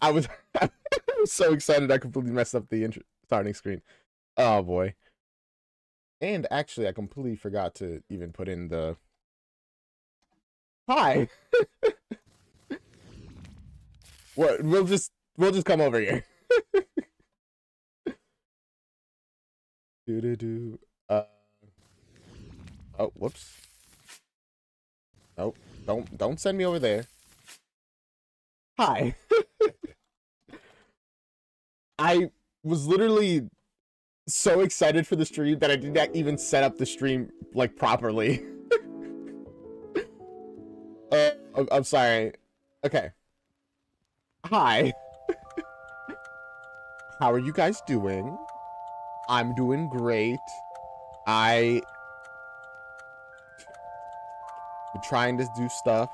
I was, I was so excited I completely messed up the starting screen. Oh boy. And actually, I completely forgot to even put in the hi. What? We'll just come over here. Do do do. Oh, whoops. Nope. Don't send me over there. Hi. I was literally so excited for the stream that I did not even set up the stream like properly. I'm sorry. Okay. Hi. How are you guys doing? I'm doing great. I'm trying to do stuff.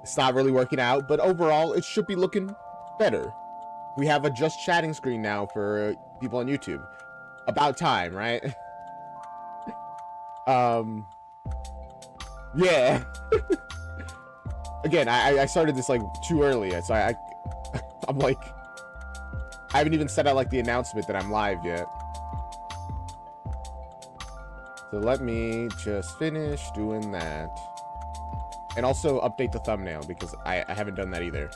It's not really working out, but overall, it should be looking better. We have a just chatting screen now for people on YouTube. About time, right? Yeah. Again, I started this like too early, so I'm like, I haven't even set out like the announcement that I'm live yet. So let me just finish doing that. And also update the thumbnail because I haven't done that either.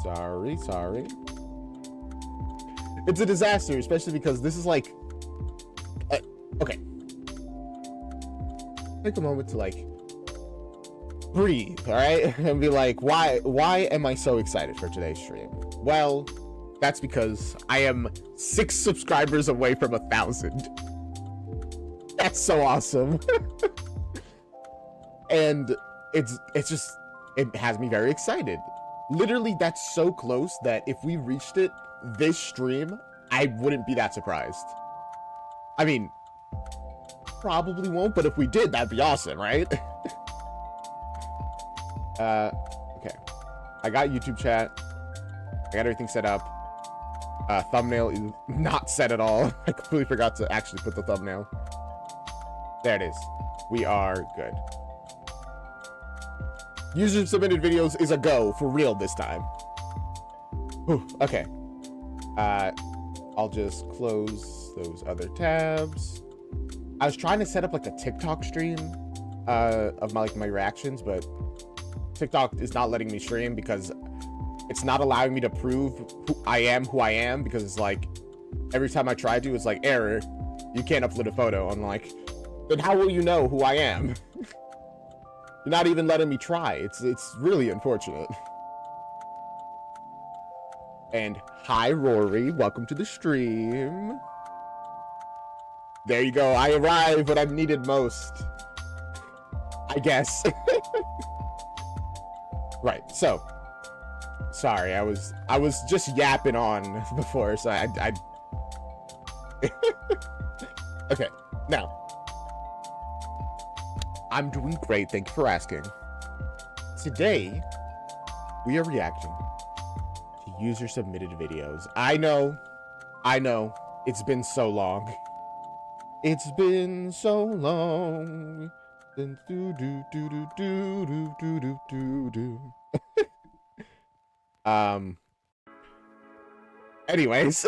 Sorry. It's a disaster, especially because this is like... okay. Take a moment to like breathe, all right? And be like, why am I so excited for today's stream? Well, that's because I am 6 subscribers away from 1,000. That's so awesome. And it has me very excited. Literally, that's so close that if we reached it this stream, I wouldn't be that surprised. I mean, probably won't, but if we did, that'd be awesome, right? Okay. I got YouTube chat. I got everything set up. Thumbnail is not set at all. I completely forgot to actually put the thumbnail. There it is. We are good. User submitted videos is a go for real this time. Whew, okay. I'll just close those other tabs. I was trying to set up like a TikTok stream of my reactions, but TikTok is not letting me stream because it's not allowing me to prove who I am because it's like every time I try to, it's like error. You can't upload a photo. I'm like, then how will you know who I am? You're not even letting me try. It's really unfortunate. And hi, Rory. Welcome to the stream. There you go. I arrived when I'm needed most. I guess. Right. So, sorry. I was just yapping on before, so I okay. Now, I'm doing great. Thank you for asking. Today, we are reacting to user submitted videos. I know. It's been so long. It's been so long. Anyways.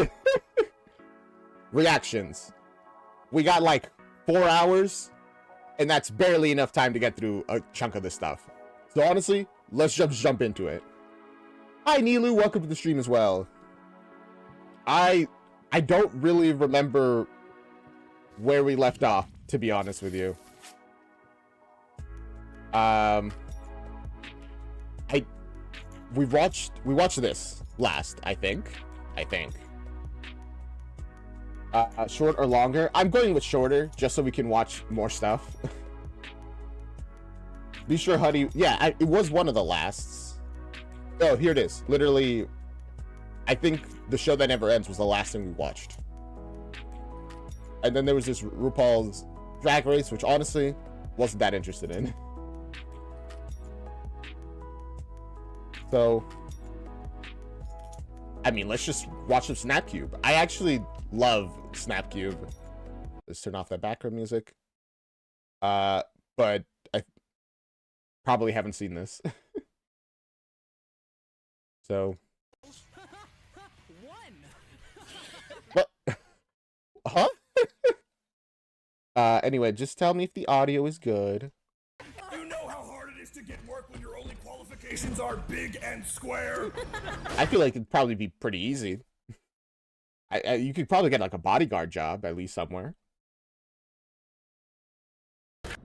Reactions. We got like 4 hours. And that's barely enough time to get through a chunk of this stuff. So honestly, let's just jump into it. Hi, Nilu. Welcome to the stream as well. I don't really remember where we left off, to be honest with you. We watched this last, I think. Short or longer? I'm going with shorter, just so we can watch more stuff. Be sure, Huddy. Yeah, it was one of the lasts. Oh, here it is. Literally, I think The Show That Never Ends was the last thing we watched. And then there was this RuPaul's Drag Race, which honestly wasn't that interested in. So, I mean, let's just watch some Snapcube. I actually love Snapcube. Let's turn off that background music. But I probably haven't seen this. So. What? Huh? Anyway, just tell me if the audio is good. You know how hard it is to get work when your only qualifications are big and square? I feel like it'd probably be pretty easy. You could probably get like a bodyguard job at least somewhere.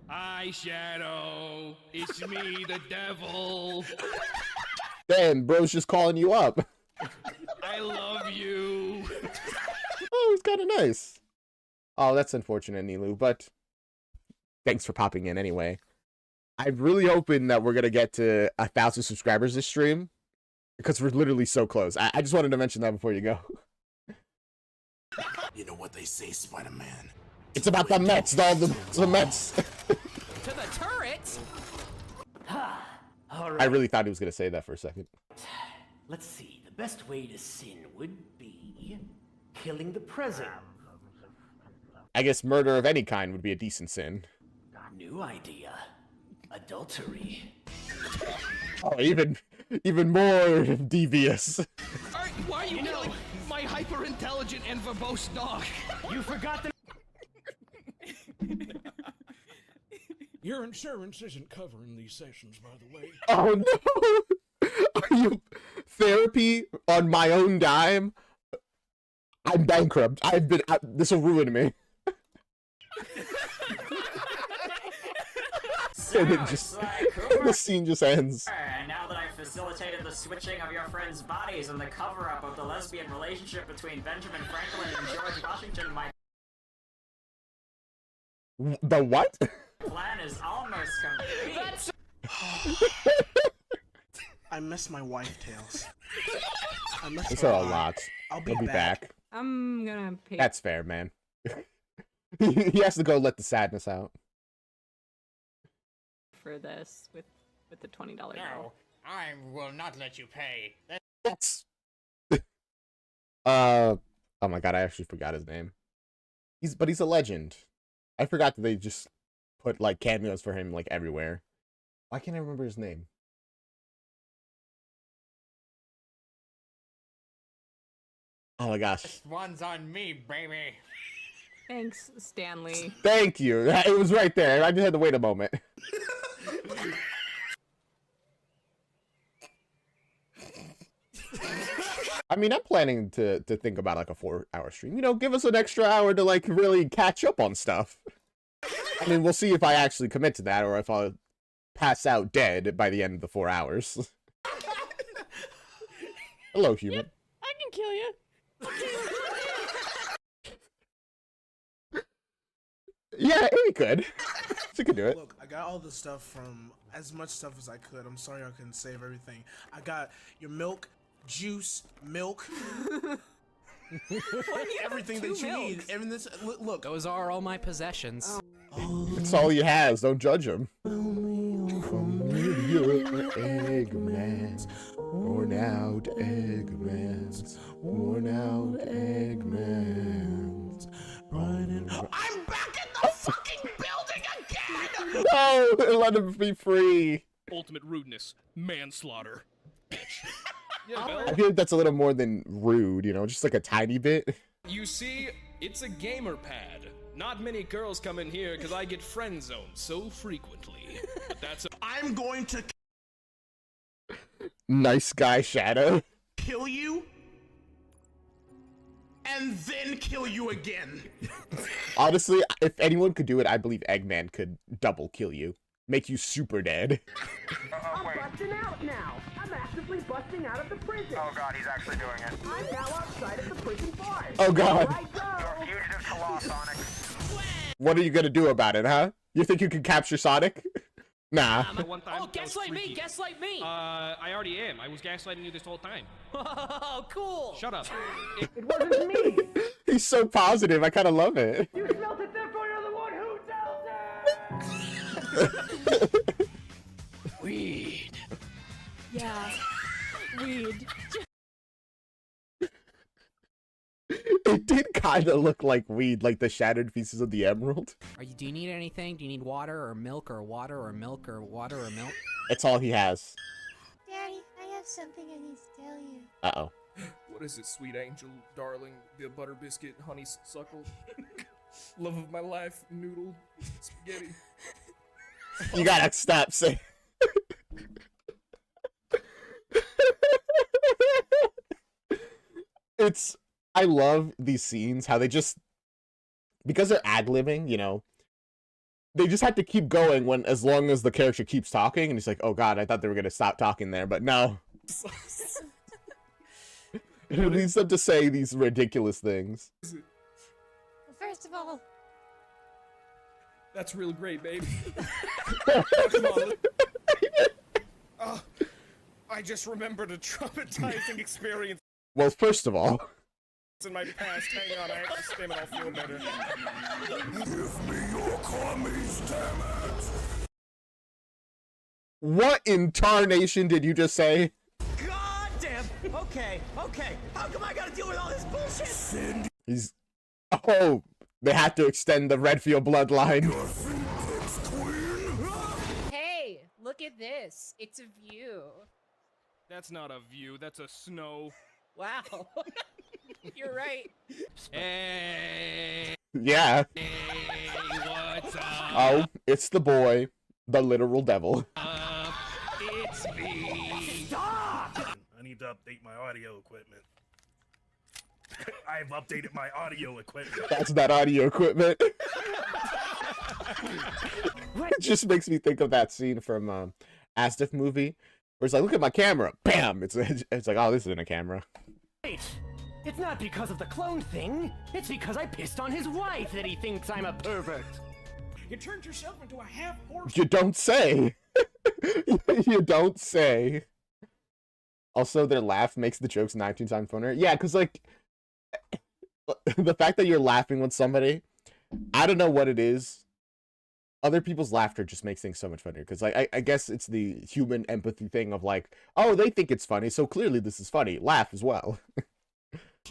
Eyeshadow, it's me, the devil. Damn, bro's just calling you up. I love you. Oh, it's kind of nice. Oh, that's unfortunate, Nilu, but thanks for popping in anyway. I'm really hoping that we're going to get to 1,000 subscribers this stream, because we're literally so close. I just wanted to mention that before you go. You know what they say, Spider-Man. It's about the Mets, the Mets. To the turret? All right. I really thought he was going to say that for a second. Let's see. The best way to sin would be killing the president. I guess murder of any kind would be a decent sin. New idea. Adultery. Oh, even more devious. Why are you killing my hyper-intelligent and verbose dog? You forgot the... Your insurance isn't covering these sessions, by the way. Oh no! Are you therapy on my own dime? I'm bankrupt. This will ruin me. And it just, the scene just ends. And now that I've facilitated the switching of your friends' bodies and the cover-up of the lesbian relationship between Benjamin Franklin and George Washington, my The what? plan is almost complete. I miss my wife tales. I miss Those her are a lot. I'll be We'll back. I'm gonna pay. That's fair, man. He has to go let the sadness out. For this with the $20 bill. No, I will not let you pay. That's oh my god, I actually forgot his name. He's a legend. I forgot that they just put like cameos for him like everywhere. Why can't I remember his name? Oh my gosh. This one's on me, baby. Thanks, Stanley. Thank you. It was right there. I just had to wait a moment. I mean, I'm planning to think about like a 4-hour stream. You know, give us an extra hour to like really catch up on stuff. I mean, we'll see if I actually commit to that or if I'll pass out dead by the end of the 4 hours. Hello, human. Yep, I can kill you. Yeah, we could. She could do it. Look, I got all the stuff from as much stuff as I could. I'm sorry I couldn't save everything. I got your milk, juice, milk. Everything that you need. Everything that's, look. Those are all my possessions. That's all he has. Don't judge him. Eggmans, worn out Eggmans, worn out Eggmans. I'm back in the fucking building again! No, let him be free. Ultimate rudeness, manslaughter. Bitch. I feel like that's a little more than rude, you know, just like a tiny bit. You see, it's a gamer pad. Not many girls come in here because I get friend zoned so frequently. But that's I'm going to Nice guy Shadow. kill you and then kill you again. Honestly, if anyone could do it, I believe Eggman could double kill you. Make you super dead. I'm busting out now. I'm actively busting out of the prison. Oh god, he's actually doing it. I'm now outside of the prison bars. Oh god. Here I go. Fugitive to law, Sonic. What are you gonna do about it, huh? You think you can capture Sonic? Nah. one time. Oh, gaslight me! Gaslight me! I already am. I was gaslighting you this whole time. Oh, cool! Shut up. It wasn't me. He's so positive. I kind of love it. You smelled it, therefore you're the one who dealt it. Weed. Yeah. Weed. It did kind of look like weed, like the shattered pieces of the emerald. Do you need anything? Do you need water or milk or water or milk or water or milk? That's all he has. Daddy, I have have something I need to tell you. Uh-oh. What is it, sweet angel, darling, the butter biscuit, honeysuckle, love of my life, noodle, spaghetti. You gotta stop saying. I love these scenes, how they just, because they're ad-libbing, you know, they just have to keep going when, as long as the character keeps talking, and he's like, oh god, I thought they were gonna stop talking there, but no. It leads them to say these ridiculous things. First of all, That's real great, baby. Come on. I just remembered a traumatizing experience Well, first of all, in my past. Hang on, I have to stim and I'll feel better. Give me your commies, damn it! what in tarnation did you just say? God damn! Okay, how come I gotta deal with all this bullshit? He's... Oh, they have to extend the Redfield bloodline. Hey, look at this. It's a view. That's not a view, that's a snow. Wow. You're right. Hey, Yeah. what's up? Oh, it's the boy, the literal devil. It's me. Stop! I need to update my audio equipment. I've updated my audio equipment. That's not audio equipment. It just makes me think of that scene from Astif movie, where it's like, look at my camera, bam! It's like, oh, this isn't a camera. Wait, it's not because of the clone thing. It's because I pissed on his wife that he thinks I'm a pervert. You turned yourself into a half-horse. You don't say. You don't say. Also, their laugh makes the jokes 19 times funnier. Yeah, because, like, the fact that you're laughing with somebody, I don't know what it is. Other people's laughter just makes things so much funnier. Because, like, I guess it's the human empathy thing of, like, oh, they think it's funny, so clearly this is funny. Laugh as well.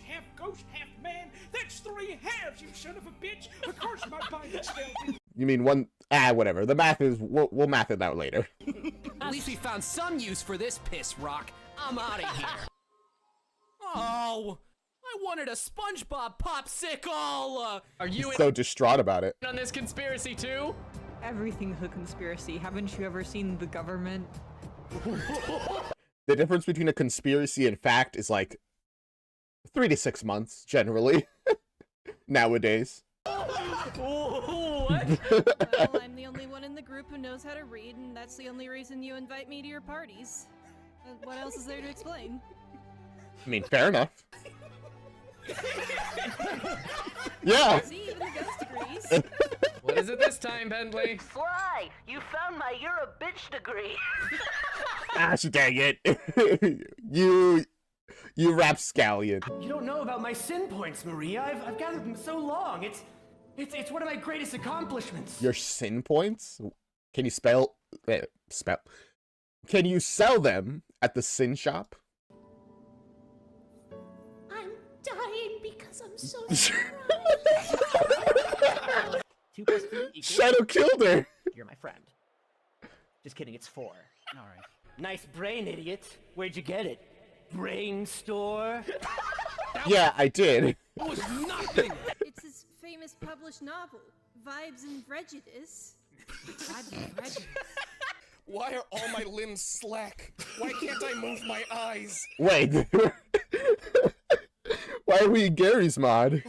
Half ghost, half man. That's 3 halves, you son of a bitch. Of course my body spelled. You mean one... whatever. The math is... We'll math it out later. At least we found some use for this piss rock. I'm out of here. Oh, I wanted a SpongeBob popsicle. Are you So distraught about it. in on this conspiracy too? Everything's a conspiracy. Haven't you ever seen The Government? The difference between a conspiracy and fact is like 3 to 6 months, generally. Nowadays. What? well, I'm the only one in the group who knows how to read, and that's the only reason you invite me to your parties. What else is there to explain? I mean, fair enough. Yeah. See, even the ghost agrees. What is it this time, Bentley? Sly, you found my "you're a bitch" degree. Gosh dang it. You rapscallion. You don't know about my sin points, Maria. I've gathered them so long. It's one of my greatest accomplishments. Your sin points? Can you spell? Can you sell them at the sin shop? I'm dying because I'm so 2 plus 2 equals... Shadow killed her. You're my friend. Just kidding, it's 4. Alright. Nice brain, idiot. Where'd you get it? Brain store? Yeah, I did. It was nothing. It's his famous published novel, Vibes and Prejudice. Vibes and Prejudice. Why are all my limbs slack? Why can't I move my eyes? Wait. Why are we in Gary's mod?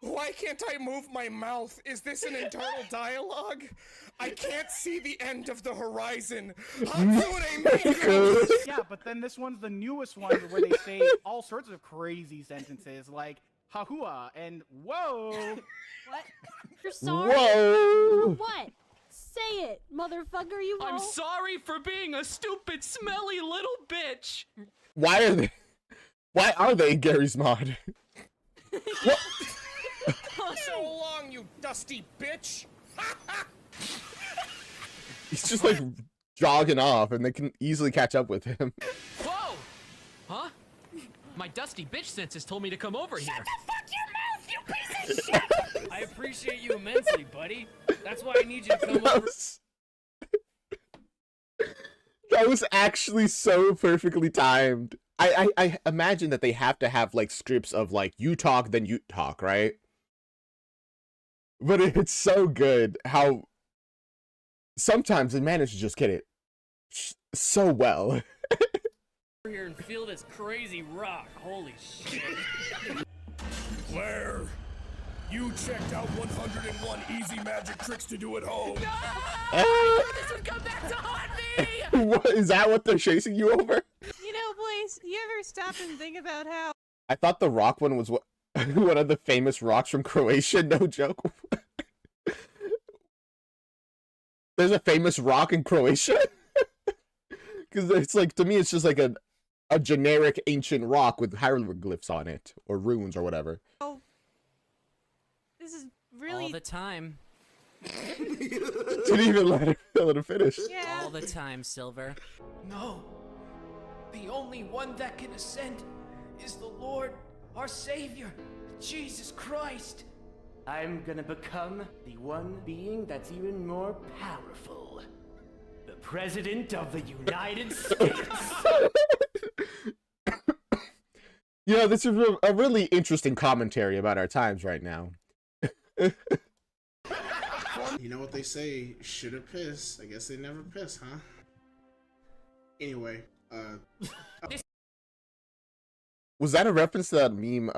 Why can't I move my mouth? Is this an internal dialogue? I can't see the end of the horizon. Yeah, but then this one's the newest one where they say all sorts of crazy sentences like "hahua" and "whoa." What? You're sorry? Whoa. What? Say it, motherfucker, you I'm won't. sorry for being a stupid, smelly little bitch. Why are they in Gary's mod? What? So long, you dusty bitch! He's just like jogging off and they can easily catch up with him. Whoa! Huh? My dusty bitch senses told me to come over here. Fuck your mouth, you piece of shit! I appreciate you immensely, buddy. That's why I need you to come That over. That was actually so perfectly timed. I imagine that they have to have like scripts of like you talk, then you talk, right? But it's so good how sometimes they manage to just get it so well. Over here and feel this crazy rock. Holy shit. Claire, you checked out 101 easy magic tricks to do at home. No! This would come back to haunt me! What, is that what they're chasing you over? You know, Blaze, you ever stop and think about how I thought the rock one was one of the famous rocks from Croatia. No joke. There's a famous rock in Croatia? Because it's like, to me, it's just like a generic ancient rock with hieroglyphs on it, or runes, or whatever. Oh, this is really All the time. Didn't even let her finish. Yeah. All the time, Silver. No. The only one that can ascend is the Lord, our Savior, Jesus Christ. I'm gonna become the one being that's even more powerful. The President of the United States. You know, this is a really interesting commentary about our times right now. You know what they say, shoulda piss. I guess they never piss, huh? Anyway, Was that a reference to that meme,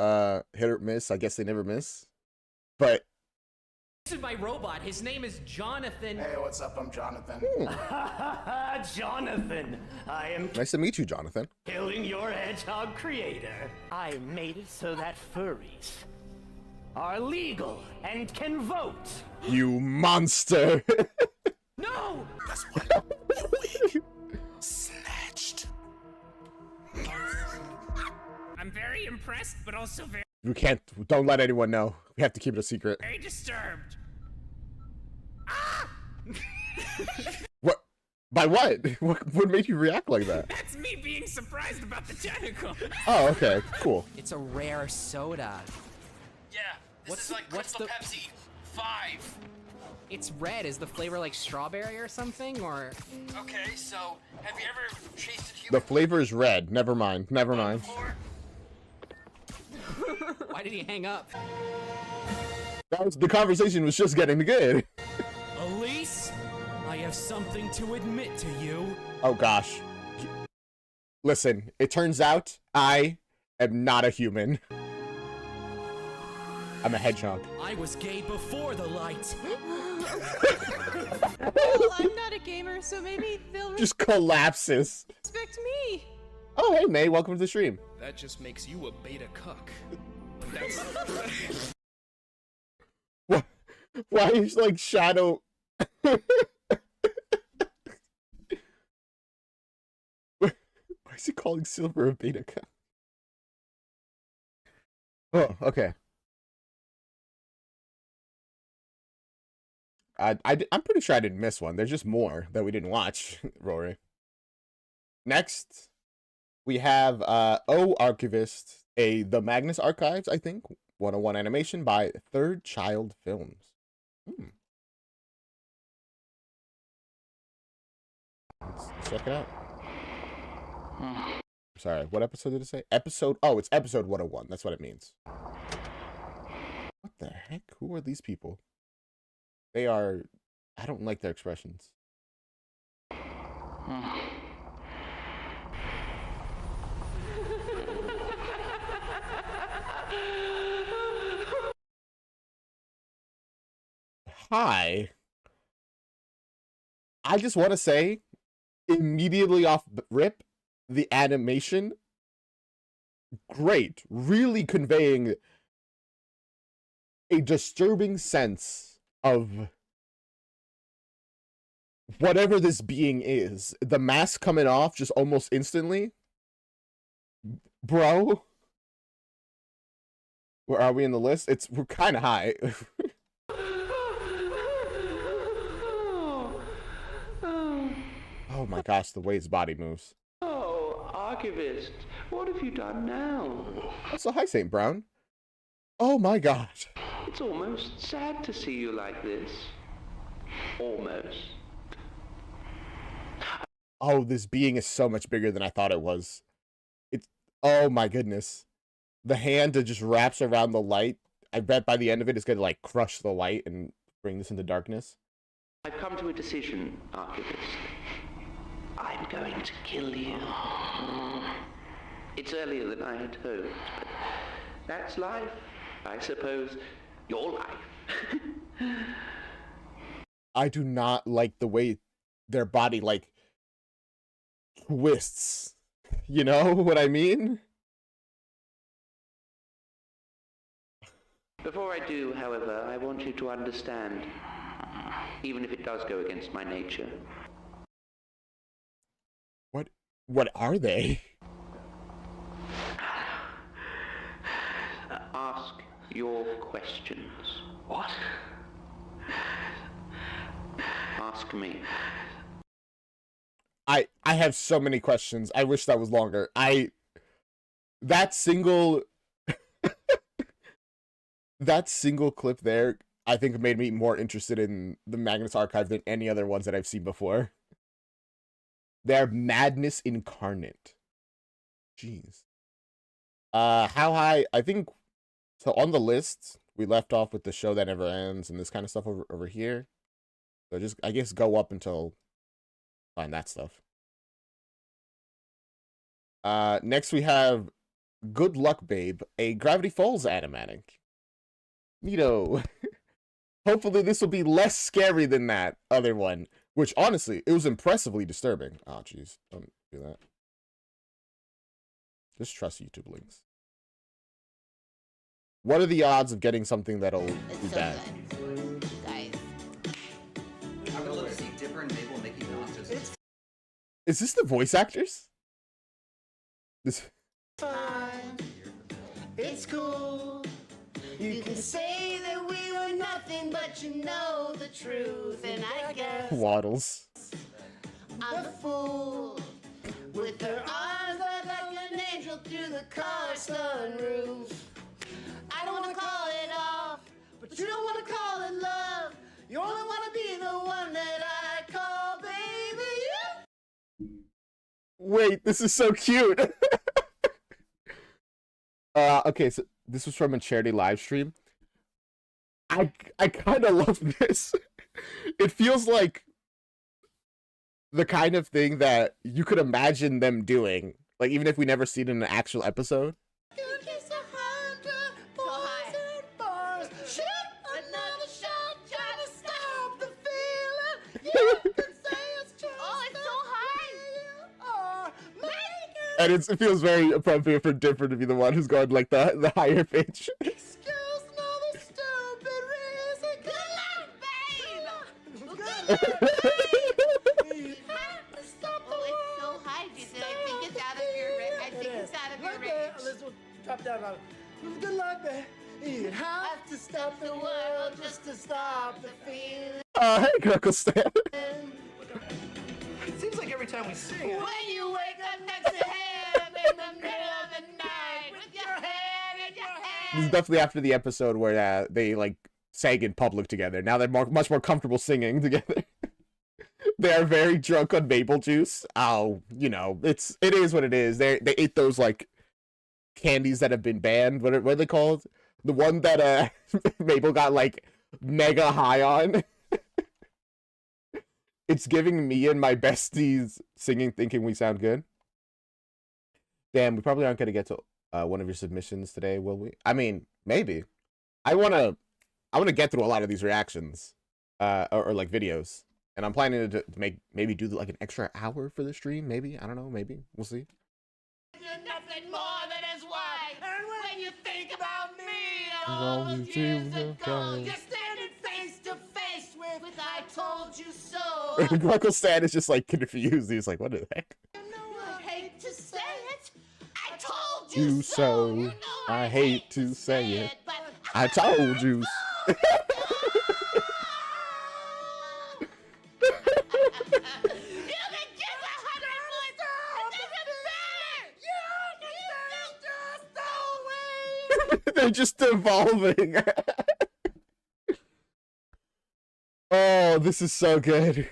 hit or miss? I guess they never miss? But This is my robot. His name is Jonathan. Hey, what's up? I'm Jonathan. Jonathan, I am nice to meet you, Jonathan. killing your hedgehog creator. I made it so that furries are legal and can vote. You monster! No! That's what you weak. Snatched. I'm very impressed, but also very We can't, don't let anyone know. We have to keep it a secret. disturbed. What? By what? What made you react like that? That's me being surprised about the tentacle. Oh, okay, cool. It's a rare soda. Yeah, What's is like Crystal Pepsi 5. It's red. Is the flavor like strawberry or something, or? Okay, so have you ever tasted The flavor is red. Never mind. Never mind. Why did he hang up? The conversation was just getting good. Elise, I have something to admit to you. Oh gosh. Listen, it turns out I am not a human. I'm a hedgehog. I was gay before the light. Well, I'm not a gamer, so maybe they'll Just collapses. respect me. Oh, hey, May, welcome to the stream. That just makes you a beta cuck. Why is like Shadow? Why is he calling Silver a beta cuck? Oh, okay. I'm pretty sure I didn't miss one. There's just more that we didn't watch, Rory. Next, we have Archivist, the Magnus Archives, I think, 101 animation by Third Child Films. Let's check it out. Sorry, what episode did it say? It's episode 101. That's what it means. What the heck? Who are these people? They are... I don't like their expressions. Hi. I just want to say, immediately off rip, the animation, great. Really conveying a disturbing sense of whatever this being is. The mask coming off just almost instantly. Bro. Where are we in the list? We're kind of high. Oh my gosh, the way his body moves. Oh, Archivist, what have you done now? Oh, so hi, St. Brown. Oh my gosh. It's almost sad to see you like this. Almost. Oh, this being is so much bigger than I thought it was. It's, oh my goodness. The hand that just wraps around the light. I bet by the end of it, it's going to like crush the light and bring this into darkness. I've come to a decision, Archivist. I'm going to kill you. It's earlier than I had hoped, but that's life, I suppose. Your life. I do not like the way their body, like, twists. You know what I mean? Before I do, however, I want you to understand, even if it does go against my nature. What are they? Ask your questions. What? Ask me. I have so many questions. I wish that was longer. That single that single clip there, I think made me more interested in the Magnus Archive than any other ones that I've seen before. They're madness incarnate. Jeez. How high? I think, so on the list, we left off with the show that never ends and this kind of stuff over here. So just, I guess, go up until find that stuff. Next we have Good Luck Babe, a Gravity Falls animatic. Neato. Hopefully this will be less scary than that other one, which honestly, it was impressively disturbing. Oh, jeez. Don't do that. Just trust YouTube links. What are the odds of getting something that'll be bad? Guys. I would love to see Dipper and Mabel making monsters. Is this the voice actors? This. Fine. It's cool. You can say that we were nothing, but you know the truth, and I guess Waddles. I'm the fool with her arms up like an angel through the car sunroof. I don't want to call it off, but you don't want to call it love. You only want to be the one that I call baby. Wait, this is so cute. Okay, so this was from a charity live stream. I kind of love this. It feels like the kind of thing that you could imagine them doing, like even if we never see it in an actual episode. And it feels very appropriate for Dipper to be the one who's going like the higher pitch. Drop down on it. Good luck, man. You'd have to stop the world just to stop the feeling. Hey, Knuckle Stan. It seems like every time we sing it. When you wake up next to him in the middle of the night with your head in your hand. This is definitely after the episode where they like sang in public together. Now they're much more comfortable singing together. They are very drunk on maple juice. Oh, you know, it is what it is. They ate those like candies that have been banned. What are they called? The one that Mabel got like mega high on. It's giving me and my besties singing, thinking we sound good. Damn, we probably aren't gonna get to one of your submissions today, will we? I mean, maybe. I wanna get through a lot of these reactions, or like videos, and I'm planning to maybe do like an extra hour for the stream. Maybe, I don't know. Maybe we'll see. You're nothing more than his wife. And when you think about me, all all you those years do ago, is you're standing face to face with I told you so. Knuckle Stan is just like confused. He's like, what the heck? I hate to say it. I told You you so. You know I hate to say it. I told you. They're just evolving. Oh, this is so good.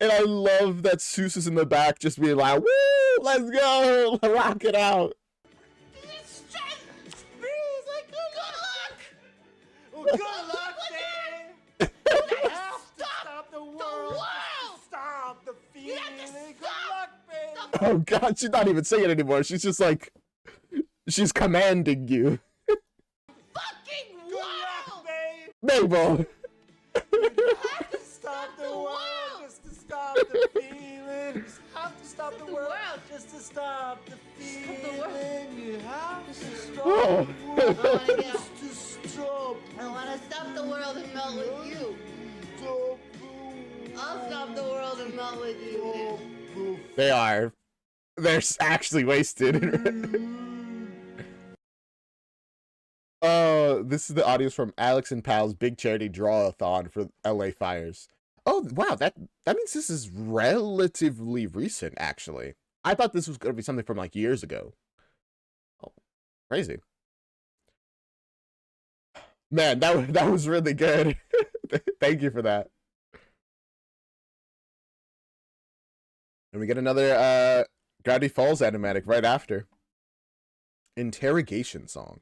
And I love that Seuss is in the back just being like, woo, let's go, rock it out. Good luck, man! You have to stop the world! Stop the feeling! Good luck, baby! Oh god, she's not even saying it anymore. She's just like, she's commanding you. Fucking world! Mabel! You have to stop the world just to stop the feeling. You have to stop the world just to stop the feeling. You have to stop the world just to stop. I want to stop the world and melt with you. I'll stop the world and melt with you. They are. They're actually wasted. This is the audios from Alex and Pal's big charity draw-a-thon for LA fires. Oh, wow, that means this is relatively recent, actually. I thought this was going to be something from, like, years ago. Oh, crazy. Man, that was really good. Thank you for that. And we get another Gravity Falls animatic right after. Interrogation song.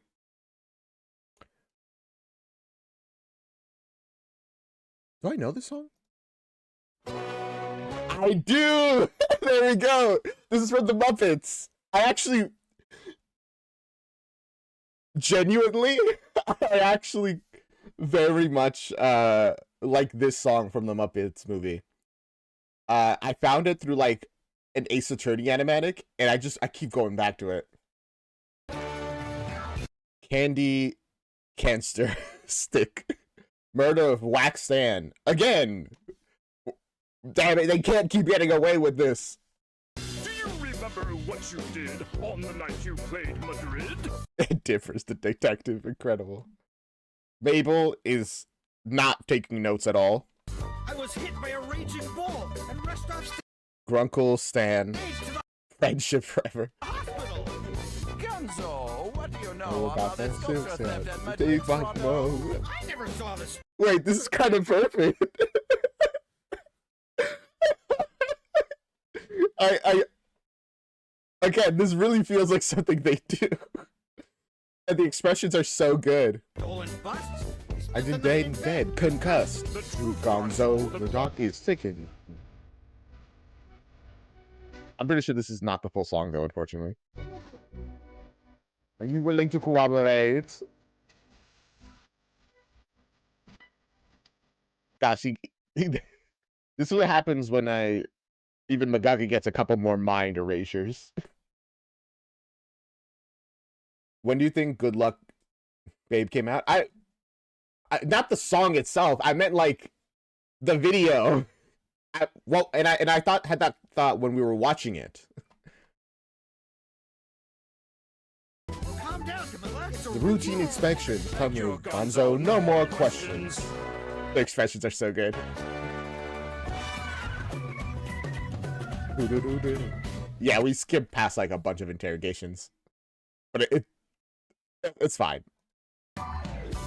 Do I know this song? I do! There we go! This is from the Muppets. I actually... Genuinely, I actually very much like this song from the Muppets movie. I found it through like an Ace Attorney animatic, and I keep going back to it. Candy Canster Stick. Murder of Wax Stan. Again! Damn it, they can't keep getting away with this. Do you remember what you did on the night you played Madrid? It differs, the detective. Incredible. Mabel is not taking notes at all. I was hit by a raging bull and rushed off Grunkle Stan. Friendship forever. Gonzo, what do you know Oh, about that this ghost suits left it. at my Take dad's my photo? phone. I never saw this. Wait, this is kind of perfect. Again, this really feels like something they do. And the expressions are so good. I did dead, concussed. Gonzo, the dock is ticking. I'm pretty sure this is not the full song though, unfortunately. Are you willing to corroborate? Gosh, this is what happens when even Magaki gets a couple more mind erasures. When do you think Good Luck Babe came out? I not the song itself. I meant like the video. I had that thought when we were watching it. The routine inspection coming, Gonzo. No more questions. The expressions are so good. Yeah, we skipped past like a bunch of interrogations, but it's fine.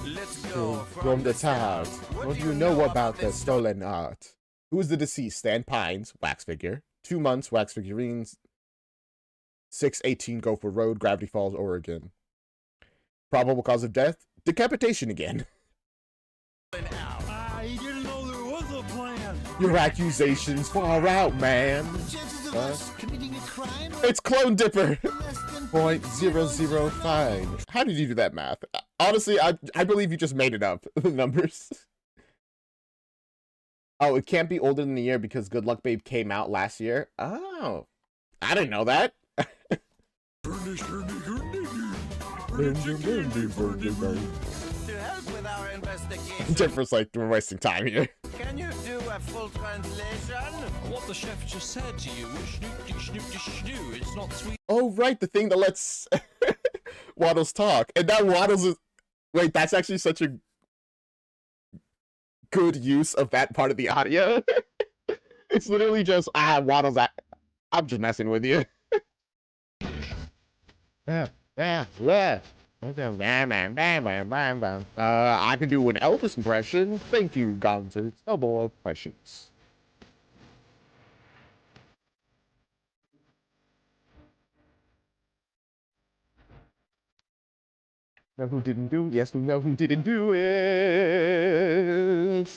Let's go From the town. What do you know about the stolen art? Who is the deceased? Stan Pines, wax figure. 2 months, wax figurines. 618 Gopher Road, Gravity Falls, Oregon. Probable cause of death? Decapitation again. I didn't know there was a plan. Your accusations far out, man. Committing a crime? It's Clone Dipper. 0.005. How did you do that math? Honestly, I believe you just made it up. The numbers. Oh, it can't be older than a year because Good Luck Babe came out last year. Oh, I didn't know that. To help with our investigation. Dipper's like, we're wasting time here. Can you do a full translation? What the chef just said to you, snoop, it's not sweet. Oh, right, the thing that lets Waddles talk. And now Waddles is... Wait, that's actually such a good use of that part of the audio. It's literally just, Waddles, I'm just messing with you. I can do an Elvis impression. Thank you, Gonzo. No more questions. Know who didn't do it? Yes, we know who didn't do it.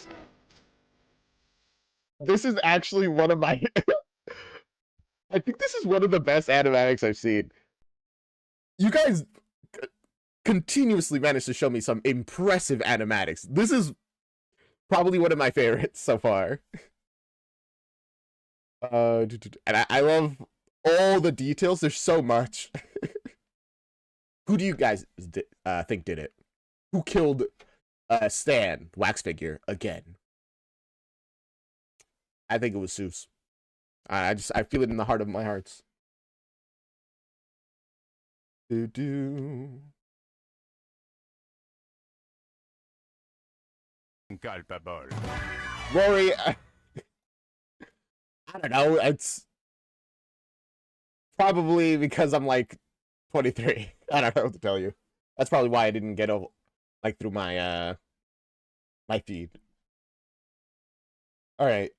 This is actually one of my... I think this is one of the best animatics I've seen. You guys continuously managed to show me some impressive animatics. This is probably one of my favorites so far. And I love all the details. There's so much. Who do you guys think did it? Who killed Stan, wax figure, again? I think it was Seuss. I feel it in the heart of my hearts. Rory, I don't know. It's probably because I'm like 23. I don't know what to tell you. That's probably why I didn't get over like through my my feed. All right,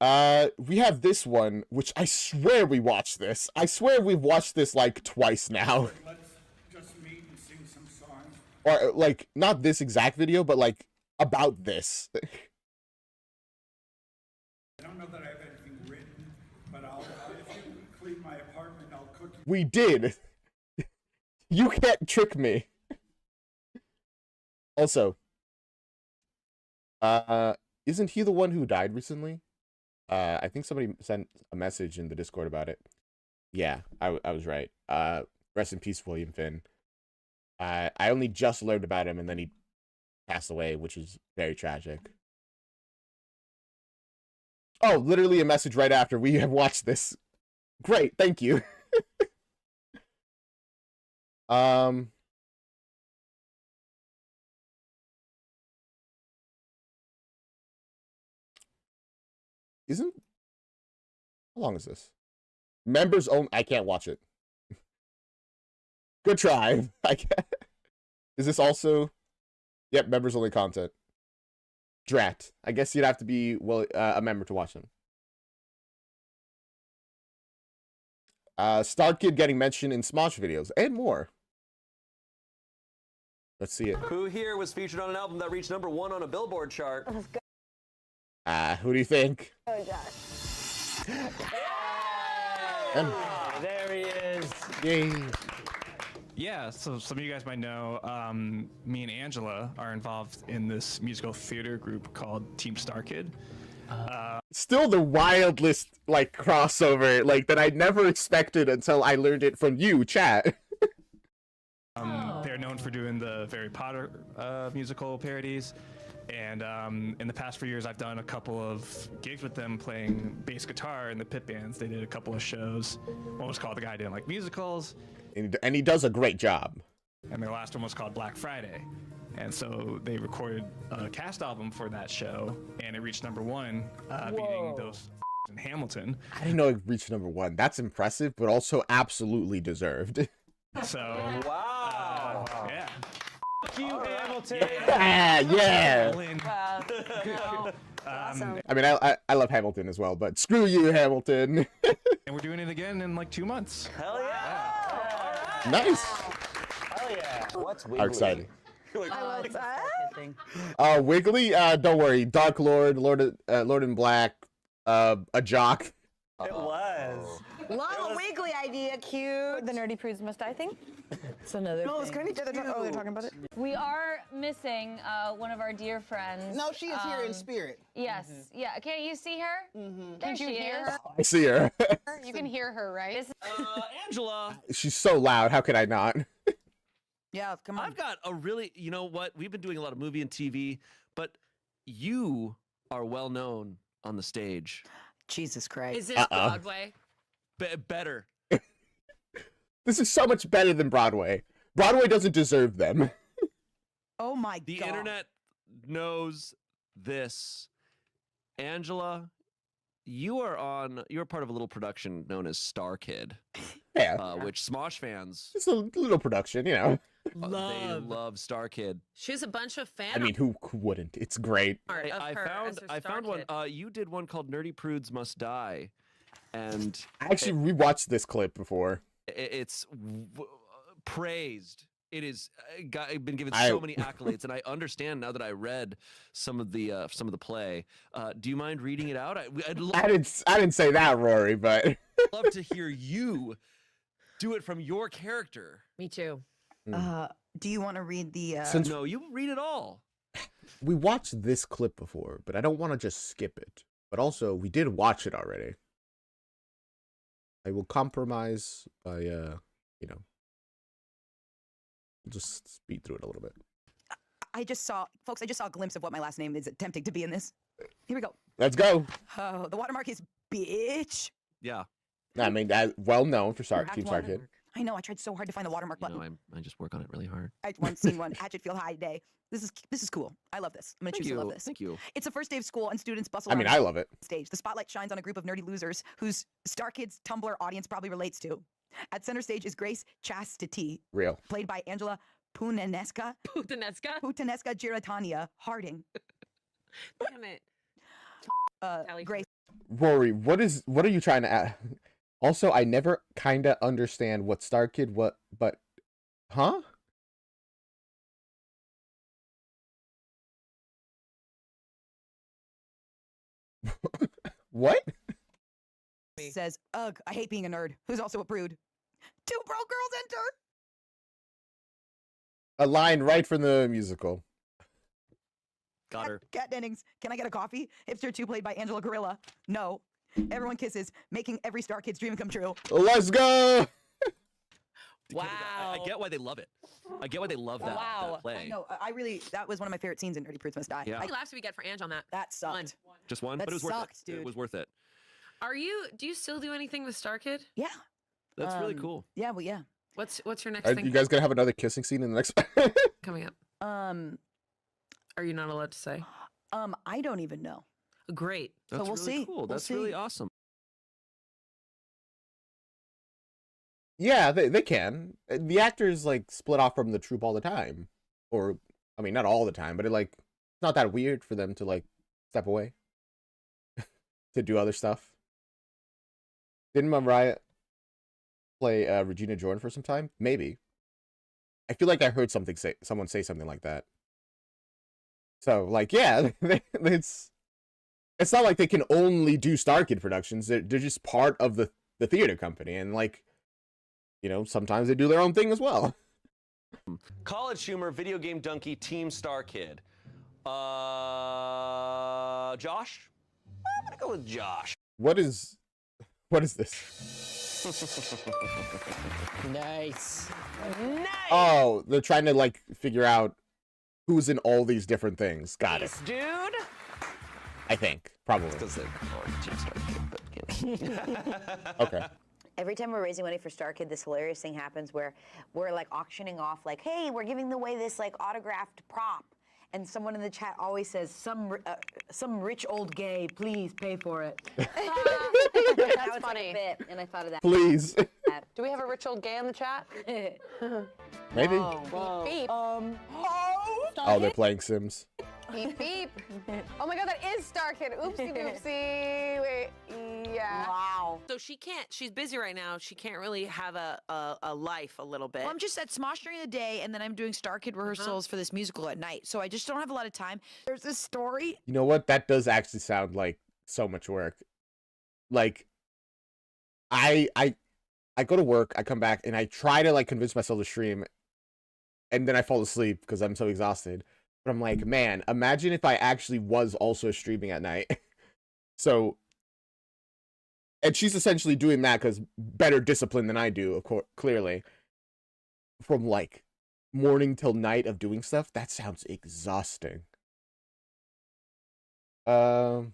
we have this one, which I swear we watched this. I swear we've watched this like twice now. Let's just meet and sing some songs. Or like not this exact video, but like about this. I don't know that I have anything written, but if you clean my apartment, I'll cook you. We did. You can't trick me. Also, isn't he the one who died recently? I think somebody sent a message in the Discord about it. Yeah, I was right. Rest in peace, William Finn. I only just learned about him, and then he passed away, which is very tragic. Oh, literally a message right after we have watched this. Great, thank you. Isn't... How long is this? Members only... I can't watch it. Good try. I can't... Is this also... Yep, members only content. Drat. I guess you'd have to be a member to watch them. StarKid getting mentioned in Smosh videos and more. Let's see it. Who here was featured on an album that reached #1 on a Billboard chart? Who do you think? Oh, Josh. There he is. Yay. Yeah, so some of you guys might know, me and Angela are involved in this musical theater group called Team StarKid. Still the wildest, like, crossover, like, that I never expected until I learned it from you, chat. They're known for doing the Harry Potter musical parodies. And in the past few years, I've done a couple of gigs with them playing bass guitar in the pit bands. They did a couple of shows. One was called The Guy Didn't Like Musicals. And he does a great job. And their last one was called Black Friday. And so they recorded a cast album for that show, and it reached #1, beating those in Hamilton. I didn't know it reached #1. That's impressive, but also absolutely deserved. So, wow. Yeah. Fuck you, Hamilton. Yeah. Wow. Awesome. I mean, I love Hamilton as well, but screw you, Hamilton. And we're doing it again in like 2 months. Hell yeah. Nice. Hell yeah. What's Wiggly? Are exciting. What's that? Wiggly, don't worry. Dark Lord, Lord in Black, a jock. It was. Love a wiggly idea, cute. The Nerdy Prudes Must Die thing? It's another No, thing. it's kind of they're talking about it. We are missing one of our dear friends. No, she is here in spirit. Yes, yeah. Can't you see her? Mm-hmm. There she is. I see her. You can hear her, right? Angela. She's so loud. How can I not? Yeah, come on. I've got a really, you know what? We've been doing a lot of movie and TV, but you are well known on the stage. Jesus Christ. Is this Broadway? Better. This is so much better than Broadway. Broadway doesn't deserve them. Oh my God. The internet knows this. Angela, you're part of a little production known as StarKid. Yeah. Which Smosh fans... It's a little production, you know. They love StarKid. She has a bunch of fans. I mean, who wouldn't? It's great. I found one. You did one called Nerdy Prudes Must Die. And I actually rewatched this clip before. It's praised. It is been given so many accolades, and I understand now that I read some of the play. Do you mind reading it out? I didn't say that, Rory, but I'd love to hear you do it from your character. Me too. Do you want to read the? No, you read it all. We watched this clip before, but I don't want to just skip it. But also, we did watch it already. I will compromise by, you know, just speed through it a little bit. I just saw a glimpse of what my last name is attempting to be in this. Here we go. Let's go. Oh, the watermark is bitch. Yeah. I mean, well known for Team Watermark. StarKid. I know. I tried so hard to find the watermark button. I just work on it really hard. Scene one. Hatchetfield High Day. This is cool. I love this. I'm gonna choose to love this. Thank you. It's the first day of school and students bustle. I mean, I love it. Stage. The spotlight shines on a group of nerdy losers whose StarKid's Tumblr audience probably relates to. At center stage is Grace Chastity, Real, played by Angela Putanesca Giratania Harding. Damn it. Grace. Rory, what are you trying to add? Also, I never kinda understand what StarKid but huh? What? Says, ugh, I hate being a nerd, who's also a prude. Two broke girls enter. A line right from the musical. Got her. Kat Dennings, can I get a coffee? Hipster 2 played by Angela Gorilla. No. Everyone kisses, making every StarKid's dream come true. Let's go! Wow. I get why they love it. I get why they love that play. No, that was one of my favorite scenes in Nerdy Prudes Must Die. Yeah. How many laughs did we get for Ange on that? That sucked. Just one? That But it was sucked, worth it. dude. It was worth it. Do you still do anything with StarKid? Yeah. That's really cool. Yeah, well, yeah. What's your next Are thing you guys gonna have another kissing scene in the next coming up? Are you not allowed to say? I don't even know. Great. That's so we'll really see. cool. We'll That's see. really awesome. Yeah, they can. The actors like split off from the troupe all the time. Or I mean not all the time, but it's not that weird for them to like step away to do other stuff. Didn't Mariah play Regina Jordan for some time? Maybe. I feel like I heard someone say something like that. So like yeah, it's not like they can only do StarKid productions. They're just part of the theater company, and like, you know, sometimes they do their own thing as well. College humor, video game donkey, Team StarKid. Josh? I'm gonna go with Josh. What is this? Nice. Oh, they're trying to like figure out who's in all these different things. Got it. Dude. I think probably. Because they're Team StarKid, but Okay. Every time we're raising money for StarKid, this hilarious thing happens where we're like auctioning off, like, hey, we're giving away this like autographed prop, and someone in the chat always says, some rich old gay, please pay for it. That's funny. Like and I thought of that. Please. Do we have a rich old gay in the chat? Maybe. Whoa. Beep. Oh, they're playing Sims. Beep beep. Oh my god, that is StarKid. Oopsie doopsie. Wait, yeah. Wow. So she's busy right now. She can't really have a life a little bit. Well, I'm just at Smosh during the day, and then I'm doing StarKid rehearsals for this musical at night. So I just don't have a lot of time. There's this story. You know what? That does actually sound like so much work. Like, I go to work, I come back, and I try to like convince myself to stream, and then I fall asleep because I'm so exhausted. But I'm like, man, imagine if I actually was also streaming at night. So, and she's essentially doing that because better discipline than I do, clearly. From like morning till night of doing stuff, that sounds exhausting. Also,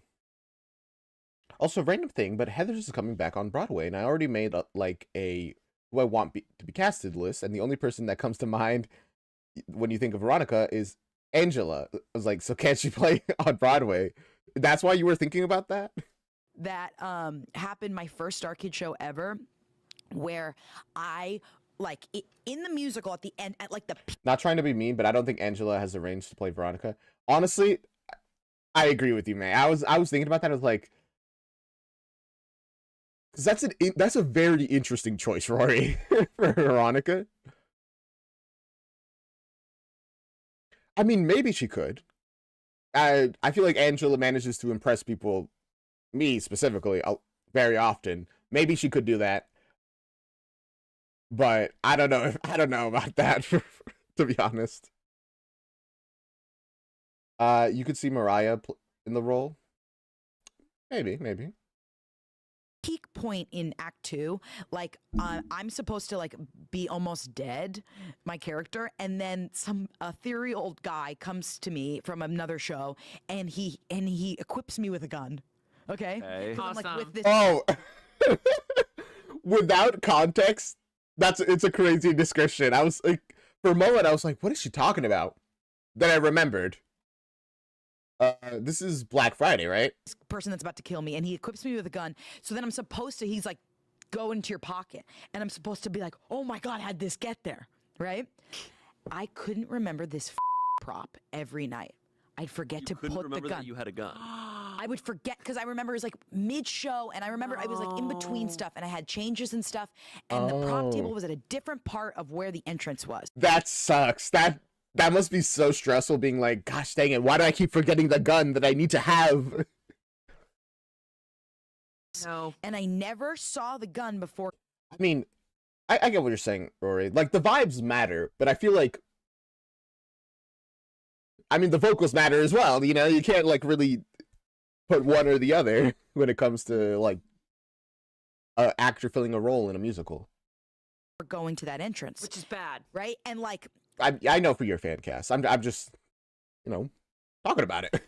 random thing, but Heathers is coming back on Broadway, and I already made like a who I want to be casted list, and the only person that comes to mind when you think of Veronica is Angela. I was like, so can't she play on Broadway? That's why you were thinking about that? That happened my first StarKid show ever, where I like in the musical at the end at like the Not trying to be mean, but I don't think Angela has the range to play Veronica. Honestly, I agree with you, man. I was thinking about that. I was like, because that's a very interesting choice, Rory, for Veronica. I mean, maybe she could. I feel like Angela manages to impress people, me specifically, very often. Maybe she could do that, but I don't know about that. To be honest, you could see Mariah in the role. Maybe. Peak point in Act 2, like I'm supposed to like be almost dead, my character, and then some ethereal guy comes to me from another show, and he equips me with a gun. Okay. 'Cause I'm, like, with this. Oh, without context, it's a crazy description. I was like, for a moment, I was like, what is she talking about? Then I remembered. This is Black Friday, right? This person that's about to kill me, and he equips me with a gun. So then I'm supposed to, he's like, go into your pocket, and I'm supposed to be like, oh my God, how'd this get there? Right? I couldn't remember this prop every night. I'd forget to put the gun. Remember that you had a gun. I would forget because I remember it was like mid-show, and I remember I was like in between stuff, and I had changes and stuff, and the prop table was at a different part of where the entrance was. That sucks. That must be so stressful, being like, gosh dang it, why do I keep forgetting the gun that I need to have? No. And I never saw the gun before. I mean, I get what you're saying, Rory. Like, the vibes matter, but I feel like, I mean, the vocals matter as well, you know? You can't, like, really put one or the other when it comes to, like, an actor filling a role in a musical. Going to that entrance. Which is bad. Right? And, like... I know for your fan cast. I'm just, you know, talking about it.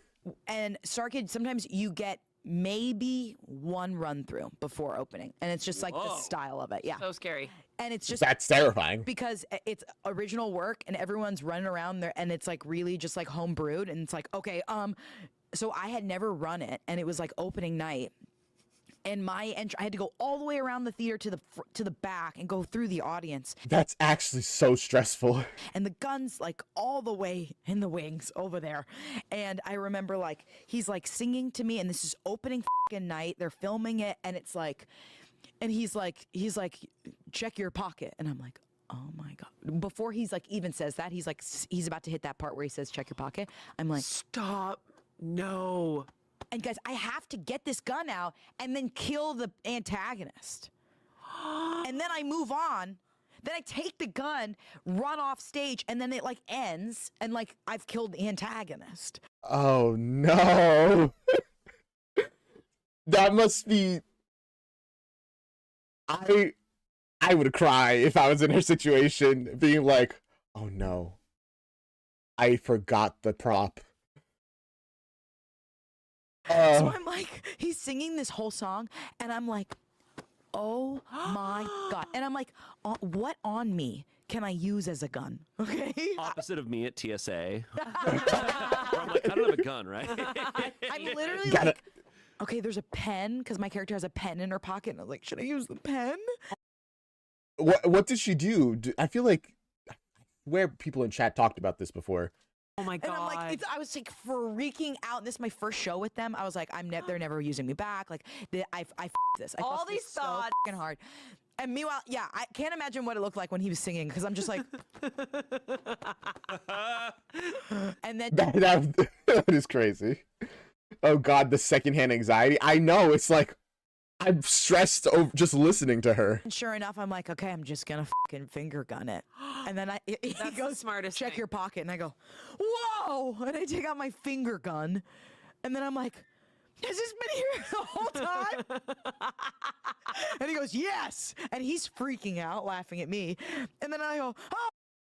And StarKid, sometimes you get maybe one run through before opening, and it's just like the style of it. Yeah, so scary. And it's just that's terrifying because it's original work, and everyone's running around there, and it's like really just like home brewed, and it's like okay, so I had never run it, and it was like opening night. And I had to go all the way around the theater to the back and go through the audience. That's actually so stressful. And the gun's like all the way in the wings over there. And I remember like he's like singing to me, and this is opening fucking night. They're filming it, and it's like, and he's like, check your pocket, and I'm like, oh my God. Before he's like even says that, he's like, he's about to hit that part where he says check your pocket. I'm like, stop, no. And guys, I have to get this gun out and then kill the antagonist. And then I move on. Then I take the gun, run off stage, and then it like ends, and like I've killed the antagonist. Oh no. That must be... I would cry if I was in her situation, being like, oh no, I forgot the prop. So I'm like, he's singing this whole song, and I'm like, oh my God. And I'm like, what on me can I use as a gun? Okay. Opposite of me at TSA. I'm like, I don't have a gun, right? I'm literally like, okay, there's a pen, because my character has a pen in her pocket, and I was like, should I use the pen? What did she do? I feel like where people in chat talked about this before. Oh my God. And I'm like, I was like freaking out. This is my first show with them. I was like, they're never using me back. Like, I this. I all these thoughts. So fucking hard. And meanwhile, yeah, I can't imagine what it looked like when he was singing, because I'm just like, and then that is crazy. Oh God, the secondhand anxiety. I know, it's like I'm stressed over just listening to her. And sure enough, I'm like, okay, I'm just gonna fucking finger gun it. And then he goes, smartest check thing. your pocket, and I go, whoa! And I take out my finger gun, and then I'm like, has this been here the whole time? And he goes, yes! And he's freaking out, laughing at me. And then I go, oh!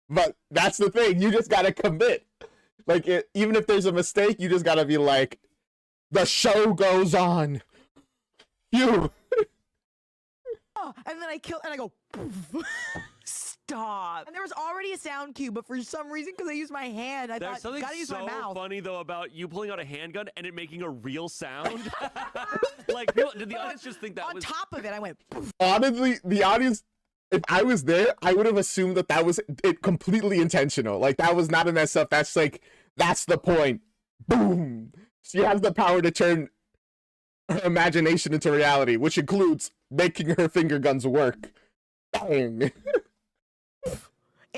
But that's the thing, you just gotta commit. Like, even if there's a mistake, you just gotta be like, the show goes on. You. Oh, and then I kill, and I go, poof. Stop. And there was already a sound cue, but for some reason, because I used my hand, I There's thought, gotta use my mouth. Funny though about you pulling out a handgun and it making a real sound. Like, did the audience just think that was... On top of it, I went, poof. Honestly, the audience, if I was there, I would have assumed that was it completely intentional. Like, that was not a mess up. That's like, that's the point. Boom. She has the power to turn her imagination into reality, which includes making her finger guns work. Bang.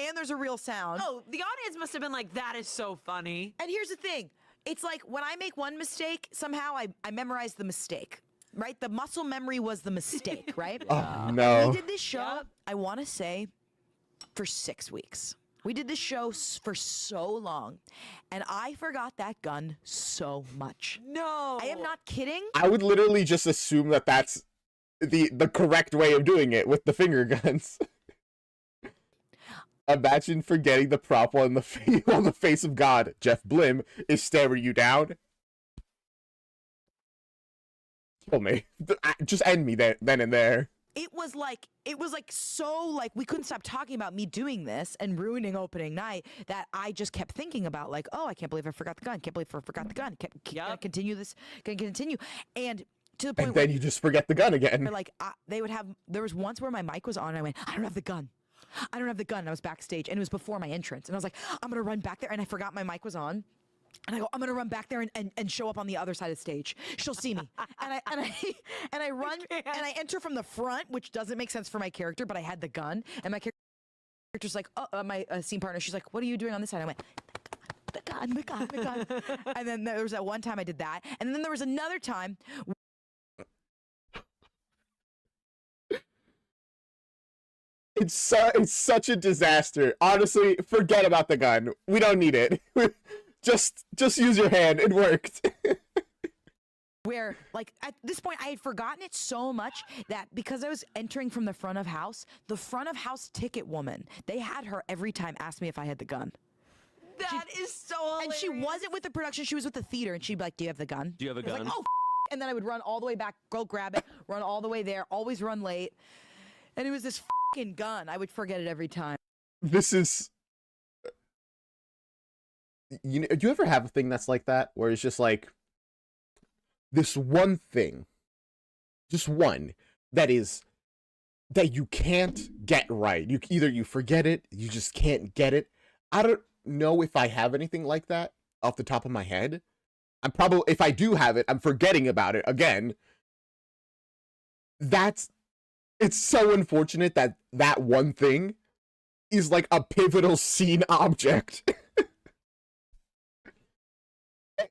and there's a real sound. Oh, the audience must have been like, that is so funny. And here's the thing. It's like when I make one mistake, somehow I memorize the mistake, right? The muscle memory was the mistake, right? Oh, no. We did this show, I want to say, for 6 weeks. We did this show for so long, and I forgot that gun so much. No. I am not kidding. I would literally just assume that that's the correct way of doing it with the finger guns. Imagine forgetting the prop on the face of God. Jeff Blim is staring you down. Kill me. Just end me then and there. It was like so like we couldn't stop talking about me doing this and ruining opening night that I just kept thinking about like, oh, I can't believe I forgot the gun. Can't believe I forgot the gun. Can I continue this? Can I continue? And to the point and where then you just forget the gun again. like they would have. There was once where my mic was on and I went, I don't have the gun. I don't have the gun. And I was backstage and it was before my entrance and I was like, I'm gonna run back there and I forgot my mic was on. And I go, I'm gonna run back there and show up on the other side of the stage. She'll see me. and I run and I enter from the front, which doesn't make sense for my character, but I had the gun. And my character's like, my scene partner, she's like, what are you doing on this side? I went, the gun. And then there was that one time I did that. And then there was another time. It's such a disaster. Honestly, forget about the gun. We don't need it. Just use your hand. It worked. Where, like, at this point, I had forgotten it so much that because I was entering from the front of house ticket woman, they had her every time ask me if I had the gun. That is so hilarious. And she wasn't with the production, she was with the theater, and she'd be like, do you have the gun? Do you have a gun? Like, oh, and then I would run all the way back, go grab it, run all the way there, always run late. And it was this fucking gun. I would forget it every time. This is... You know, do you ever have a thing that's like that? Where it's just like... This one thing. Just one. That you can't get right. Either you forget it, you just can't get it. I don't know if I have anything like that off the top of my head. I'm probably... If I do have it, I'm forgetting about it again. It's so unfortunate that that one thing is like a pivotal scene object.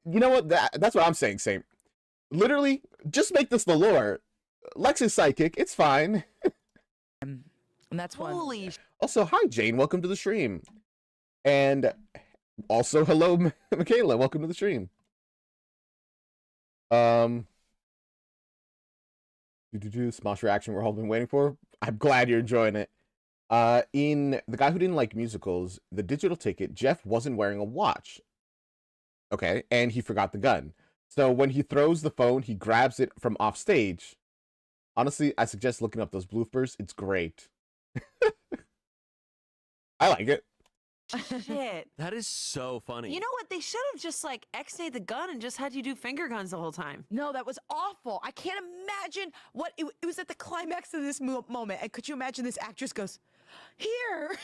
You know what? That's what I'm saying, Saint. Literally, just make this the lore. Lex is psychic. It's fine. And that's one. Holy. Also, hi, Jane. Welcome to the stream. And also, hello, Michaela. Welcome to the stream. Smosh reaction we're all been waiting for. I'm glad you're enjoying it. In The Guy Who Didn't Like Musicals, the digital ticket, Jeff wasn't wearing a watch. Okay, and he forgot the gun. So when he throws the phone, he grabs it from off stage. Honestly, I suggest looking up those bloopers. It's great. I like it. Shit. That is so funny. You know what? They should have just like X-nayed the gun and just had you do finger guns the whole time. No, that was awful. I can't imagine what it was at the climax of this moment. And could you imagine this actress goes, here?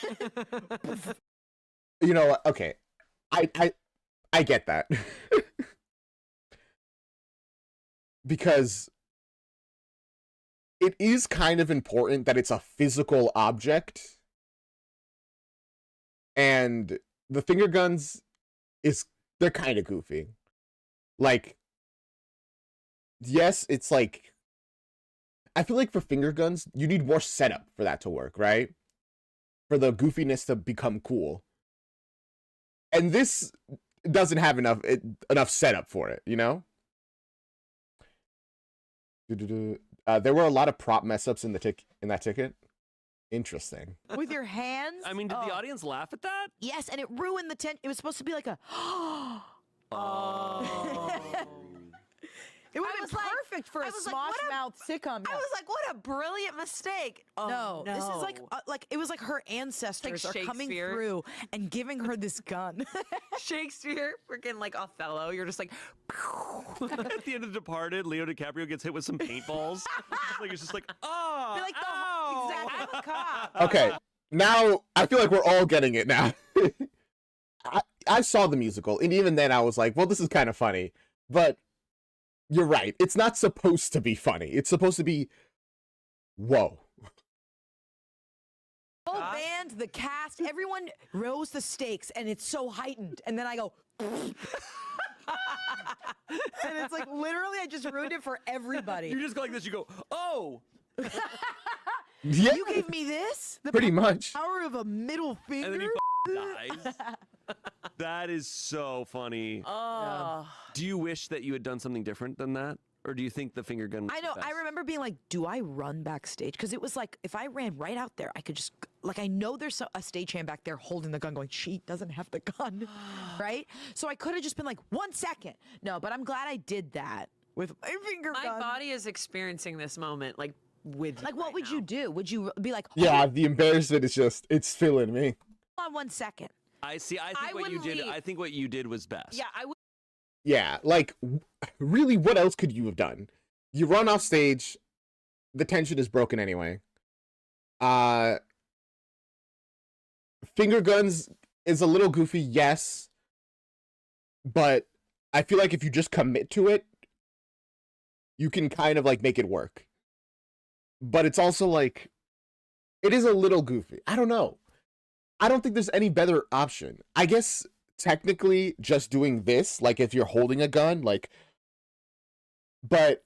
You know, okay. I get that. Because it is kind of important that it's a physical object. And the finger guns they're kind of goofy. Like, yes, it's like, I feel like for finger guns, you need more setup for that to work, right? For the goofiness to become cool. And this doesn't have enough setup for it, you know? There were a lot of prop mess ups in that ticket. Interesting. With your hands? I mean, did the audience laugh at that? Yes, and it ruined the tent. It was supposed to be like a It would have been perfect for a Smosh mouth sitcom. I was like, what a brilliant mistake. Oh, no, this is like it was like her ancestors are coming through and giving her this gun. Shakespeare, freaking like Othello. You're just like, at the end of The Departed, Leo DiCaprio gets hit with some paintballs. It's just like, oh, like I'm a cop. Okay, now I feel like we're all getting it now. I saw the musical, and even then I was like, well, this is kind of funny. But you're right. It's not supposed to be funny. It's supposed to be, whoa. band, the cast, everyone rose the stakes, and it's so heightened. And then I go, and it's like literally, I just ruined it for everybody. You just go like this. You go, oh. Yeah. You gave me this? The Pretty much. power of a middle finger? And then he dies. That is so funny. Oh. Do you wish that you had done something different than that? Or do you think the finger gun was I know. the best? I remember being like, do I run backstage? Because it was like, if I ran right out there, I could just, like, I know there's a stagehand back there holding the gun going, she doesn't have the gun, right? So I could have just been like, 1 second. No, but I'm glad I did that with my finger My gun. body is experiencing this moment, like, with you Like, what would you do? Would you be like, Yeah, the embarrassment is just, it's filling me. hold on 1 second? I see. I think what you did. leave. I think what you did was best. Yeah, I would. Yeah, like, really, what else could you have done? You run off stage, the tension is broken anyway. Finger guns is a little goofy, yes. But I feel like if you just commit to it, you can kind of, like, make it work. But it's also, like, it is a little goofy. I don't know. I don't think there's any better option. I guess technically just doing this, like if you're holding a gun, like, but,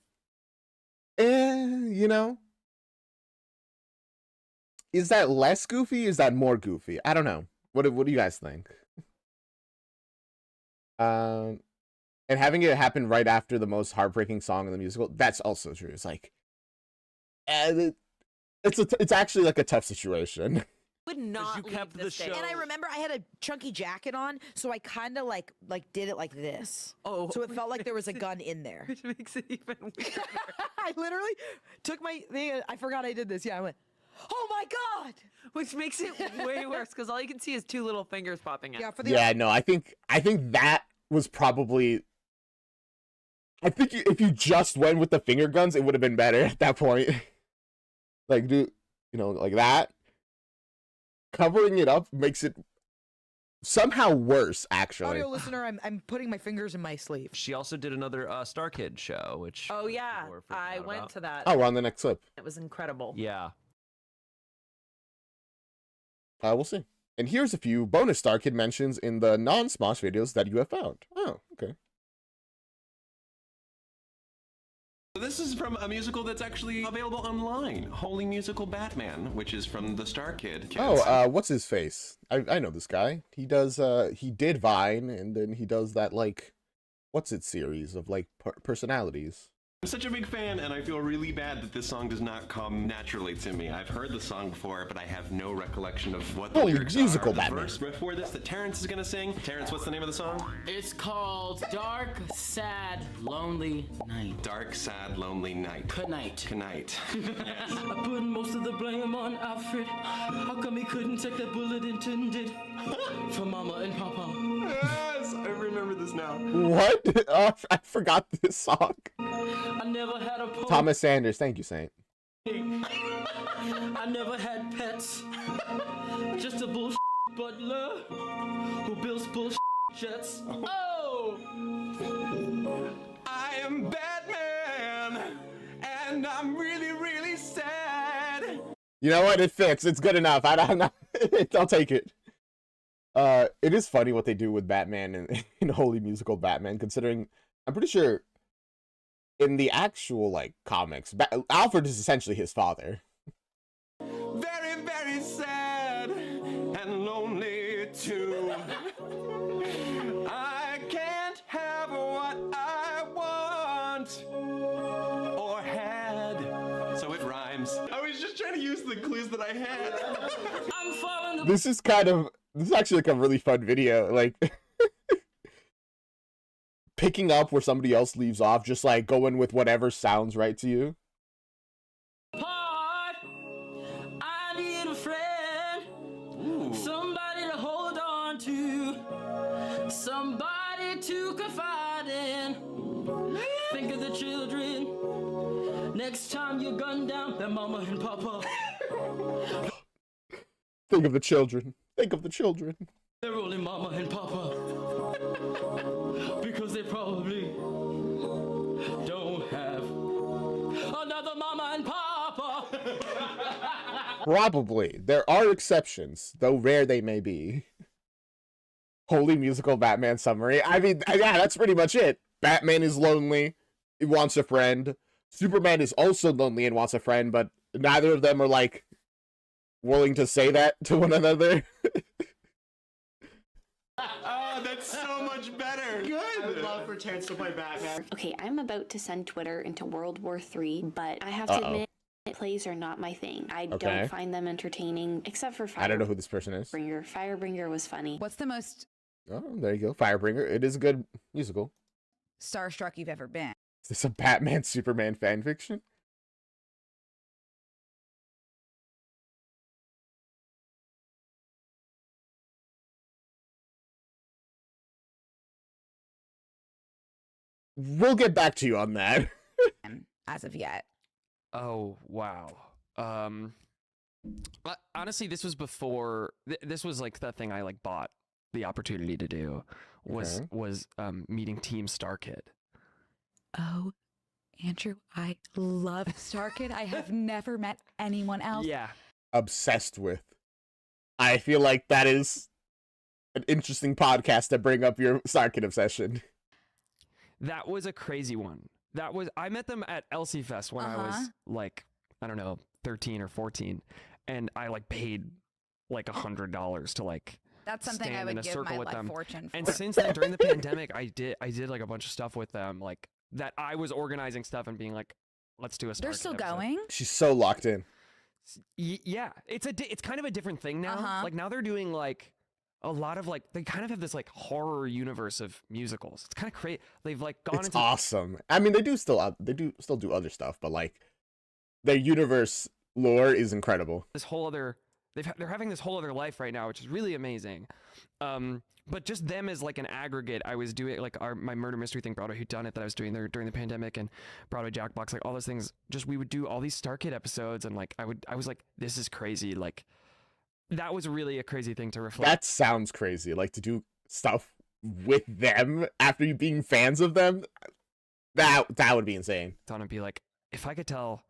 you know, is that less goofy? Is that more goofy? I don't know. What do you guys think? And having it happen right after the most heartbreaking song in the musical, that's also true. It's like, it's actually like a tough situation. Would not you kept leave the stage. show. And I remember I had a chunky jacket on, so I kind of like did it like this. Oh. So it felt like there was a gun in there. Which makes it even weirder. I literally took my thing. I forgot I did this. Yeah, I went, oh my God. Which makes it way worse because all you can see is 2 little fingers popping out. Yeah, for the Yeah, no, I think that was probably. I think if you just went with the finger guns, it would have been better at that point. Like, like that. Covering it up makes it somehow worse, actually. audio listener, I'm putting my fingers in my sleeve. She also did another StarKid show, which. Oh yeah, people were freaking I out went about. to that. Oh, we're on the next clip. It was incredible. Yeah. We'll see. And here's a few bonus StarKid mentions in the non-Smosh videos that you have found. Oh, okay. This is from a musical that's actually available online, Holy Musical Batman, which is from the StarKid kids. Oh, what's his face? I know this guy. He does, he did Vine, and then he does that, like, what's it series of, like, personalities. I'm such a big fan, and I feel really bad that this song does not come naturally to me. I've heard the song before, but I have no recollection of what the Holy lyrics Musical are. The Batman. verse before this that Terrence is gonna sing. Terrence, what's the name of the song? It's called Dark, Sad, Lonely Night. Dark, Sad, Lonely Night. Good night. Good night. I put most of the blame on Alfred. How come he couldn't take the bullet intended for Mama and Papa? Yes, I remember this now. What? I forgot this song. I never had a pony. Thomas Sanders, thank you, Saint. I never had pets. Just a bullshit butler who builds bullshit jets. Oh! I am Batman, and I'm really, really sad. You know what? It fits. It's good enough. I'll take it. It is funny what they do with Batman in Holy Musical Batman, considering I'm pretty sure in the actual, like, comics, Alfred is essentially his father. Very, very sad and lonely too. I can't have what I want or had. So it rhymes. I was just trying to use the clues that I had. I'm falling. This is actually like a really fun video, like picking up where somebody else leaves off, just like going with whatever sounds right to you. I need a friend. Somebody to hold on to. Somebody to confide in. Think of the children. Next time you gun down their mama and papa. Think of the children. Think of the children. They're only mama and papa. Because they probably don't have another mama and papa. Probably. There are exceptions, though rare they may be. Holy musical Batman summary. I mean, yeah, that's pretty much it. Batman is lonely. He wants a friend. Superman is also lonely and wants a friend, but neither of them are, like, willing to say that to one another. Oh, that's so much better. Good. I would love for Terrence to play Batman. Okay, I'm about to send Twitter into World War III, but I have to admit, plays are not my thing. I don't find them entertaining, except for Firebreaker. I don't know who this person is. Firebringer was funny. What's the most Oh, there you go. Firebringer. It is a good musical. starstruck you've ever been? Is this a Batman Superman fan fiction? We'll get back to you on that. As of yet. Oh, wow. Honestly, this was before, this was like the thing I like bought the opportunity to do was meeting Team StarKid. Oh, Andrew, I love StarKid. I have never met anyone else. Yeah. Obsessed with. I feel like that is an interesting podcast to bring up your StarKid obsession. That was a crazy one. I met them at LC Fest when I was like, I don't know, 13 or 14. And I like paid like $100 to like That's something stand I would in a give circle my with life them. fortune for. And since then, during the pandemic, I did like a bunch of stuff with them, like that I was organizing stuff and being like, let's do a StarKid They're still episode. going? She's so locked in. Yeah, it's kind of a different thing now. Like now they're doing like a lot of like they kind of have this like horror universe of musicals. It's kind of crazy. They've like gone into Awesome. I mean, they do still do other stuff, but like their universe lore is incredible. this whole other. They're having this whole other life right now, which is really amazing. But just them as like an aggregate, I was doing like my murder mystery thing, Broadway Whodunit that I was doing there during the pandemic, and Broadway Jackbox, like all those things. Just we would do all these StarKid episodes, and like I was like, this is crazy. Like that was really a crazy thing to reflect. That sounds crazy. Like to do stuff with them after you being fans of them. That would be insane. And be like, if I could tell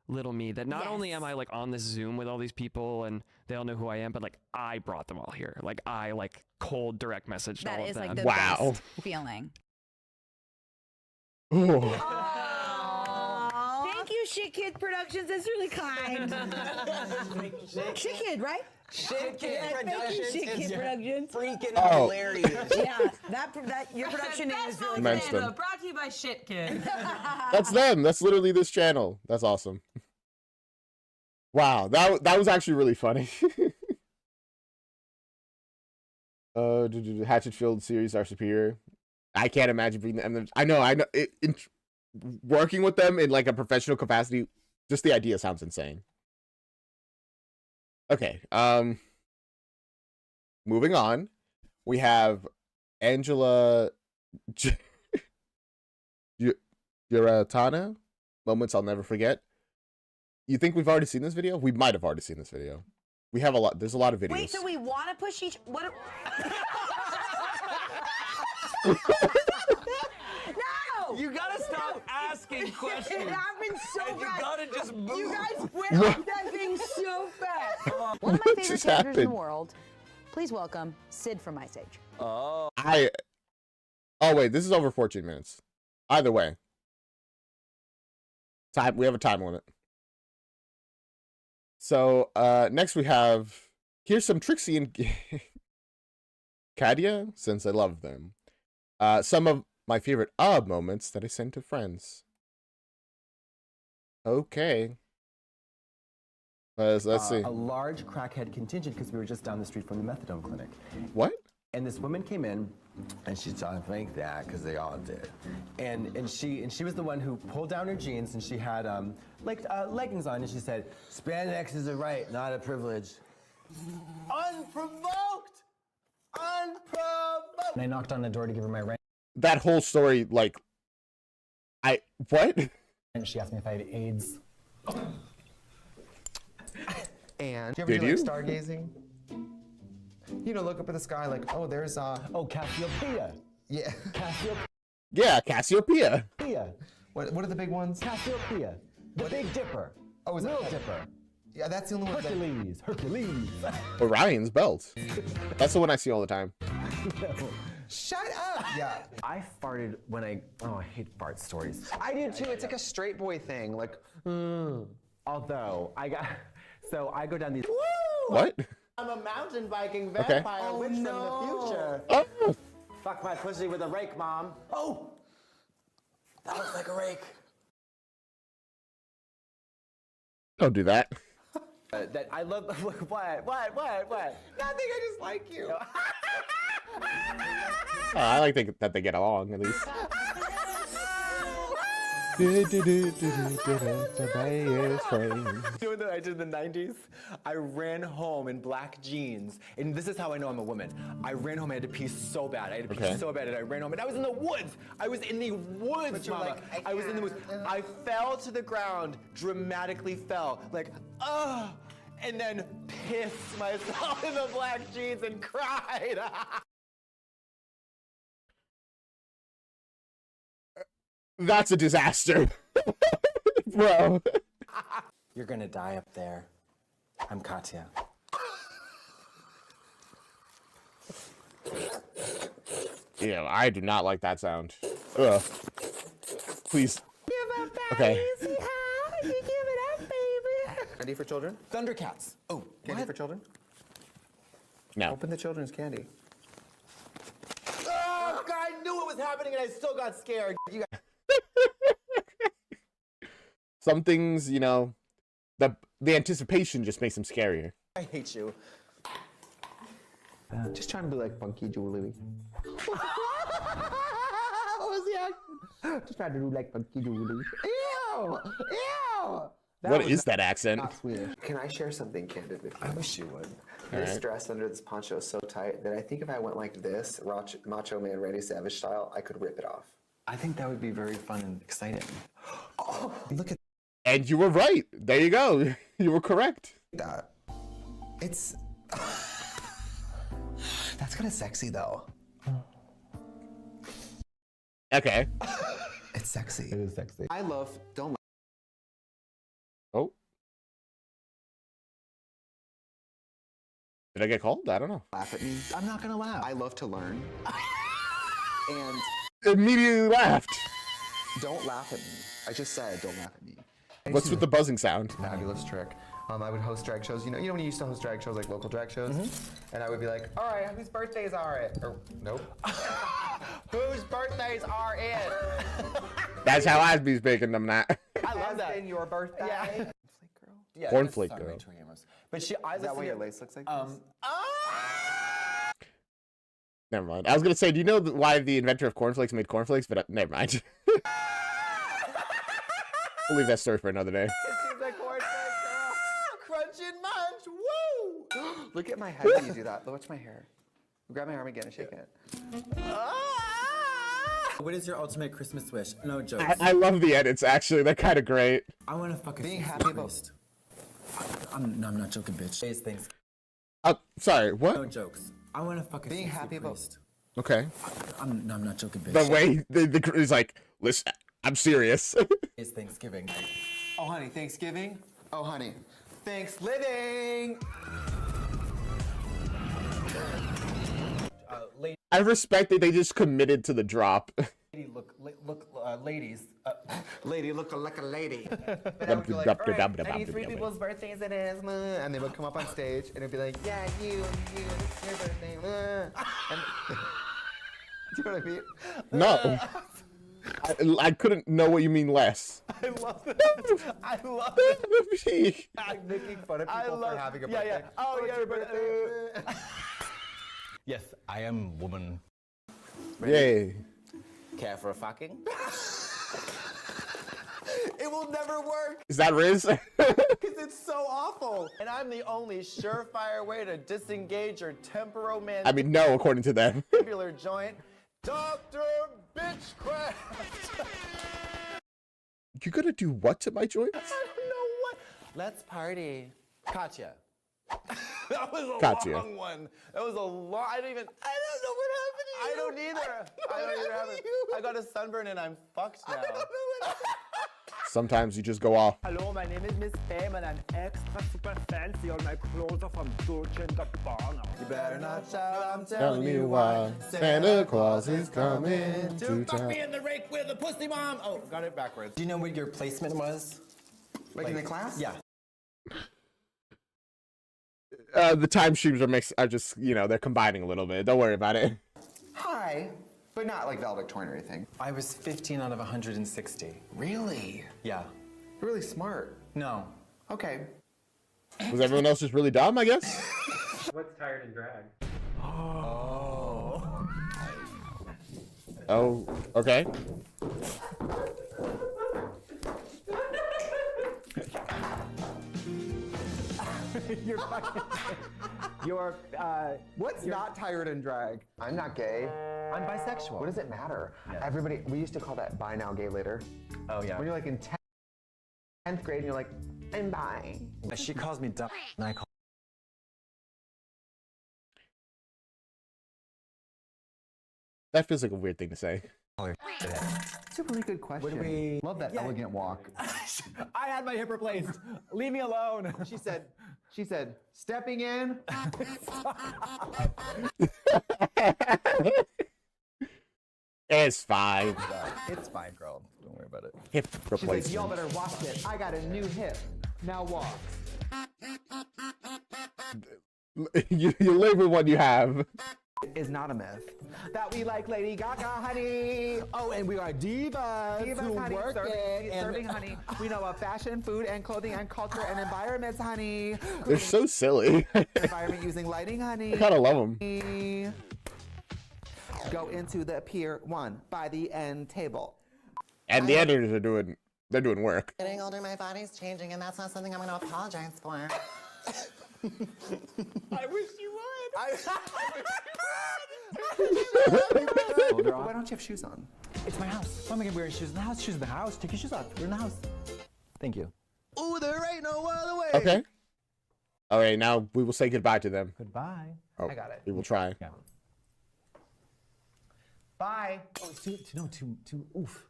little me that not only am I like on this Zoom with all these people and they all know who I am, but like I brought them all here. Like I like cold direct messaged all of them. That is like the best feeling. Thank you, Shit Kid Productions. That's really kind. Shit Kid, right? Shit Kid Thank you, Shit Kid Productions. Freaking hilarious. Yeah, that your production name is really Mention them. Brought to you by Shit Kid. That's them. That's literally this channel. That's awesome. Wow, that was actually really funny. Hatchetfield series are superior. I can't imagine being them. I know. Working with them in like a professional capacity, just the idea sounds insane. Okay. Moving on, we have Angela Giratana. Moments I'll never forget. You think we've already seen this video? We might have already seen this video. We have a lot. There's a lot of videos. Wait, so we want to push each. What? No! You gotta stop asking questions. It happened so And you fast. gotta just move. You guys went off that thing so fast. One of my What favorite just characters in the happened? world. Please welcome Sid from Ice Age. Oh, wait, this is over 14 minutes. Either way. We have a time limit. So, next we have, here's some Trixie and Kadia, since I love them. Some of my favorite moments that I send to friends. Okay. Let's see. A large crackhead contingent because we were just down the street from the methadone clinic. What? And this woman came in, and she tried to think that because they all did. And she was the one who pulled down her jeans, and she had leggings on, and she said, "Spandex is a right, not a privilege." Unprovoked. And I knocked on the door to give her my rent. That whole story, like, what? And she asked me if I had AIDS. And Did do you? like stargazing? You know, look up at the sky like, oh, there's Cassiopeia. Yeah. Yeah, Cassiopeia. What are the big ones? Cassiopeia. The Big Dipper. Oh, is Little that Dipper. Yeah, that's the only one. Hercules. Orion's belt. That's the one I see all the time. Shut up! Yeah. I farted when I hate fart stories. I do too. It's like a straight boy thing. Like, Although I go down these. What? I'm a mountain biking Okay. vampire witch from the future. Oh. Fuck my pussy with a rake, Mom. Oh! That looks like a rake. Don't do that. That I love. What? Nothing, I just like you. I like that they get along at least. Doing that I did in the 90s. I ran home in black jeans, and this is how I know I'm a woman. I ran home. I had to pee so bad. I had to pee so bad, and I ran home, and I was in the woods. I was in the woods, Mama. Like, I was in the woods. I fell to the ground, dramatically fell, like and then pissed myself in the black jeans and cried. That's a disaster. Bro. You're gonna die up there. I'm Katya. Yeah, I do not like that sound. Ugh. Please. Okay. Candy for children? Thundercats. Oh, candy for children? No. Open the children's candy. Oh, God, I knew it was happening, and I still got scared. You guys. Some things, you know, the anticipation just makes them scarier. I hate you. Just trying to be like Funky Julie. What was the accent? Just trying to do like Funky Julie. Ew! Ew! What is that accent? Not Swedish. Can I share something candid with you? I wish you would. This dress under this poncho is so tight that I think if I went like this, Macho Man Randy Savage style, I could rip it off. I think that would be very fun and exciting. Oh, look at And you were right. There you go. You were correct. that. It's... That's kind of sexy, though. Okay. It's sexy. It is sexy. I love... Don't... Oh. Did I get called? I don't know. Laugh at me. I'm not gonna laugh. I love to learn. And... Immediately laughed. Don't laugh at me. I just said don't laugh at me. What's with the buzzing sound? Fabulous trick. I would host drag shows. You know when you used to host drag shows, like local drag shows? And I would be like, all right, whose birthdays are it? Or, nope. Whose birthdays are it? That's how I'd be speaking them that. I love that. In your birthday? Yeah. Yeah, Cornflake that's girl. But she, I Is that why listen your to- lace looks like this? Never mind. I was gonna say, do you know why the inventor of cornflakes made cornflakes? But never mind. We'll leave that story for another day. She's a cornflake girl. Crunch and munch. Woo! Look at my head when you do that. Watch my hair. Grab my arm again and shake it. What is your ultimate Christmas wish? No jokes. I love the edits, actually. They're kind of great. I want to fucking Being happy about... I'm not joking, bitch. These things. Sorry, what? No jokes. I want to fucking Being happy about... Okay. I'm not joking, bitch. The way he's like, listen, I'm serious. It's Thanksgiving. Oh, honey, Thanksgiving? Oh, honey. Thanks living. I respect that they just committed to the drop. Lady, ladies. Lady, look like a lady. And I would be like, all right, 93 people's birthdays it is, and they would come up on stage, and it'd be like, yeah, you, it's your birthday, and, do you know what I mean? No. I couldn't know what you mean less. I love it. I love it. Like making fun of people for having a birthday. Yeah. Oh, yeah, birthday. Yes, I am woman. Yay. Care for a fucking? It will never work. Is that Riz? Because it's so awful. And I'm the only surefire way to disengage your temperament. I mean, no, according to them. Mandibular joint. Dr. Bitchcraft. You're gonna do what to my joints? I don't know what. Let's party. Katya. That was a Katya. long one. That was a long. I don't know what happened to you. I don't either. I don't either have it. I got a sunburn and I'm fucked now. I don't know what happened. Sometimes you just go off. Hello, my name is Miss Fame and I'm extra super fancy. All my clothes are from Dolce & Gabbana. You better not shout, I'm Telling you why Santa Claus is coming to fuck town. me in the rake with a pussy mom. Oh, got it backwards. Do you know what your placement was? Like in the class? Yeah. The time streams are just, you know, they're combining a little bit. Don't worry about it. Hi, but not like valedictorian or anything. I was 15 out of 160. Really? Yeah. You're really smart. No. Okay. Was everyone else just really dumb, I guess? What's tired and drag? Oh. Oh, okay. You're fucking. You're. What's not tired and drag? I'm not gay. I'm bisexual. What does it matter? Everybody, we used to call that bi now, gay later. Oh yeah. When you're like in 10th grade and you're like, I'm bi. She calls me dumb, and I call. That feels like a weird thing to say. It's a really good question. What do we? Love that elegant walk. I had my hip replaced. Leave me alone. She said, stepping in. It's fine. It's fine, girl. Don't worry about it. Hip She's like, replacement. y'all better watch it. I got a new hip. Now walk. you live with what you have. Is not a myth. That we like Lady Gaga, honey. Oh, and we are divas who honey, work serving, it. And serving, honey. We know of fashion, food, and clothing, and culture, and environments, honey. They're so silly. Environment using lighting, honey. I kind of love them. Go into the Pier 1 by the end table. And the editors are doing work. Getting older, my body's changing, and that's not something I'm going to apologize for. I wish you would. Why don't you have shoes on? It's my house. Why am I gonna wear shoes in the house? Shoes in the house. Take your shoes off. We're in the house. Thank you. Ooh, there ain't no other way. Okay. All right, now we will say goodbye to them. Goodbye. Oh, I got it. We will try. Yeah. Bye. Oh, it's too oof.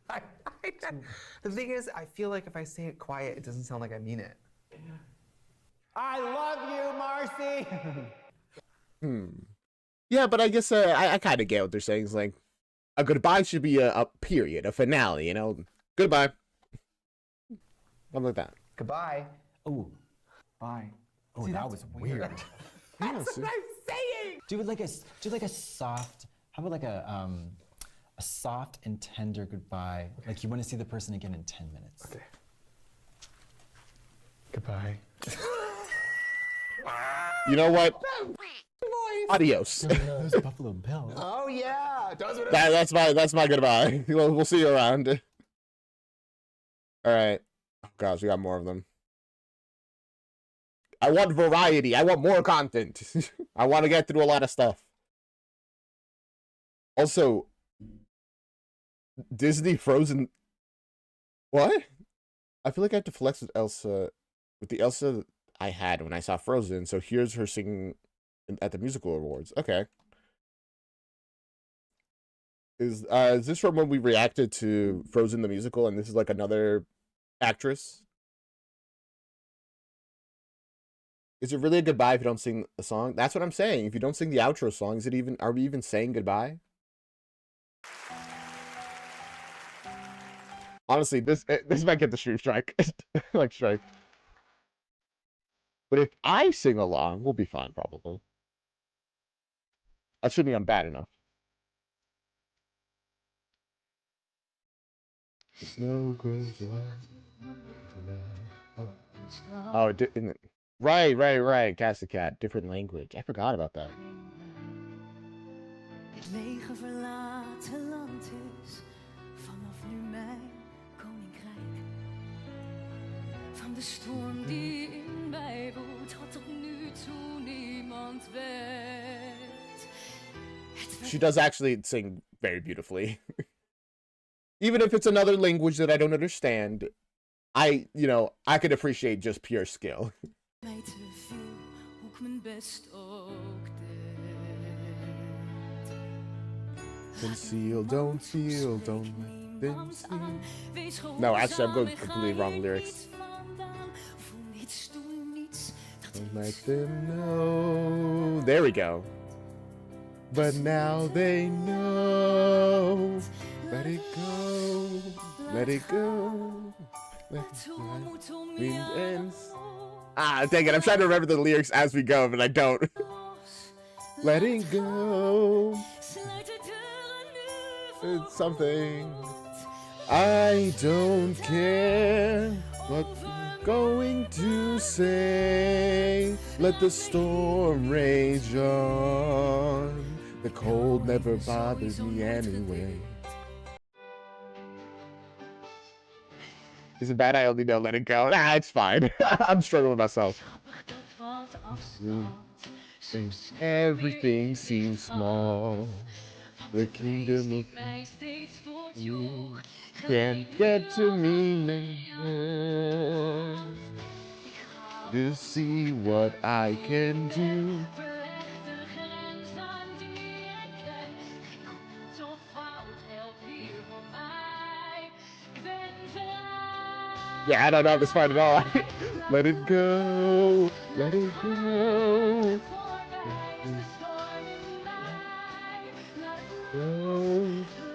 The thing is, I feel like if I say it quiet, it doesn't sound like I mean it. I love you, Marcy. Yeah, but I guess I kind of get what they're saying. It's like a goodbye should be a period, a finale, you know? Goodbye. Something like that. Goodbye. Ooh. Bye. Oh, See, that that's was weird. That's what I'm saying. Do like a soft. How about like a soft and tender goodbye? Okay. Like you want to see the person again in 10 minutes. Okay. Goodbye. You know what? Adios. Those Buffalo Bill. Oh yeah. That's my goodbye. We'll see you around. All right. Oh gosh, we got more of them. I want variety. I want more content. I want to get through a lot of stuff. Also, Disney Frozen. What? I feel like I have to flex with Elsa, with the Elsa I had when I saw Frozen. So here's her singing at the musical awards. Okay. Is this from when we reacted to Frozen the musical, and this is like another actress? Is it really a goodbye if you don't sing a song? That's what I'm saying. If you don't sing the outro song, are we even saying goodbye? Honestly, this might get the stream strike. Like strike. But if I sing along, we'll be fine probably. That shouldn't be bad enough. Snow goes oh, it didn't. Right. Cast a cat. Different language. I forgot about that. Het leger verlaten land is vanaf nu mijn koninkrijk. Van de storm die in mij woedt, had tot nu toe niemand weet. She does actually sing very beautifully. Even if it's another language that I don't understand, I could appreciate just pure skill. Mij te veel, hoe ik mijn best ook deed. Conceal, don't feel, don't. them see. No, actually, I'm going completely wrong lyrics. Let them know. There we go. But now they know. Let it go. Let it go. Let it ends. Ah, dang it. I'm trying to remember the lyrics as we go, but I don't. Letting go. It's something. I don't care what you're going to say. Let the storm rage on. The cold never bothers me anyway. Is it bad? I only know let it go. Nah, it's fine. I'm struggling with myself. Everything seems small. The kingdom of you can't get to me now. To see what I can do. Yeah, I don't know this part at all. Let it go. Let it go.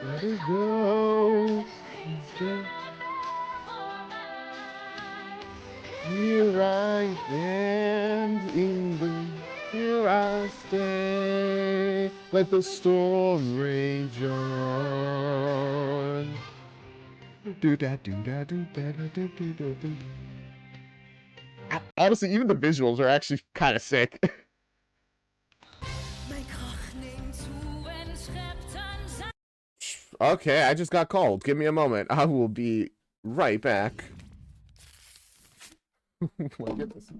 Let it go. Here I am, England. Here I stay. Let the storm rage on. Do that, do that, do that, do do do do. Honestly, even the visuals are actually kind of sick. Okay, I just got called. Give me a moment. I will be right back. My goodness.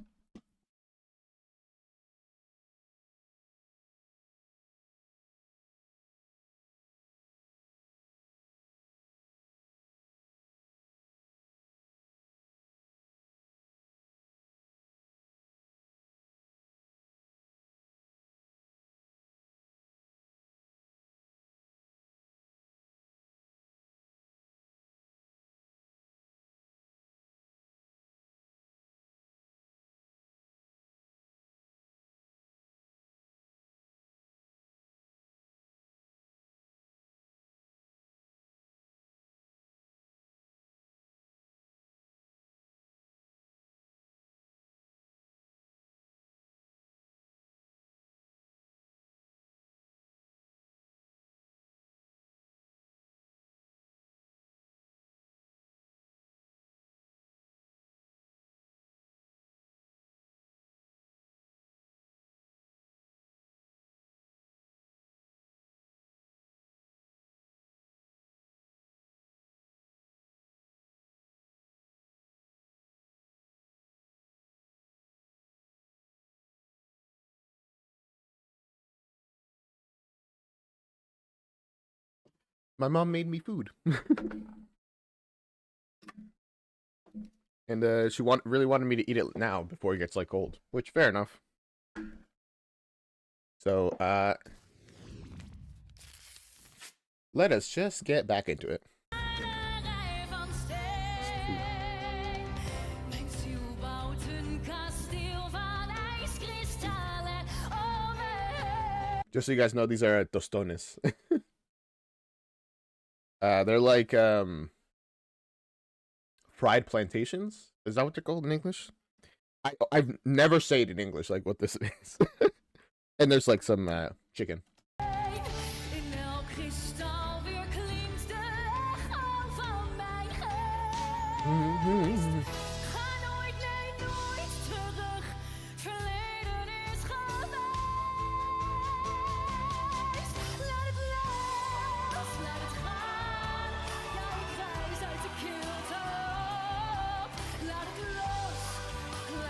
My mom made me food. And she really wanted me to eat it now before it gets like cold, which fair enough. So let us just get back into it. Just so you guys know, these are tostones. They're like fried plantations. Is that what they're called in English? I've never said it in English like what this is. And there's like some chicken.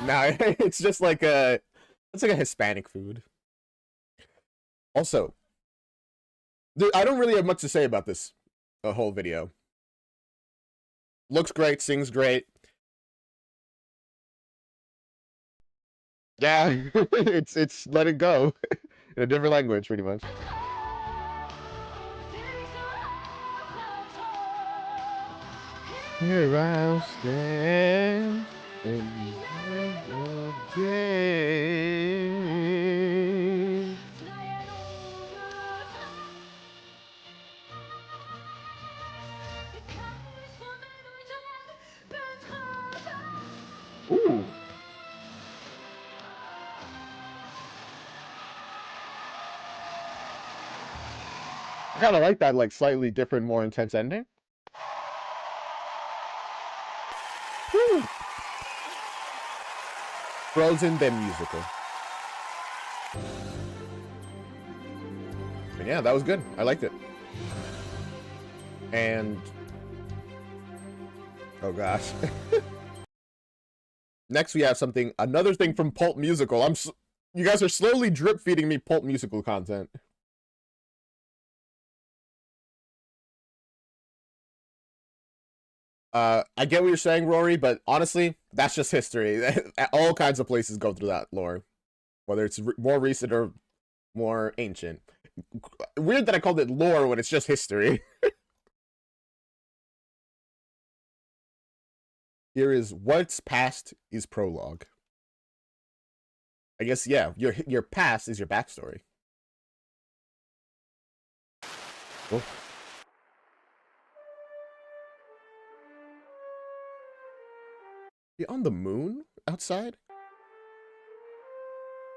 No, it's just like it's like a Hispanic food. Also, I don't really have much to say about this whole video. Looks great, sings great. Yeah, it's let it go in a different language, pretty much. Here I'll stand in the day. Ooh. I kind of like that, like, slightly different, more intense ending. Woo. Frozen the musical. But yeah, that was good. I liked it. And oh gosh. Next we have another thing from Pulp Musical. You guys are slowly drip feeding me Pulp Musical content. I get what you're saying, Rory, but honestly, that's just history. All kinds of places go through that lore, whether it's more recent or more ancient. Weird that I called it lore when it's just history. Here is what's past is prologue. I guess, yeah, your past is your backstory. Oh. You on the moon outside?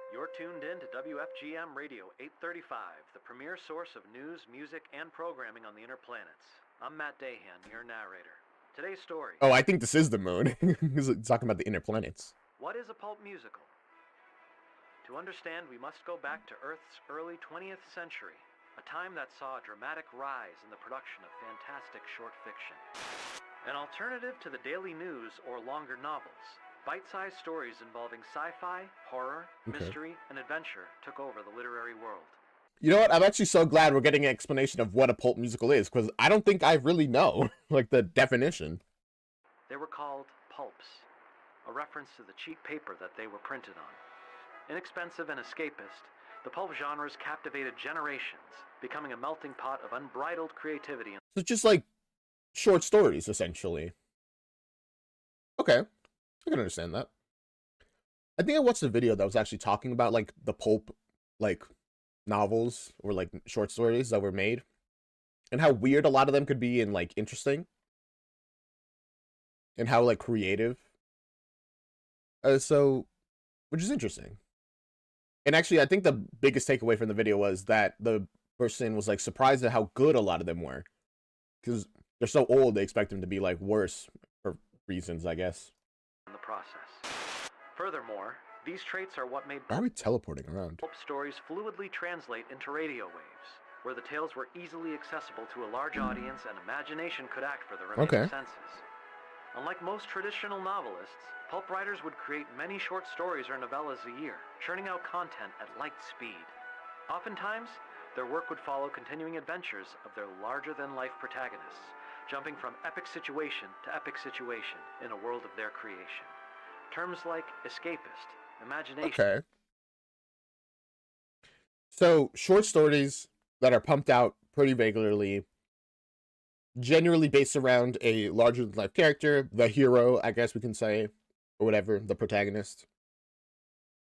You're tuned in to WFGM Radio 835, the premier source of news, music, and programming on the inner planets. I'm Matt Dahan, your narrator. Today's story. Oh, I think this is the moon. He's talking about the inner planets. What is a pulp musical? To understand, we must go back to Earth's early 20th century, a time that saw a dramatic rise in the production of fantastic short fiction. An alternative to the daily news or longer novels, bite-sized stories involving sci-fi, horror, mystery, and adventure took over the literary world. You know what? I'm actually so glad we're getting an explanation of what a pulp musical is, because I don't think I really know, like, the definition. They were called pulps, a reference to the cheap paper that they were printed on. Inexpensive and escapist, the pulp genres captivated generations, becoming a melting pot of unbridled creativity. So it's just like short stories, essentially. Okay, I can understand that. I think I watched a video that was actually talking about, like, the pulp, like, novels or, like, short stories that were made, and how weird a lot of them could be and, like, interesting, and how, like, creative. Which is interesting. And actually, I think the biggest takeaway from the video was that the person was, like, surprised at how good a lot of them were, because they're so old, they expect them to be, like, worse for reasons, I guess. In the process. Furthermore, these traits are what made Why are we teleporting around? pulp stories fluidly translate into radio waves, where the tales were easily accessible to a large audience and imagination could act for the remaining senses. Unlike most traditional novelists, pulp writers would create many short stories or novellas a year, churning out content at light speed. Oftentimes, their work would follow continuing adventures of their larger-than-life protagonists, jumping from epic situation to epic situation in a world of their creation. Terms like escapist, imagination. Okay. So, short stories that are pumped out pretty regularly, generally based around a larger-than-life character, the hero, I guess we can say, or whatever, the protagonist.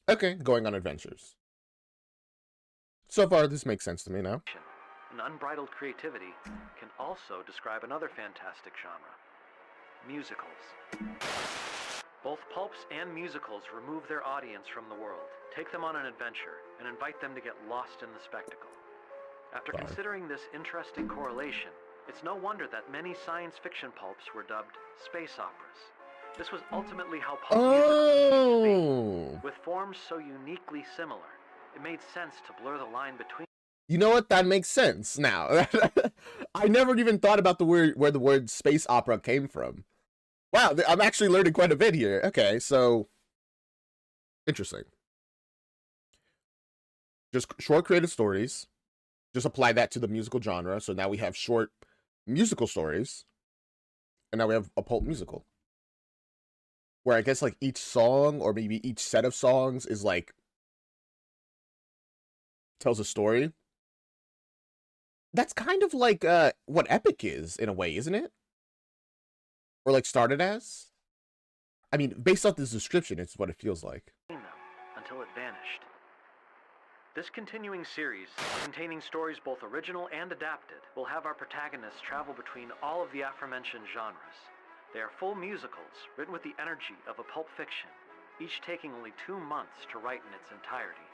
Okay, going on adventures. So far, this makes sense to me now. And unbridled creativity can also describe another fantastic genre, musicals. Both pulps and musicals remove their audience from the world, take them on an adventure, and invite them to get lost in the spectacle. After considering this interesting correlation, it's no wonder that many science fiction pulps were dubbed space operas. This was ultimately how pulp musicals came to be. With forms so uniquely similar, it made sense to blur the line between. You know what? That makes sense now. I never even thought about where the word space opera came from. Wow, I'm actually learning quite a bit here. Okay, so interesting. Just short creative stories. Just apply that to the musical genre. So now we have short musical stories. And now we have a pulp musical. Where I guess like each song or maybe each set of songs is like tells a story. That's kind of like what Epic is in a way, isn't it? Or like started as? I mean, based off this description, it's what it feels like. Until it vanished. This continuing series, containing stories both original and adapted, will have our protagonists travel between all of the aforementioned genres. They are full musicals, written with the energy of a pulp fiction, each taking only 2 months to write in its entirety.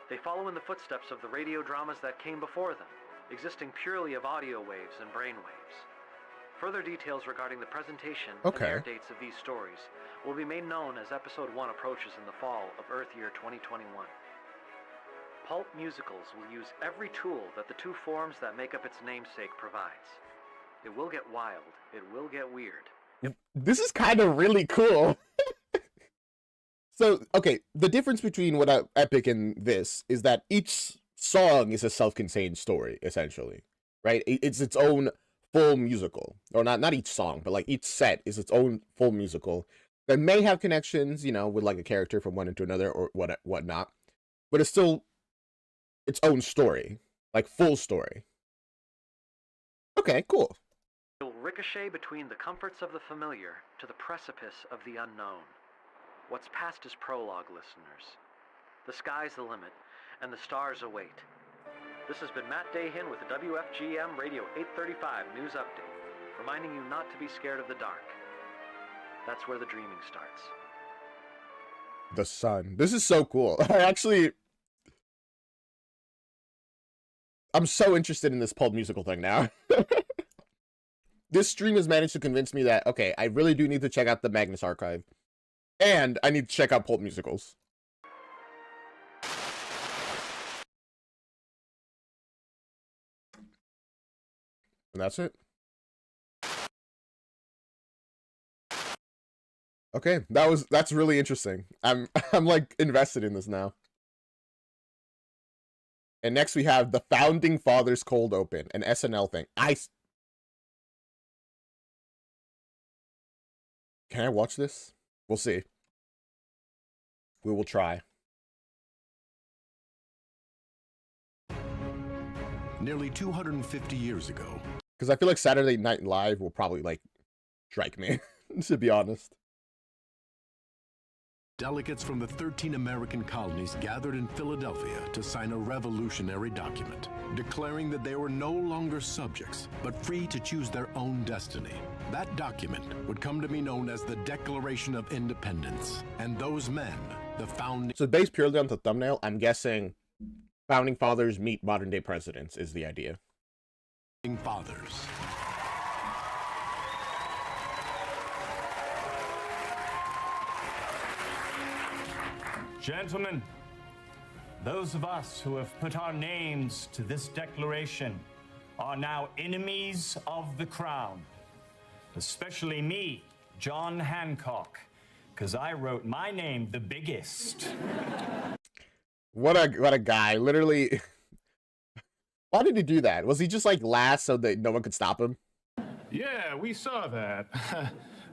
They follow in the footsteps of the radio dramas that came before them, existing purely of audio waves and brain waves. Further details regarding the presentation and air dates of these stories will be made known as Episode 1 approaches in the fall of Earth Year 2021. Pulp musicals will use every tool that the two forms that make up its namesake provides. It will get wild. It will get weird. This is kind of really cool. So, okay, the difference between what Epic and this is that each song is a self-contained story, essentially, right? It's its own full musical, or not each song, but like each set is its own full musical that may have connections, you know, with like a character from one into another or whatnot, but it's still its own story, like full story. Okay, cool. It will ricochet between the comforts of the familiar to the precipice of the unknown. What's past is prologue, listeners. The sky's the limit, and the stars await. This has been Matt Dahin with the WFGM Radio 835 News Update, reminding you not to be scared of the dark. That's where the dreaming starts. The sun. This is so cool. I'm so interested in this Pulp musical thing now. This stream has managed to convince me that, okay, I really do need to check out the Magnus Archive. And I need to check out Pulp musicals. And that's it. Okay, that's really interesting. I'm like invested in this now. And next we have the Founding Fathers Cold Open, an SNL thing. Can I watch this? We'll see. We will try. Nearly 250 years ago. Because I feel like Saturday Night Live will probably, like, strike me, to be honest. Delegates from the 13 American colonies gathered in Philadelphia to sign a revolutionary document, declaring that they were no longer subjects, but free to choose their own destiny. That document would come to be known as the Declaration of Independence. And those men, the founding... So based purely on the thumbnail, I'm guessing Founding Fathers meet modern-day presidents is the idea. Fathers. Gentlemen, those of us who have put our names to this declaration are now enemies of the crown. Especially me, John Hancock, because I wrote my name the biggest. What a guy, literally. Why did he do that? Was he just like last so that no one could stop him? Yeah, we saw that.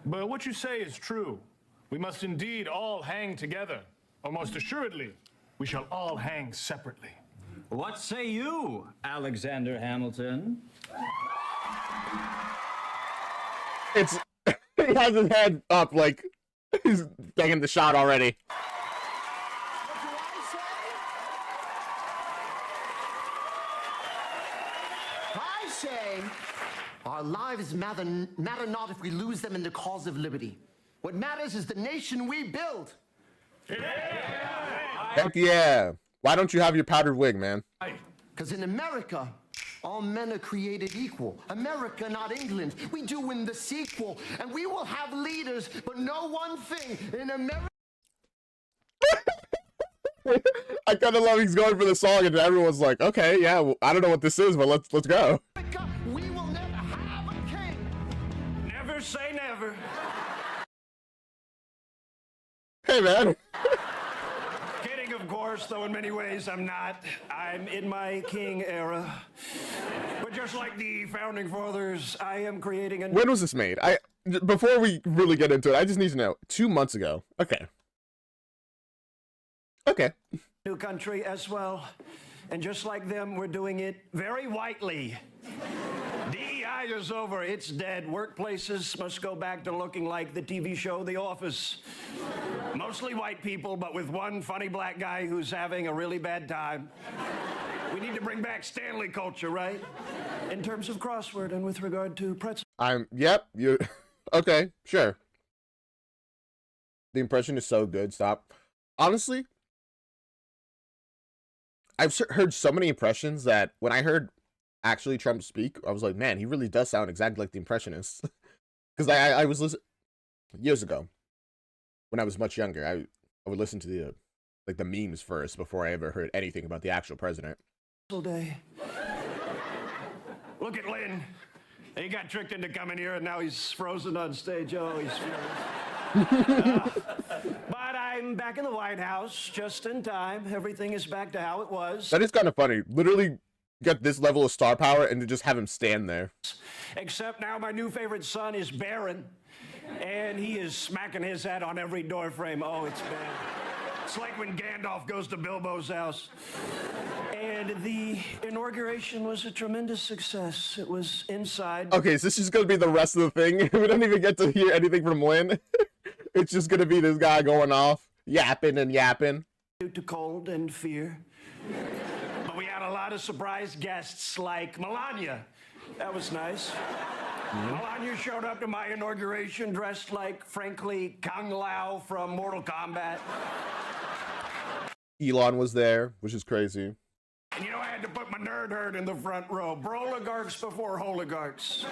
But what you say is true. We must indeed all hang together. Or most assuredly, we shall all hang separately. What say you, Alexander Hamilton? It's he has his head up like he's taking the shot already. I say our lives matter not if we lose them in the cause of liberty. What matters is the nation we build. Heck yeah. Why don't you have your powdered wig, man? Because in America, all men are created equal. America, not England. We do win the sequel. And we will have leaders, but know one thing. In America... I kind of love he's going for the song and everyone's like, okay, yeah, well, I don't know what this is, but let's go. We will never have a king. Never say never. Hey, man. Kidding, of course, though in many ways I'm not. I'm in my king era. But just like the Founding Fathers, I am creating a... When was this made? Before we really get into it, I just need to know. 2 months ago. Okay. Okay. New country as well. And just like them, we're doing it very whitely. DEI is over, it's dead. Workplaces must go back to looking like the TV show The Office. Mostly white people, but with one funny black guy who's having a really bad time. We need to bring back Stanley culture, right? In terms of crossword and with regard to pretzel. Yep, you, okay, sure. The impression is so good, stop. Honestly, I've heard so many impressions that when I heard actually Trump speak, I was like, man, he really does sound exactly like the impressionist. Because I was listening years ago, when I was much younger, I would listen to the like the memes first before I ever heard anything about the actual president. Day. Look at Lynn. He got tricked into coming here and now he's frozen on stage. Oh, he's furious. But I'm back in the White House just in time. Everything is back to how it was. That is kind of funny. Literally get this level of star power and to just have him stand there. Except now my new favorite son is Baron. And he is smacking his head on every door frame. Oh, it's bad. It's like when Gandalf goes to Bilbo's house. And the inauguration was a tremendous success. It was inside. Okay, so this is going to be the rest of the thing. We don't even get to hear anything from Lynn. It's just going to be this guy going off, yapping and yapping. Due to cold and fear. But we had a lot of surprise guests like Melania. That was nice. Melania showed up to my inauguration dressed like, frankly, Kung Lao from Mortal Kombat. Elon was there, which is crazy. And you know, I had to put my nerd herd in the front row. Broligarchs before holigarchs.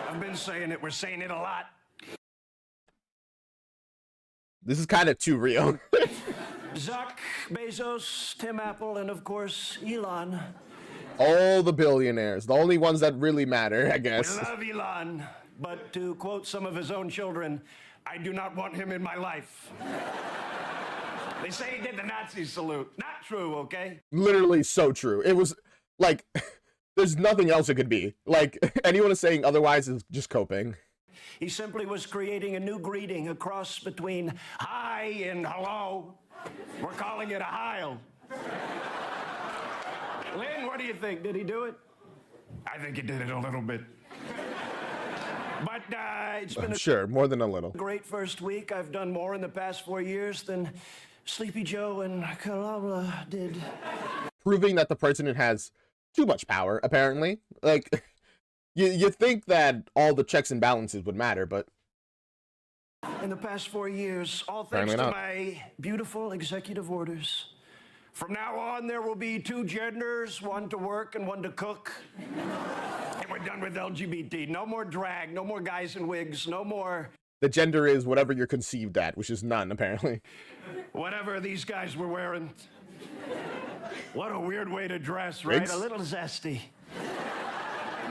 I've been saying it. We're saying it a lot. This is kind of too real. Zuck, Bezos, Tim Apple, and of course, Elon. All the billionaires. The only ones that really matter, I guess. We love Elon. But to quote some of his own children, I do not want him in my life. They say he did the Nazi salute. Not true, okay? Literally so true. It was like, there's nothing else it could be. Like, anyone is saying otherwise is just coping. He simply was creating a new greeting, a cross between hi and hello. We're calling it a heil. Lynn, what do you think? Did he do it? I think he did it a little bit. But it's been sure, more than a little. Great first week. I've done more in the past 4 years than Sleepy Joe and Kalala did. Proving that the president has too much power, apparently. Like, you think that all the checks and balances would matter, but in the past 4 years, all thanks to my beautiful executive orders. From now on, there will be 2 genders, one to work and one to cook. And we're done with LGBT. No more drag, no more guys in wigs, no more... The gender is whatever you're conceived at, which is none, apparently. Whatever these guys were wearing. What a weird way to dress, right? Wigs? A little zesty.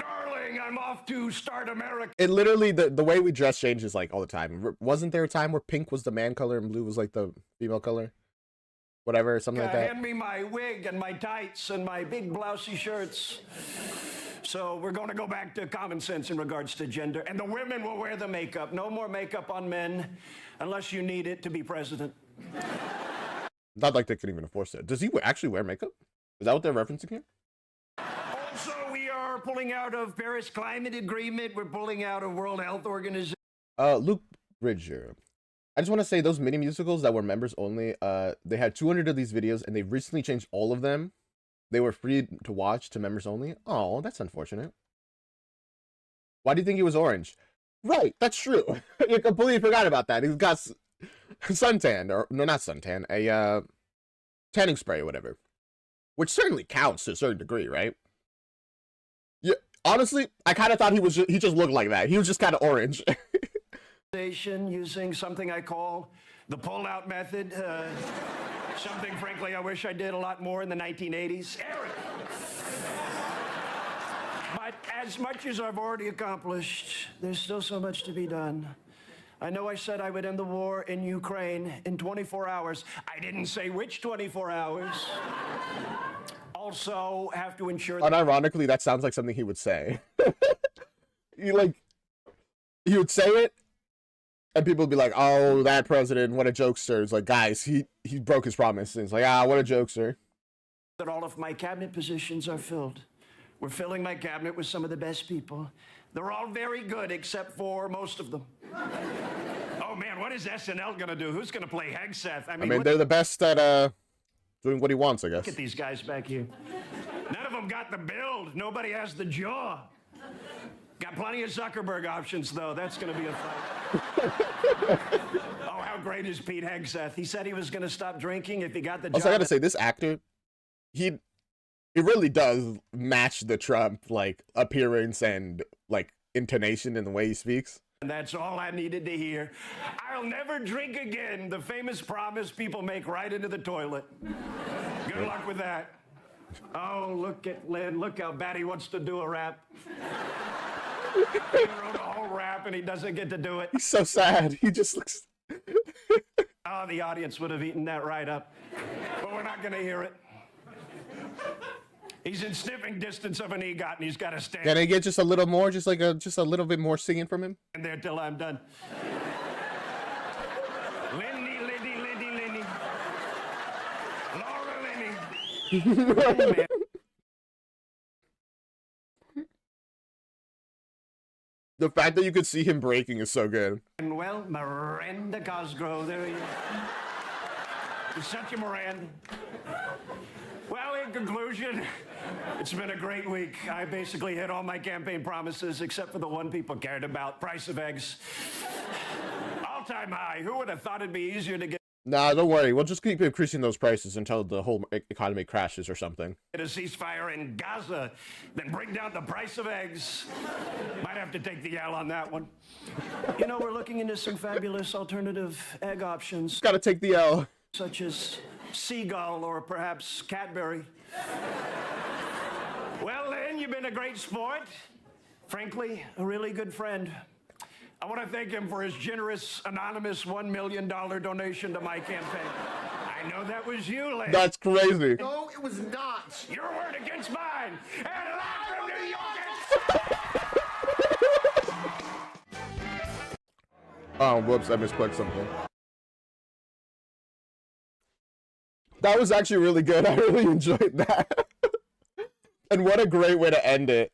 Darling, I'm off to start America. It literally, the way we dress changes like all the time. Wasn't there a time where pink was the man color and blue was like the female color? Whatever, something like that. Hand me my wig and my tights and my big blousey shirts. So we're going to go back to common sense in regards to gender. And the women will wear the makeup. No more makeup on men unless you need it to be president. Not like they could even enforce it. Does he actually wear makeup? Is that what they're referencing here? Also, we are pulling out of Paris Climate Agreement. We're pulling out of World Health Organization. Luke Bridger. I just want to say those mini musicals that were members only, they had 200 of these videos and they recently changed all of them. They were free to watch to members only. Oh, that's unfortunate. Why do you think he was orange? Right, that's true. You completely forgot about that. He's got suntan, or no, not suntan, a tanning spray or whatever. Which certainly counts to a certain degree, right? Yeah, honestly, I kind of thought he just looked like that. He was just kind of orange. Using something I call the pull-out method. Something, frankly, I wish I did a lot more in the 1980s. Eric! But as much as I've already accomplished, there's still so much to be done. I know I said I would end the war in Ukraine in 24 hours. I didn't say which 24 hours. Also have to ensure that... Unironically, that sounds like something he would say. He would say it, and people would be like, oh, that president, what a jokester. It's like, guys, he broke his promise. And it's like, what a jokester. that all of my cabinet positions are filled. We're filling my cabinet with some of the best people. They're all very good, except for most of them. Oh man, what is SNL gonna do? Who's gonna play Hegseth? I mean, they're the best at doing what he wants, I guess. Look at these guys back here. None of them got the build. Nobody has the jaw. Got plenty of Zuckerberg options, though. That's gonna be a fight. Oh, how great is Pete Hegseth? He said he was gonna stop drinking if he got the job. Also, I gotta say, this actor, he really does match the Trump like appearance and like intonation in the way he speaks. And that's all I needed to hear. I'll never drink again. The famous promise people make right into the toilet. Good luck with that. Oh, look at Lynn. Look how bad he wants to do a rap. He wrote a whole rap and he doesn't get to do it. He's so sad. He just looks... Oh, the audience would have eaten that right up. But we're not going to hear it. He's in sniffing distance of an EGOT and he's got to stand. Can I get just a little more, just a little bit more singing from him? And there till I'm done. Lindy, Lindy, Lindy, Lindy. Laura Lindy. The fact that you could see him breaking is so good. And well, Miranda Cosgrove, there he is. He's such a Miranda. Well, in conclusion, it's been a great week. I basically hit all my campaign promises except for the one people cared about, price of eggs. All-time high. Who would have thought it'd be easier to get Nah, don't worry. We'll just keep increasing those prices until the whole economy crashes or something. a ceasefire in Gaza, then bring down the price of eggs? Might have to take the L on that one. You know, we're looking into some fabulous alternative egg options. Gotta take the L. Such as seagull or perhaps Cadbury. Well, Lynn, you've been a great sport. Frankly, a really good friend. I want to thank him for his generous, anonymous $1 million donation to my campaign. I know that was you, Lynn. That's crazy. No, it was not. Your word against mine. And live from New York. Oh, whoops, I misclicked something. That was actually really good. I really enjoyed that. And what a great way to end it.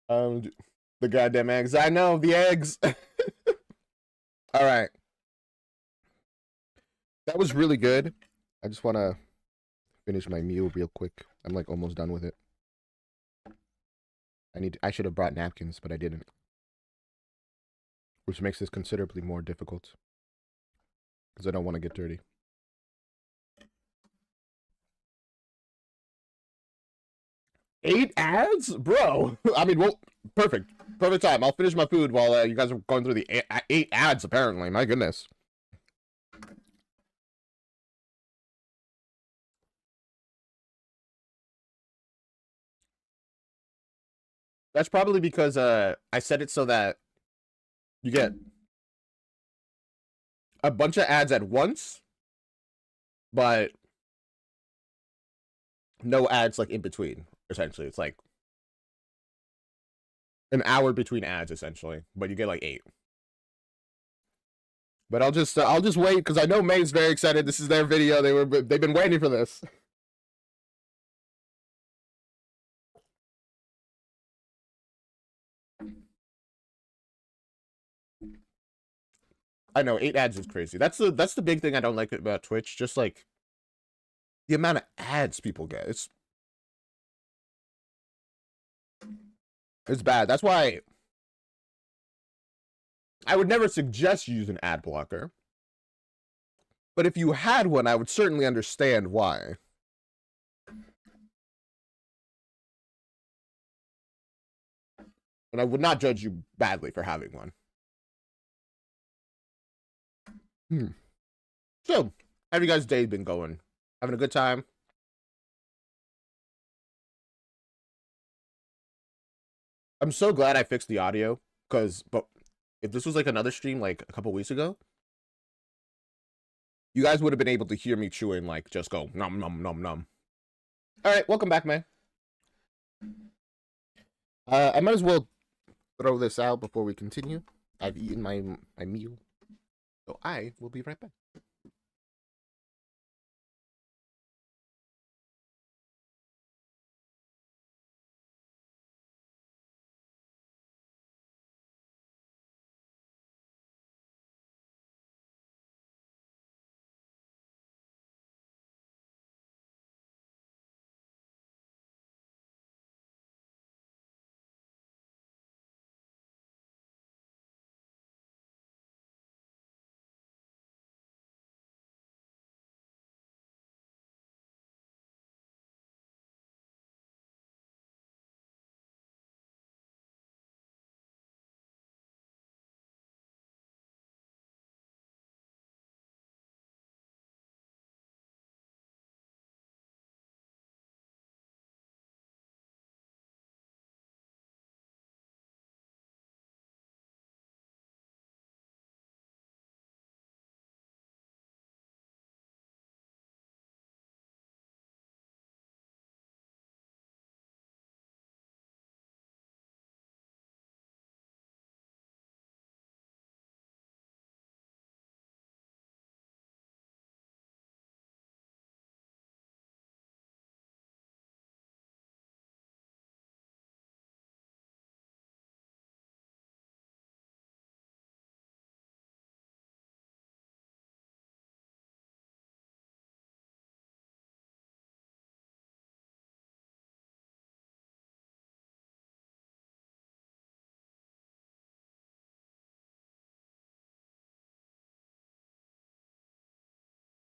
The goddamn eggs. I know, the eggs. All right. That was really good. I just want to finish my meal real quick. I'm like almost done with it. I should have brought napkins, but I didn't. Which makes this considerably more difficult. Because I don't want to get dirty. Eight ads? Bro. I mean, well, perfect. Perfect time. I'll finish my food while you guys are going through the eight ads, apparently. My goodness. That's probably because I set it so that you get a bunch of ads at once, but no ads like in between. Essentially, it's like an hour between ads, essentially, but you get like 8. But I'll just wait because I know May's very excited. This is their video. They've been waiting for this. I know 8 ads is crazy. That's the big thing I don't like about Twitch. Just like the amount of ads people get. It's bad. That's why I would never suggest using an ad blocker. But if you had one, I would certainly understand why. And I would not judge you badly for having one. So, how have you guys' day been going? Having a good time? I'm so glad I fixed the audio, but if this was like another stream like a couple weeks ago, you guys would have been able to hear me chewing, like just go nom nom nom nom. All right, welcome back, man. I might as well throw this out before we continue. I've eaten my meal, so I will be right back.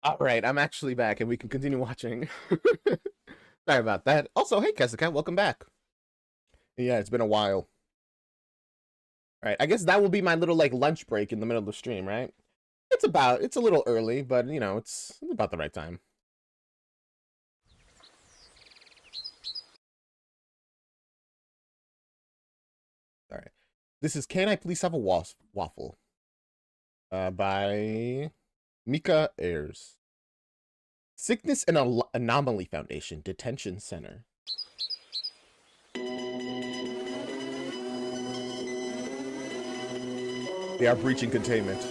All right, I'm actually back, and we can continue watching. Sorry about that. Also, hey, Kessica, welcome back. Yeah, it's been a while. All right, I guess that will be my little like lunch break in the middle of the stream, right? It's a little early, but you know, it's about the right time. All right, this is Can I Please Have a Waffle? By Mika Ayers. Sickness and Anomaly Foundation Detention Center. They are breaching containment.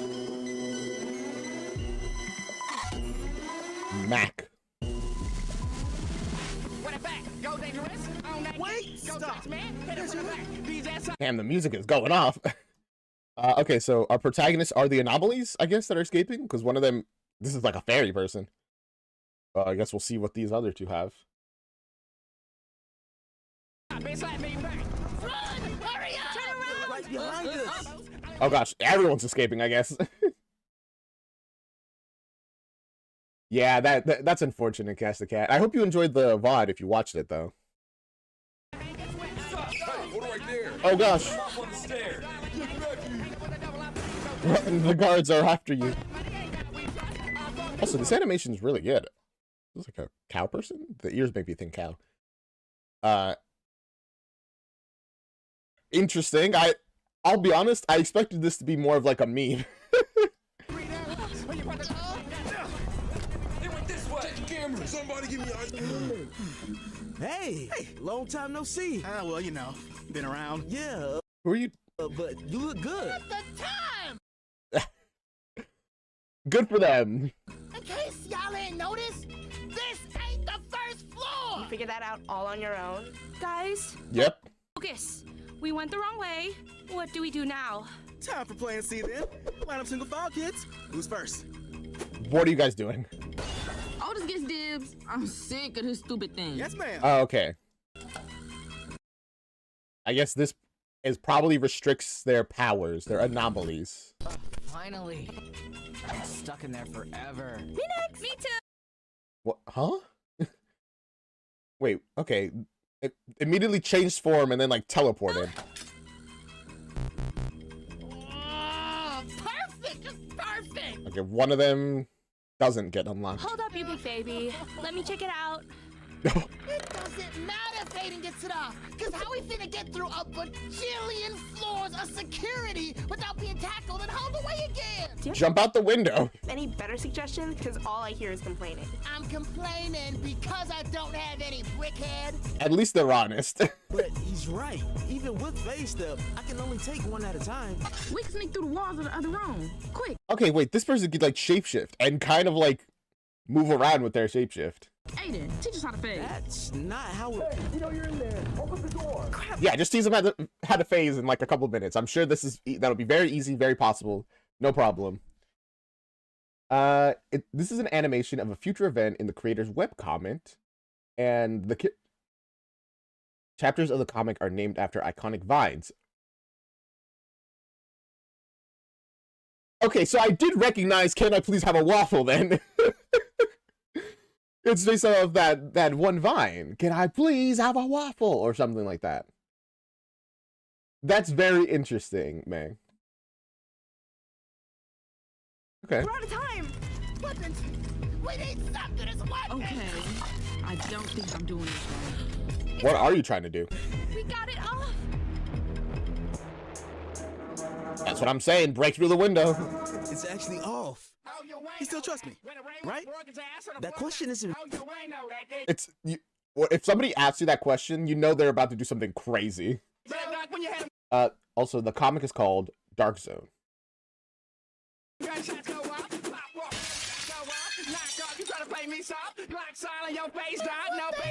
Mac. Damn, the music is going off. Okay, so our protagonists are the anomalies, I guess, that are escaping, because one of them, this is like a fairy person. I guess we'll see what these other two have. Oh gosh, everyone's escaping, I guess. Yeah, that's unfortunate, Cast the Cat. I hope you enjoyed the VOD if you watched it, though. Oh gosh. The guards are after you. Also, this animation is really good. Looks like a cow person. The ears make me think cow. Interesting. I'll be honest, I expected this to be more of like a meme. Hey, long time no see. Well, you know, been around. Yeah. Who are you? But you look good. Good for them. In case y'all ain't noticed, this ain't the first floor! You figured that out all on your own? Guys? Yep. Focus. We went the wrong way. What do we do now? Time for playing C then. Line up single file, kids. Who's first? What are you guys doing? Otis gets dibs. I'm sick of his stupid thing. Yes, ma'am. Oh, okay. I guess this is probably restricts their powers, their anomalies. Finally. I've been stuck in there forever. Me next. Me too. What? Huh? Wait, okay. It immediately changed form and then like teleported. Perfect! Just perfect! Okay, one of them doesn't get unlocked. Hold up, you big baby. Let me check it out. It doesn't matter if Aiden gets it off, because how we finna get through a bajillion floors of security without being tackled and hauled away again? Jump out the window. Any better suggestions? Because all I hear is complaining. I'm complaining because I don't have any brickhead. At least they're honest. But he's right. Even with phase step, I can only take one at a time. We can sneak through the walls of the other room. Quick. Okay, wait, this person could like shapeshift and kind of like move around with their shapeshift. Aiden, teach us how to phase. That's not how it... Hey, you know you're in there. Open the door. Crap. Yeah, just teach them how to phase in like a couple minutes. I'm sure that'll be very easy, very possible. No problem. This is an animation of a future event in the creator's webcomic, and the chapters of the comic are named after iconic vines. Okay, so I did recognize Can I Please Have a Waffle then? It's based off that one vine. Can I please have a waffle? Or something like that. That's very interesting, man. Okay. We're out of time! Weapons! We need something as weapons! Okay. I don't think I'm doing this right. What are you trying to do? We got it off! That's what I'm saying. Break through the window. It's actually off. He still trusts me, right? That question isn't... It's if somebody asks you that question, you know they're about to do something crazy. Also, the comic is called Dark Zone.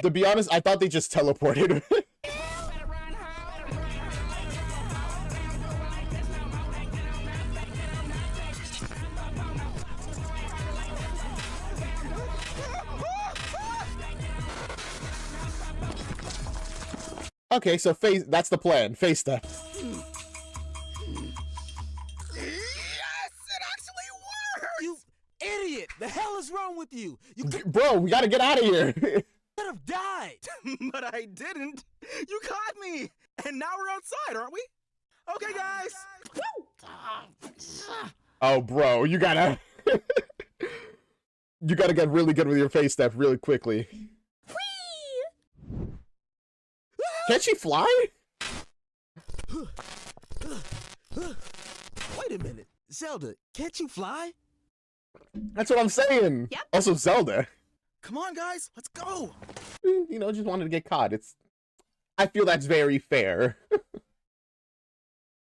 To be honest, I thought they just teleported. Okay, so face, that's the plan. Face step. Yes, it actually worked! You idiot! The hell is wrong with you? You Bro, we gotta get out of here. could have died. But I didn't. You caught me. And now we're outside, aren't we? Okay, guys. Oh, bro, you gotta... you gotta get really good with your face step really quickly. Can she fly? Wait a minute. Zelda, can't you fly? That's what I'm saying. Yep. Also, Zelda. Come on, guys. Let's go. You know, just wanted to get caught. I feel that's very fair.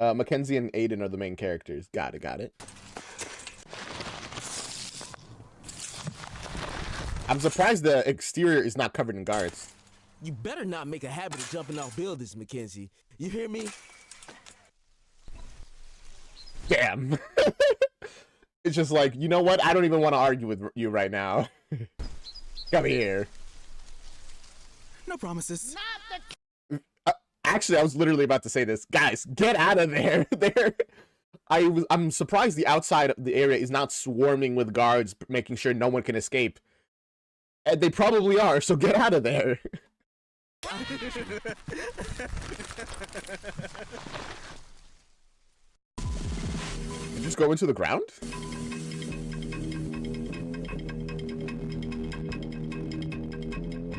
Mackenzie and Aiden are the main characters. Got it. I'm surprised the exterior is not covered in guards. You better not make a habit of jumping off buildings, Mackenzie. You hear me? Damn. It's just like, you know what? I don't even want to argue with you right now. Come here. No promises. Actually, I was literally about to say this. Guys, get out of there. I'm surprised the outside of the area is not swarming with guards, making sure no one can escape. And they probably are, so get out of there. You just go into the ground?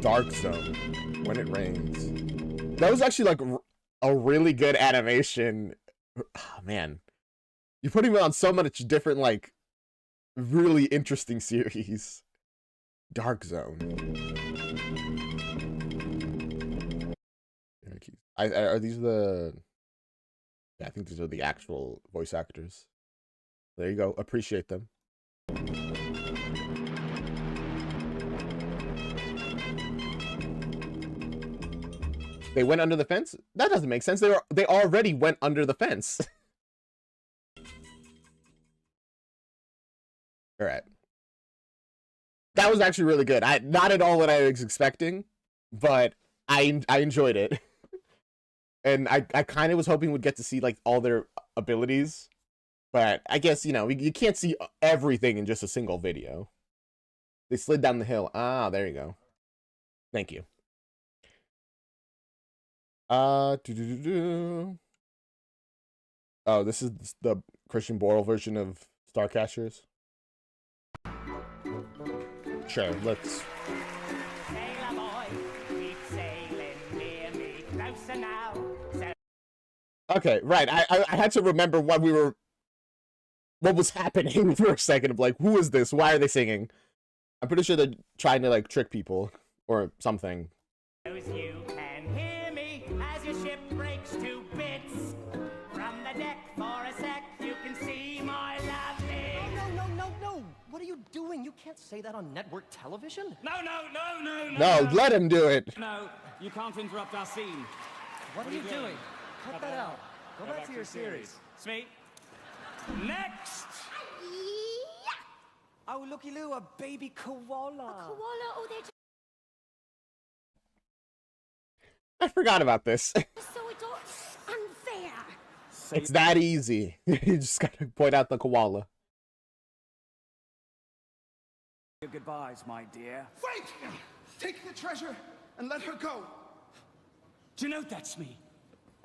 Dark zone. When it rains. That was actually like a really good animation. Oh, man. You're putting me on so much different, like, really interesting series. Dark zone. Are these the... Yeah, I think these are the actual voice actors. There you go. Appreciate them. They went under the fence? That doesn't make sense. They already went under the fence. All right. That was actually really good. Not at all what I was expecting, but I enjoyed it. And I kind of was hoping we'd get to see like all their abilities, but I guess, you know, you can't see everything in just a single video. They slid down the hill. Ah, there you go. Thank you. Oh, this is the Christian Borle version of Starcashers. Sure, let's. Sailor boy, keep sailing near me, closer now. Okay, right. I had to remember what was happening for a second of like, who is this? Why are they singing? I'm pretty sure they're trying to like trick people or something. You can hear me as your ship breaks to bits. From the deck for a sec, you can see my lovely. No. What are you doing? You can't say that on network television. No. No, let him do it. No, you can't interrupt our scene. What are you doing? Cut that out. Go back to your series. Smee. Next. Oh, looky loo, a baby koala. A koala? Oh, they're I forgot about this. so it's unfair. It's that easy. You just gotta point out the koala. Your goodbyes, my dear. Wait! Take the treasure and let her go. Do you know that's me?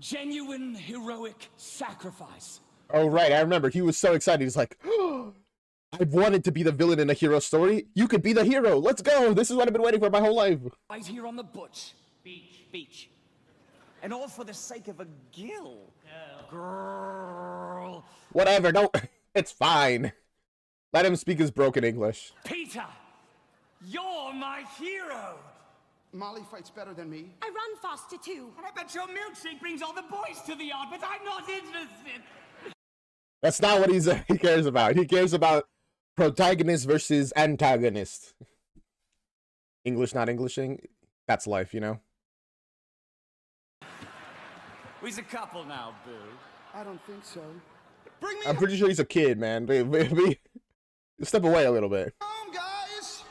Genuine heroic sacrifice. Oh, right. I remember. He was so excited. He's like, oh, I've wanted to be the villain in a hero story. You could be the hero. Let's go. This is what I've been waiting for my whole life. Right here on the butch. Beach. And all for the sake of a gill. Girl. Whatever. Don't. It's fine. Let him speak his broken English. Peter, you're my hero. Molly fights better than me. I run faster too. I bet your milkshake brings all the boys to the yard, but I'm not interested. That's not what he cares about. He cares about protagonist versus antagonist. English not Englishing. That's life, you know? We's a couple now, boo. I don't think so. I'm pretty sure he's a kid, man. Step away a little bit. Come, guys.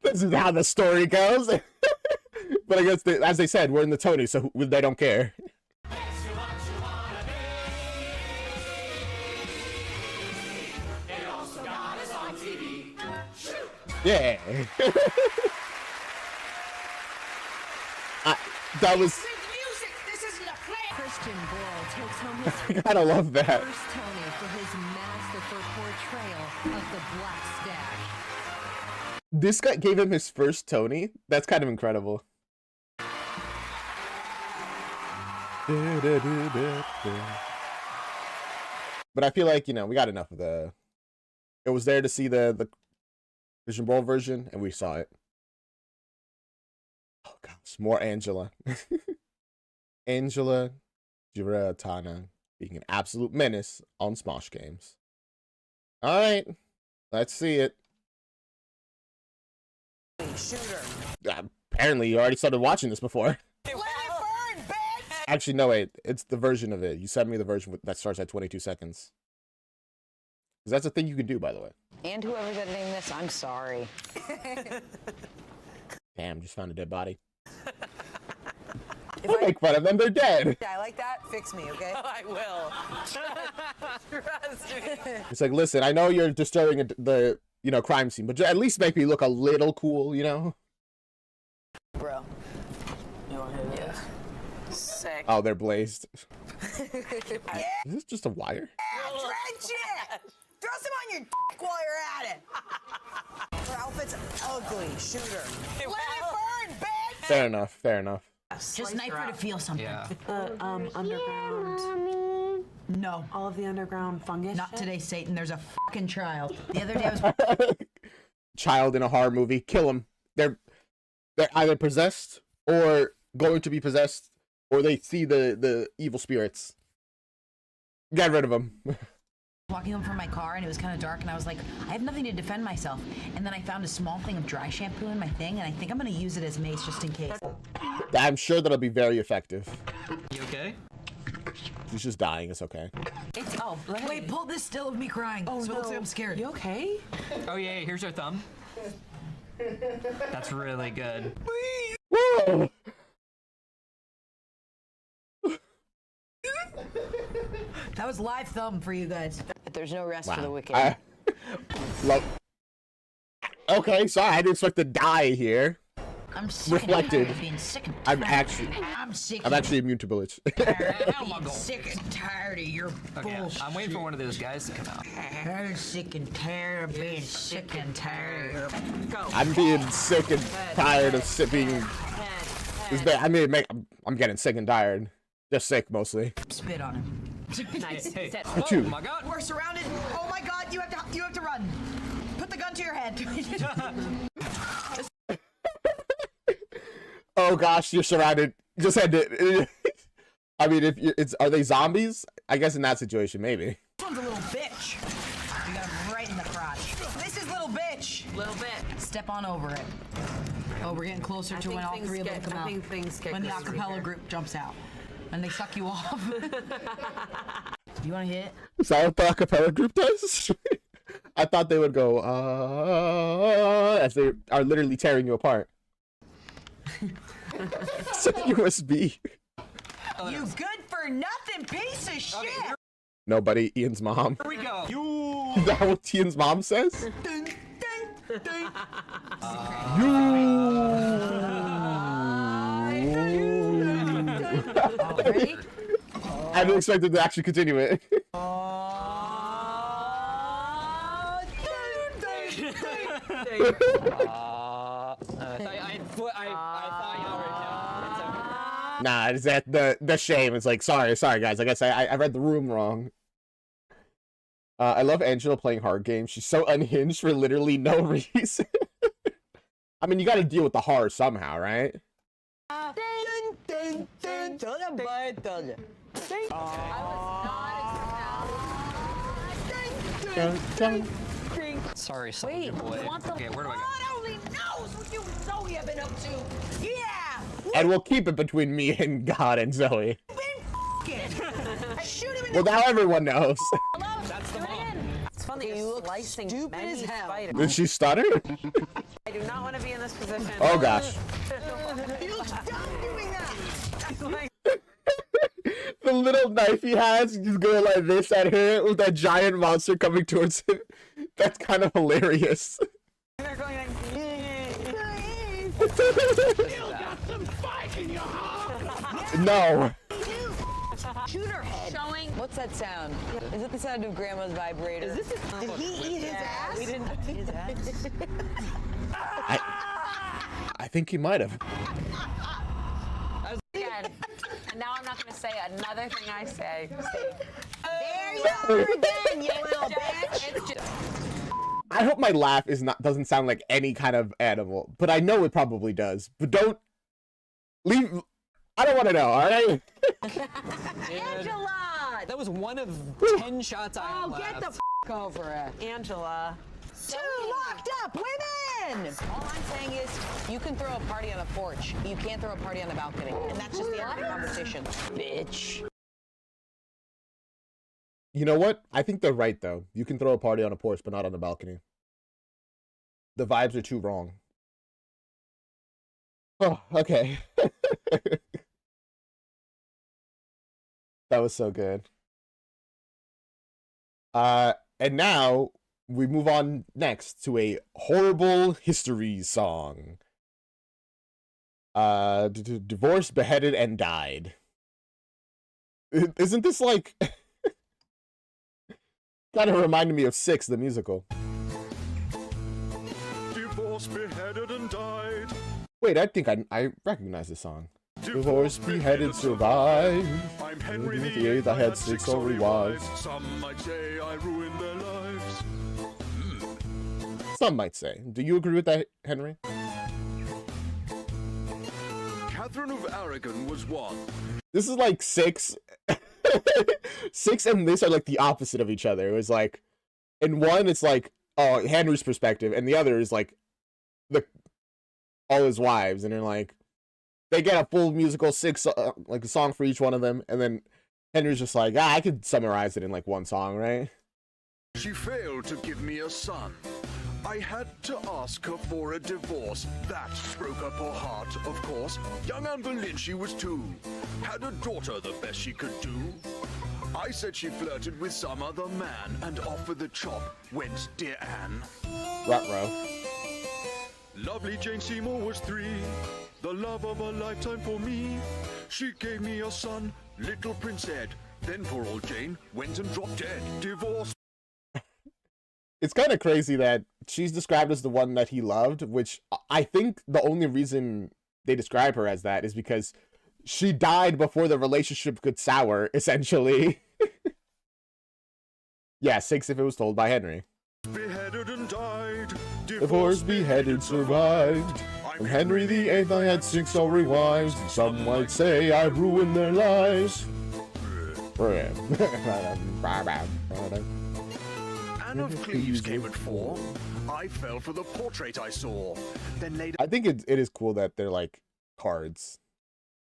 This is how the story goes. But I guess, as they said, we're in the Tony, so they don't care. Yeah. That was... Christian Bale takes home his I kind of love that. first Tony for his masterful portrayal of the Black Stash. This guy gave him his first Tony? That's kind of incredible. But I feel like, you know, we got enough of the... It was there to see the Vision Bowl version, and we saw it. Oh gosh, more Angela. Angela Giratana being an absolute menace on Smosh games. Alright, let's see it. Shooter. Apparently, you already started watching this before. Actually, no, wait. It's the version of it. You sent me the version that starts at 22 seconds. Because that's a thing you can do, by the way. And whoever's editing this, I'm sorry. Damn, just found a dead body. Don't make fun of them, they're dead. I like that. Fix me, okay? I will. Trust me. It's like, listen, I know you're disturbing the, you know, crime scene, but at least make me look a little cool, you know? Bro. You want to hear this? Sick. Oh, they're blazed. Is this just a wire? Drench it! Throw some on your dick while you're at it. Her outfit's ugly. Shooter. Let it burn, bitch! Fair enough, fair enough. Just nice for her to feel something. Yeah. Underground. No. All of the underground fungus. Not today, Satan. There's a fucking child. The other day I was... Child in a horror movie. Kill them. They're either possessed or going to be possessed, or they see the evil spirits. Get rid of them. Walking home from my car and it was kind of dark and I was like, I have nothing to defend myself. And then I found a small thing of dry shampoo in my thing and I think I'm going to use it as mace just in case. I'm sure that'll be very effective. You okay? She's just dying. It's okay. It's wait, pull this still of me crying. Oh so no, I'm scared. You okay? Oh yeah, here's our thumb. That's really good. Whoa! That was live thumb for you guys. But there's no rest for the wicked. Okay, sorry, I didn't expect to die here. I'm sick Reflected. and tired of being sick and tired. I'm actually immune to bullets. I'm sick and tired of your Okay, bullshit. I'm waiting for one of those guys to come out. I'm sick and tired of being sick and tired of your... I'm being sick and tired of being... I'm getting sick and tired. Just sick, mostly. Spit on him. Nice. Hey. Achoo. Oh my god. We're surrounded. Oh my god, you have to run. Put the gun to your head. Oh gosh, you're surrounded. Just had to... I mean, are they zombies? I guess in that situation, maybe. This one's a little bitch. You got him right in the crotch. This is little bitch. Little bit. Step on over it. Oh, we're getting closer to when all three of them come out. When the acapella group jumps out. And they suck you off. You want to hit? Is that what the acapella group does? I thought they would go, as they are literally tearing you apart. It's a USB. You good for nothing piece of shit. Nobody, Ian's mom. Here we go. Is that what Ian's mom says? Ready? I didn't expect it to actually continue it. Nah, it's that the shame. It's like, sorry guys. I guess I read the room wrong. I love Angela playing hard games. She's so unhinged for literally no reason. I mean, you got to deal with the horror somehow, right? Sorry, Soldier Boy. Okay, where do I go? God only knows what you and Zoe have been up to. Yeah. And we'll keep it between me and God and Zoe. Shoot him in Well, now everyone knows. That's the mom. It's funny. You look stupid as hell. Did she stutter? I do not want to be in this position. Oh gosh. He looks dumb doing that. The little knife he has, he's going like this at her with that giant monster coming towards him. That's kind of hilarious. They're going like, You got some spike in your heart. No. shoot her head. Showing. What's that sound? Is it the sound of Grandma's vibrator? Is this did he eat his ass? We didn't eat his ass. I think he might have. Again. And now I'm not going to say another thing I say. There you are again, you little bitch. I hope my laugh doesn't sound like any kind of animal, but I know it probably does. But don't leave. I don't want to know. All right. Angela. That was one of 10 shots I had left. Get the over it, Angela. Two locked up women. All I'm saying is, you can throw a party on a porch. You can't throw a party on the balcony. And that's just the end of the conversation. Bitch. You know what? I think they're right, though. You can throw a party on a porch, but not on the balcony. The vibes are too wrong. Oh, okay. That was so good. And now we move on next to a horrible Histories song. Divorced, beheaded, and died. Isn't this like... kind of reminded me of Six, the musical. Divorced, beheaded, and died. Wait, I think I recognize this song. Divorced, beheaded, survived. I'm Henry the VIII, I had 6 sorry wives. Some might say I ruined their lives. Some might say. Do you agree with that, Henry? Catherine of Aragon was one. This is like Six. Six and this are like the opposite of each other. It was like, in one, it's like, oh, Henry's perspective, and the other is like, all his wives, and they're like, they get a full musical Six, like a song for each one of them, and then Henry's just like, I could summarize it in like one song, right? She failed to give me a son. I had to ask her for a divorce. That broke her poor heart, of course. Young Anne Boleyn, she was 2. Had a daughter, the best she could do. I said she flirted with some other man, and off with the chop went dear Anne. Ruh-roh. Lovely Jane Seymour was 3. The love of a lifetime for me. She gave me a son, little Prince Ed. Then poor old Jane went and dropped dead. Divorce. It's kind of crazy that she's described as the one that he loved, which I think the only reason they describe her as that is because she died before the relationship could sour, essentially. Yeah, 6 if it was told by Henry. Beheaded and died. Divorced, beheaded, survived. I'm Henry VIII, I had 6 sorry wives. Some might say I ruined their lives. Anne of Cleves came at 4. I fell for the portrait I saw. Then later, I think it is cool that they're like cards.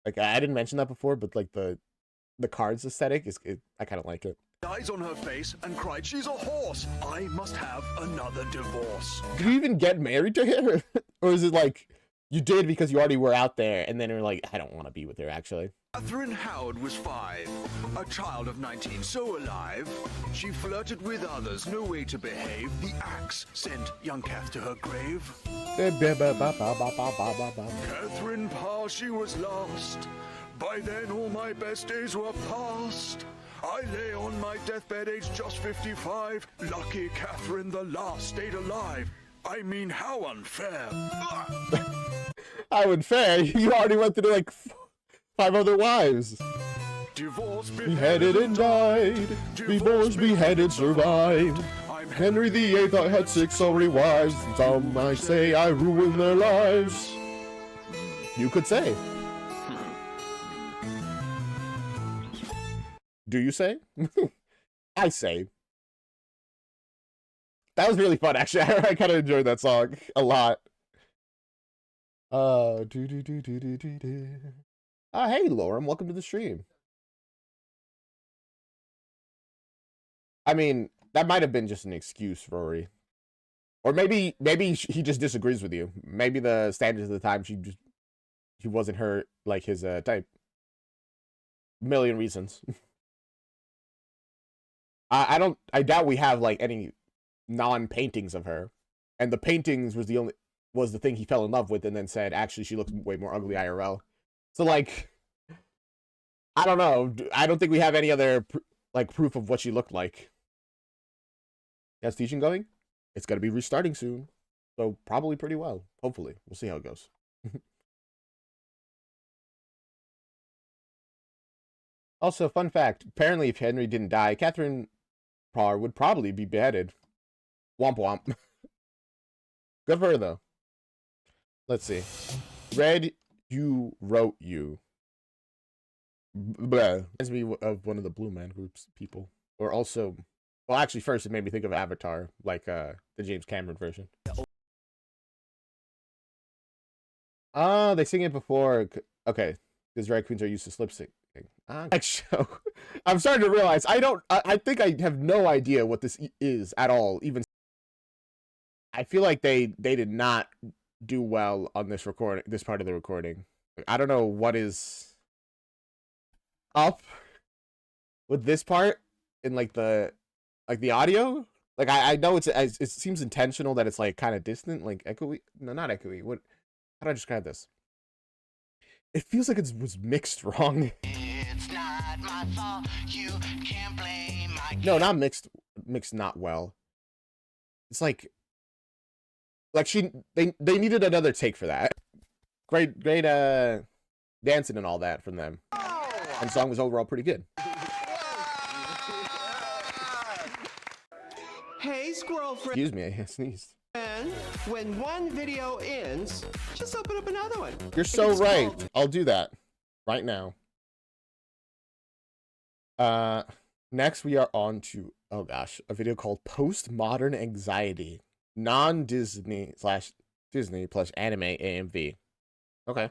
Like I didn't mention that before, but like the cards aesthetic I kind of like it. eyes on her face and cried, "She's a horse! I must have another divorce." Did you even get married to her? Or is it like you did because you already were out there and then you're like, I don't want to be with her actually? Catherine Howard was 5, a child of 19, so alive. She flirted with others, no way to behave. The axe sent young Kath to her grave. Catherine Parr, she was lost. By then all my best days were past. I lay on my deathbed aged just 55. Lucky Catherine, the last, stayed alive. I mean, how unfair. How unfair? You already went through like 5 other wives. Divorced, beheaded and died. Divorced, beheaded, survived. I'm Henry VIII, I had 6 sorry wives. Some might say I ruined their lives. You could say. Do you say? I say. That was really fun, actually. I kind of enjoyed that song a lot. Hey, Lauren, welcome to the stream. I mean, that might have been just an excuse, Rory. Or maybe he just disagrees with you. Maybe the standards of the time, she just he wasn't her like his type. Million reasons. I doubt we have like any non-paintings of her, and the paintings was the thing he fell in love with, and then said actually she looks way more ugly IRL. So like, I don't know. I don't think we have any other like proof of what she looked like. How's teaching going? It's gonna be restarting soon, so probably pretty well. Hopefully, we'll see how it goes. Also, fun fact: apparently, if Henry didn't die, Catherine Parr would probably be beheaded. Womp womp. Good for her though. Let's see. Read you wrote you. Blah. Reminds me of one of the Blue Man Group's people. Or also, well, actually, first it made me think of Avatar, like the James Cameron version. Oh, they sing it before. Okay, because drag queens are used to lip syncing. Next show. I'm starting to realize I think I have no idea what this is at all. Even I feel like they did not do well on this recording, this part of the recording. I don't know what is up with this part in like the audio. Like I know it seems intentional that it's like kind of distant, like echoey. No, not echoey. What? How do I describe this? It feels like it was mixed wrong. It's not my fault. You can't blame my No, not mixed not well. It's like they needed another take for that. Great dancing and all that from them. And the song was overall pretty good. Hey, squirrel friend. Excuse me, I sneezed. When one video ends, just open up another one. You're so right. I'll do that right now. Next we are on to, oh gosh, a video called Postmodern Anxiety, non-Disney / Disney plus anime AMV. Okay.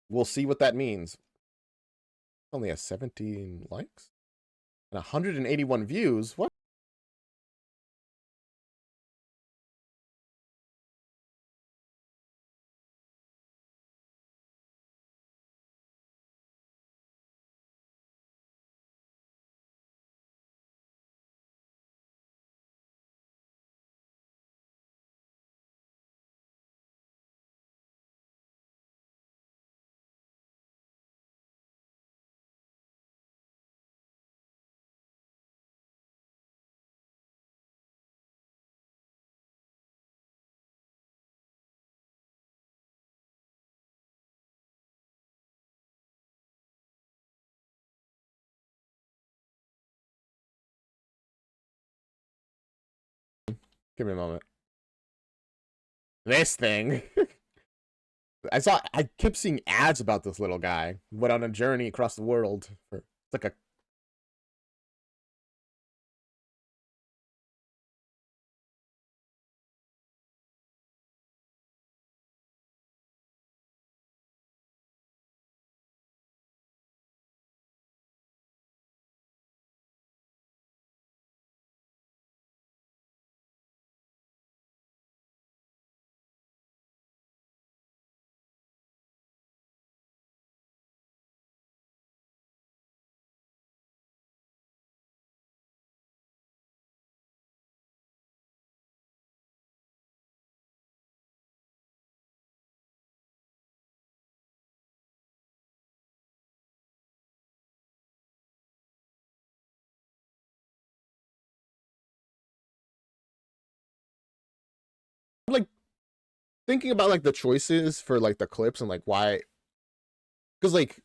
We'll see what that means. Only has 17 likes and 181 views. What? Give me a moment. This thing. I kept seeing ads about this little guy. Went on a journey across the world. It's like a like thinking about like the choices for like the clips and like why, because like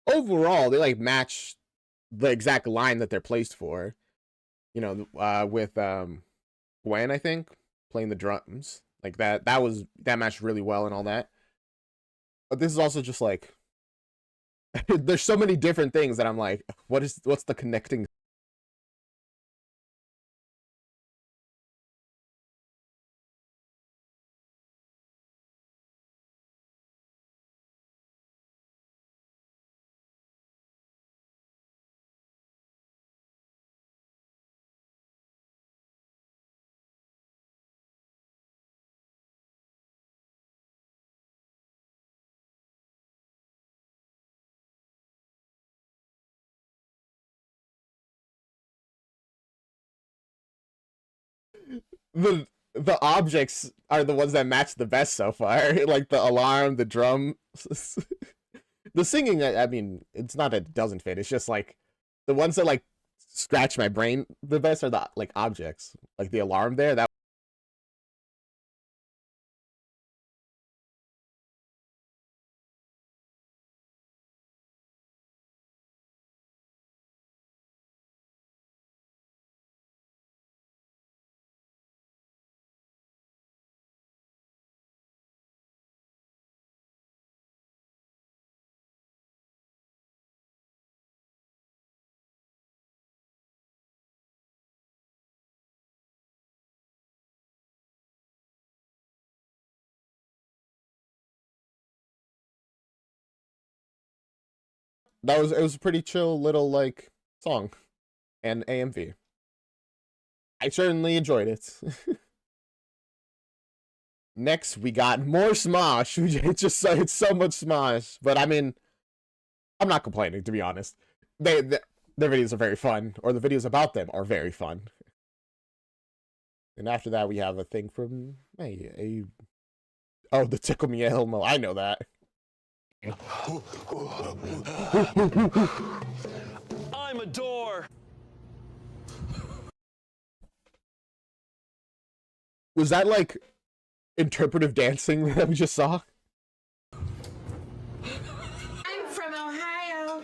overall they like match the exact line that they're placed for, you know, with Gwen, I think, playing the drums, like that matched really well and all that. But this is also just like there's so many different things that I'm like, what's the connecting the objects are the ones that match the best so far. Like the alarm, the drum, the singing. I mean, it's not that it doesn't fit. It's just like the ones that like scratch my brain the best are the like objects, like the alarm there. It was a pretty chill little like song and AMV. I certainly enjoyed it. Next we got more Smosh. It's so much Smosh, but I mean, I'm not complaining, to be honest. Their videos are very fun, or the videos about them are very fun. And after that we have a thing from the Tickle Me Elmo. I know that. I'm a door. Was that like interpretive dancing that we just saw? I'm from Ohio.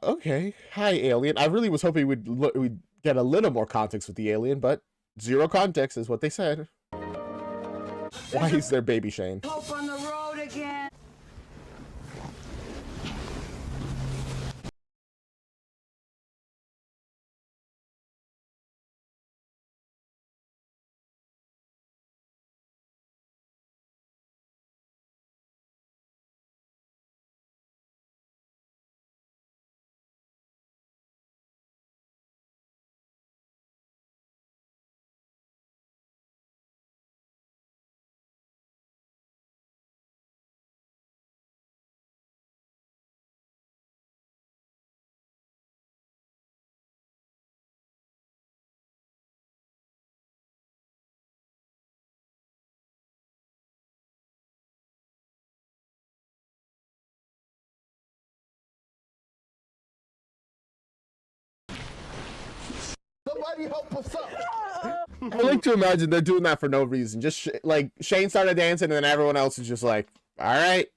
Okay. Hi, alien. I really was hoping we'd get a little more context with the alien, but zero context is what they said. Why is there baby Shane? Hope on the road again. Somebody help us up. I like to imagine they're doing that for no reason. Just like Shane started dancing and then everyone else is just like, all right.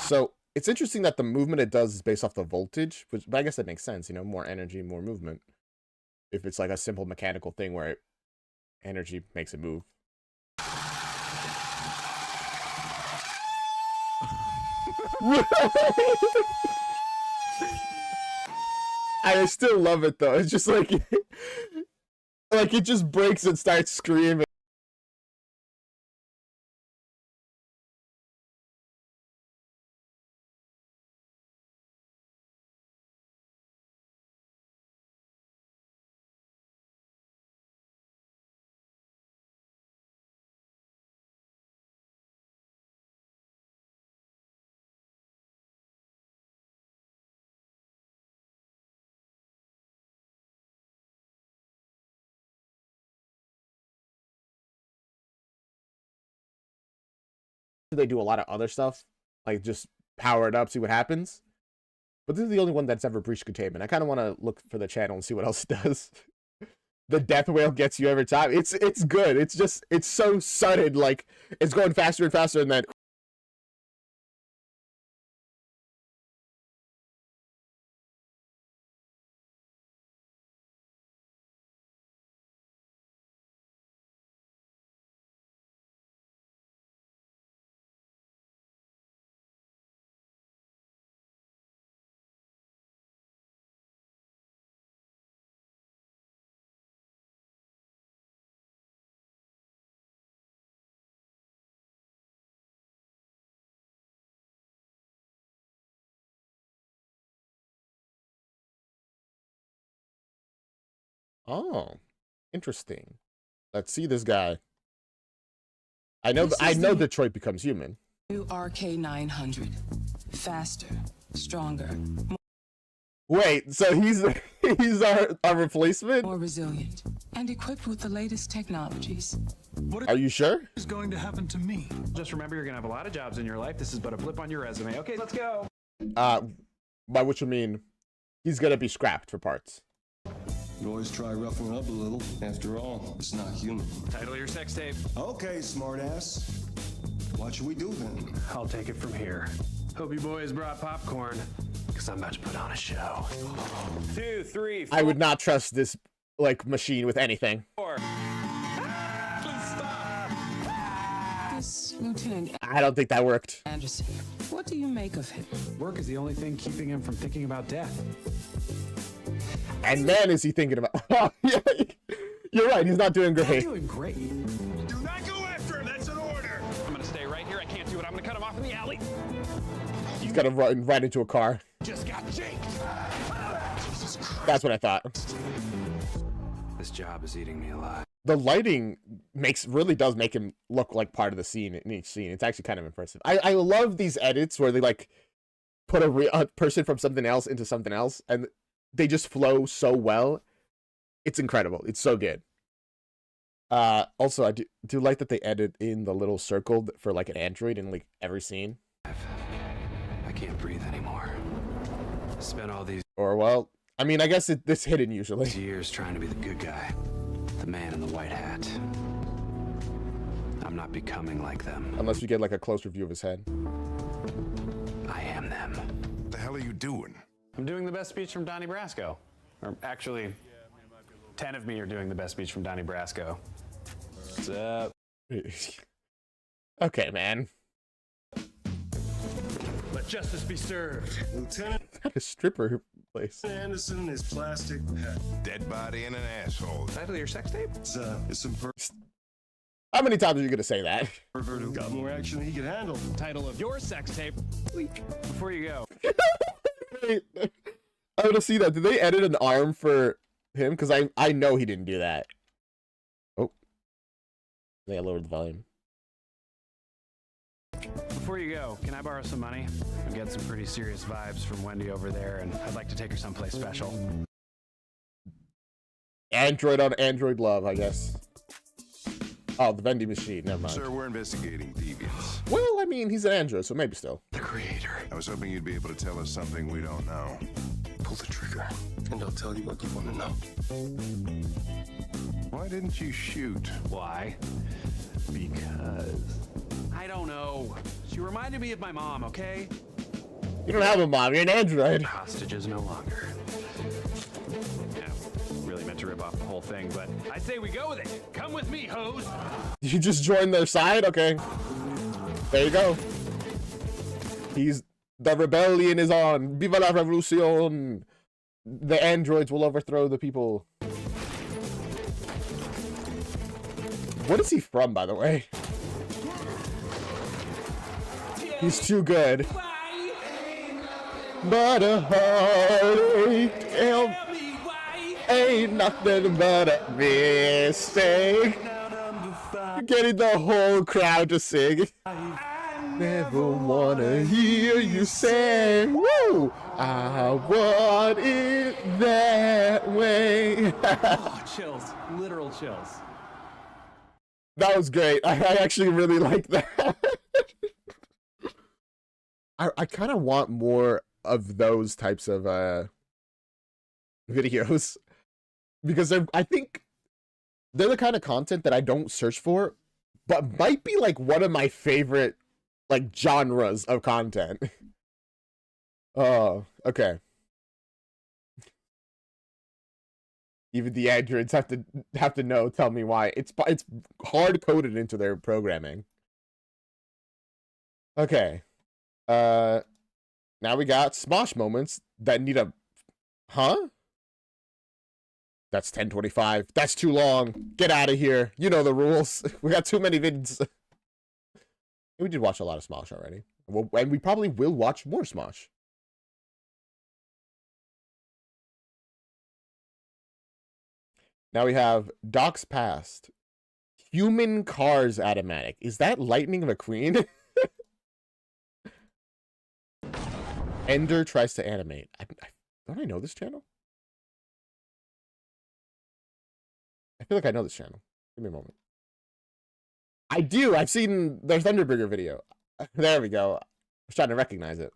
So it's interesting that the movement it does is based off the voltage, but I guess that makes sense, you know, more energy, more movement. If it's like a simple mechanical thing where energy makes it move. I still love it though. It's just like it just breaks and starts screaming. They do a lot of other stuff, like just power it up, see what happens. But this is the only one that's ever breached containment. I kind of want to look for the channel and see what else it does. the death whale gets you every time. It's good. It's just, it's so sudden. Like, it's going faster and faster, and then oh, interesting. Let's see this guy. I know Detroit becomes human. New RK900. Faster, stronger, Wait, so he's our replacement? more resilient, and equipped with the latest technologies. Are you sure? Is going to happen to me? Just remember, you're gonna have a lot of jobs in your life. This is but a blip on your resume. Okay, let's go. By which you mean he's gonna be scrapped for parts. You always try roughing up a little. After all, it's not human. Title your sex tape. Okay, smartass. What should we do then? I'll take it from here. Hope you boys brought popcorn, because I'm about to put on a show. 2, 3, 4. I would not trust this like machine with anything. This Lieutenant I don't think that worked. Anderson, what do you make of him? Work is the only thing keeping him from thinking about death. And then is he thinking about? Oh, yeah, you're right. He's not doing great. He's doing great. Do not go after him. That's an order. I'm gonna stay right here. I can't do it. I'm gonna cut him off in the alley. He's gonna run right into a car. Just got jinked. That's what I thought. This job is eating me alive. The lighting really does make him look like part of the scene in each scene. It's actually kind of impressive. I love these edits where they like put a person from something else into something else, and they just flow so well. It's incredible. It's so good. Also, I do like that they edit in the little circle for like an android in like every scene. I can't breathe anymore. I spent all these well, I mean, I guess it's hidden usually. years trying to be the good guy, the man in the white hat. I'm not becoming like them. Unless you get like a closer view of his head. I am them. What the hell are you doing? I'm doing the best speech from Donnie Brasco. Or actually, 10 of me are doing the best speech from Donnie Brasco. What's up? Okay, man. Let justice be served. Lieutenant A stripper place. Anderson is plastic hat. Dead body and an asshole. Title your sex tape? It's some How many times are you gonna say that? pervert who got more action than he could handle. Title of your sex tape. Before you go. Wait, I want to see that. Did they edit an arm for him? Because I know he didn't do that. Oh. Yeah, I lowered the volume. Before you go, can I borrow some money? I've got some pretty serious vibes from Wendy over there, and I'd like to take her someplace special. Android on Android love, I guess. Oh, the vending machine. Never mind. Sir, we're investigating deviants. Well, I mean, he's an android, so maybe still. The creator. I was hoping you'd be able to tell us something we don't know. Pull the trigger, and I'll tell you what you want to know. Why didn't you shoot? Why? Because I don't know. She reminded me of my mom, okay? You don't have a mom, you're an android. Hostages no longer. Yeah, really meant to rip off the whole thing, but I say we go with it. Come with me, hoes. You just joined their side? Okay. There you go. The rebellion is on. Viva la revolucion. The androids will overthrow the people. What is he from, by the way? He's too good. But a heartache ain't nothing but a mistake. Getting the whole crowd to sing. Never wanna hear you sing. Woo! I want it that way. Oh, chills. Literal chills. That was great. I actually really like that. I kind of want more of those types of videos because I think they're the kind of content that I don't search for, but might be like one of my favorite like genres of content. Oh, okay. Even the androids have to know. Tell me why. It's hard coded into their programming. Okay. Now we got Smosh moments that need a, huh? That's 10:25. That's too long. Get out of here. You know the rules. We got too many vids. We did watch a lot of Smosh already, and we probably will watch more Smosh. Now we have Doc's Past. Human Cars Animatic. Is that Lightning McQueen? Ender tries to animate. Don't I know this channel? I feel like I know this channel. Give me a moment. I do. I've seen their Thunderbirger video. There we go. I was trying to recognize it.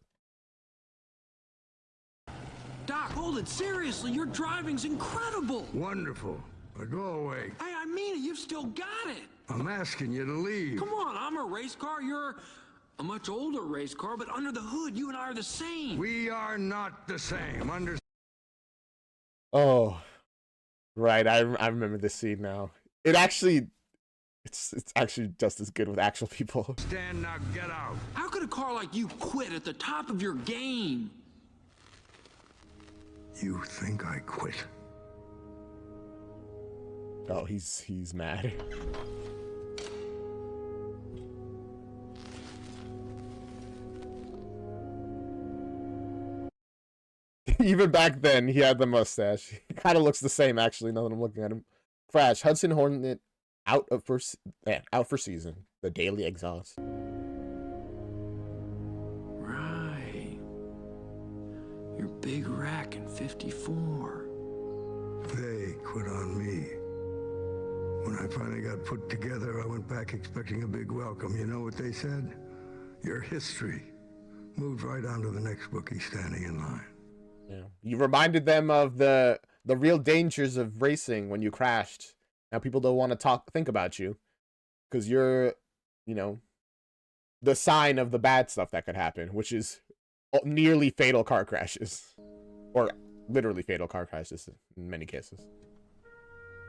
Doc, hold it. Seriously, your driving's incredible. Wonderful. But go away. Hey, I mean it. You've still got it. I'm asking you to leave. Come on, I'm a race car. You're a much older race car, but under the hood, you and I are the same. We are not the same. Oh, right. I remember this scene now. It actually, it's actually just as good with actual people. Stand now, get out. How could a car like you quit at the top of your game? You think I quit? Oh, he's mad. Even back then, he had the mustache. He kind of looks the same, actually, now that I'm looking at him. Crash, Hudson Hornet, out for season. The Daily Exhaust. Right. Your big rack in 54. They quit on me. When I finally got put together, I went back expecting a big welcome. You know what they said? Your history. Moved right on to the next bookie standing in line. Yeah. You reminded them of the real dangers of racing when you crashed. Now people don't want to think about you because you're, you know, the sign of the bad stuff that could happen, which is nearly fatal car crashes, or literally fatal car crashes in many cases.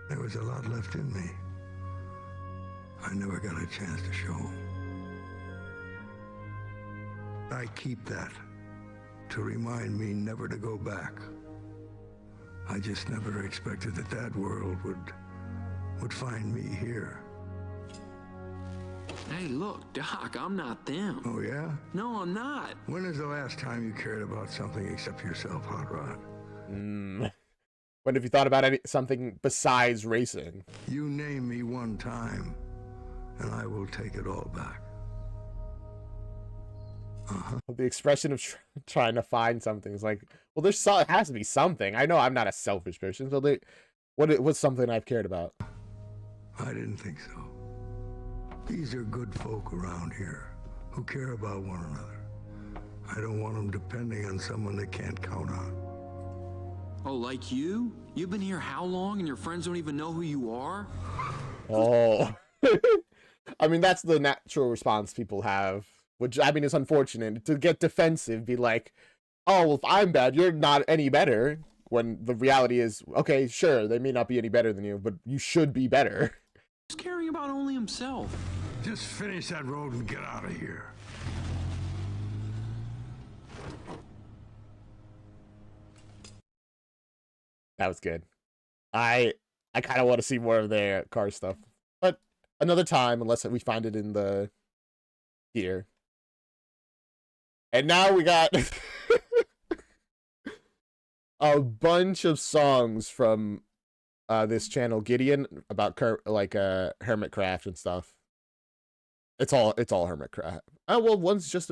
There was a lot left in me. I never got a chance to show. I keep that to remind me never to go back. I just never expected that world would find me here. Hey, look, Doc, I'm not them. Oh, yeah? No, I'm not. When is the last time you cared about something except yourself, Hot Rod? When have you thought about something besides racing? You name me one time, and I will take it all back. The expression of trying to find something is like, well, it has to be something. I know I'm not a selfish person, so what's something I've cared about? I didn't think so. These are good folk around here who care about one another. I don't want them depending on someone they can't count on. Oh, like you? You've been here how long and your friends don't even know who you are? Oh. I mean, that's the natural response people have, which, I mean, is unfortunate. To get defensive, be like, oh, well, if I'm bad, you're not any better. When the reality is, okay, sure, they may not be any better than you, but you should be better. He's caring about only himself. Just finish that road and get out of here. That was good. I kind of want to see more of their car stuff, but another time, unless we find it in the here. And now we got a bunch of songs from this channel, Gideon, about Hermitcraft and stuff. It's all Hermitcraft. Oh well, one's just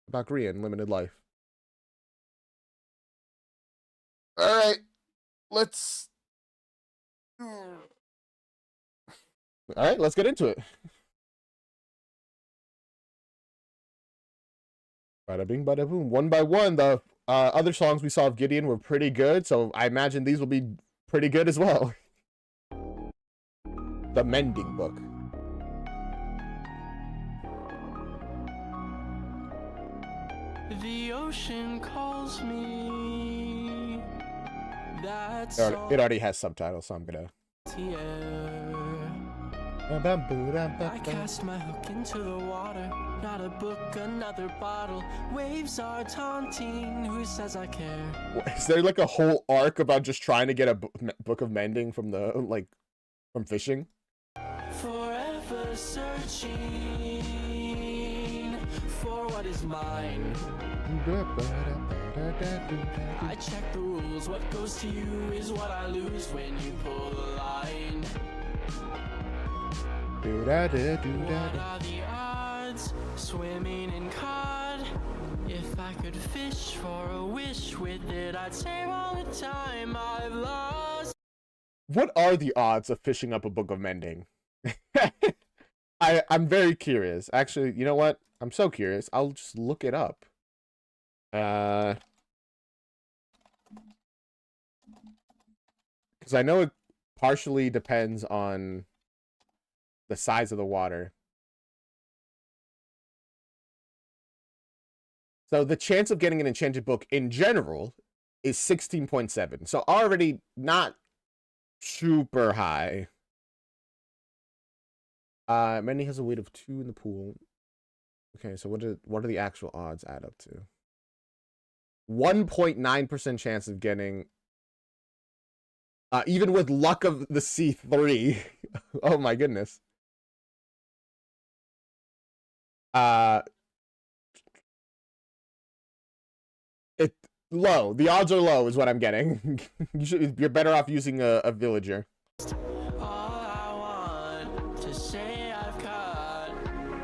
about Korean limited life. All right. Let's get into it. Bada bing, bada boom. One by one, the other songs we saw of Gideon were pretty good, so I imagine these will be pretty good as well. The mending book. The ocean calls me. That's It already has subtitles, so I'm gonna. I cast my hook into the water. Not a book, another bottle. Waves are taunting. Who says I care? Is there like a whole arc about just trying to get a book of mending from the from fishing? Forever searching for what is mine. I check the rules. What goes to you is what I lose when you pull the line. What are the odds? Swimming in cod. If I could fish for a wish with it, I'd save all the time I've lost. What are the odds of fishing up a book of mending? I'm very curious. Actually, you know what? I'm so curious. I'll just look it up. Because I know it partially depends on the size of the water. So the chance of getting an enchanted book in general is 16.7. So already not super high. Mending has a weight of 2 in the pool. Okay, so what are the actual odds add up to? 1.9% chance of getting, even with luck of the sea 3. Oh my goodness. Low. The odds are low is what I'm getting. You're better off using a villager. All I want to say I've caught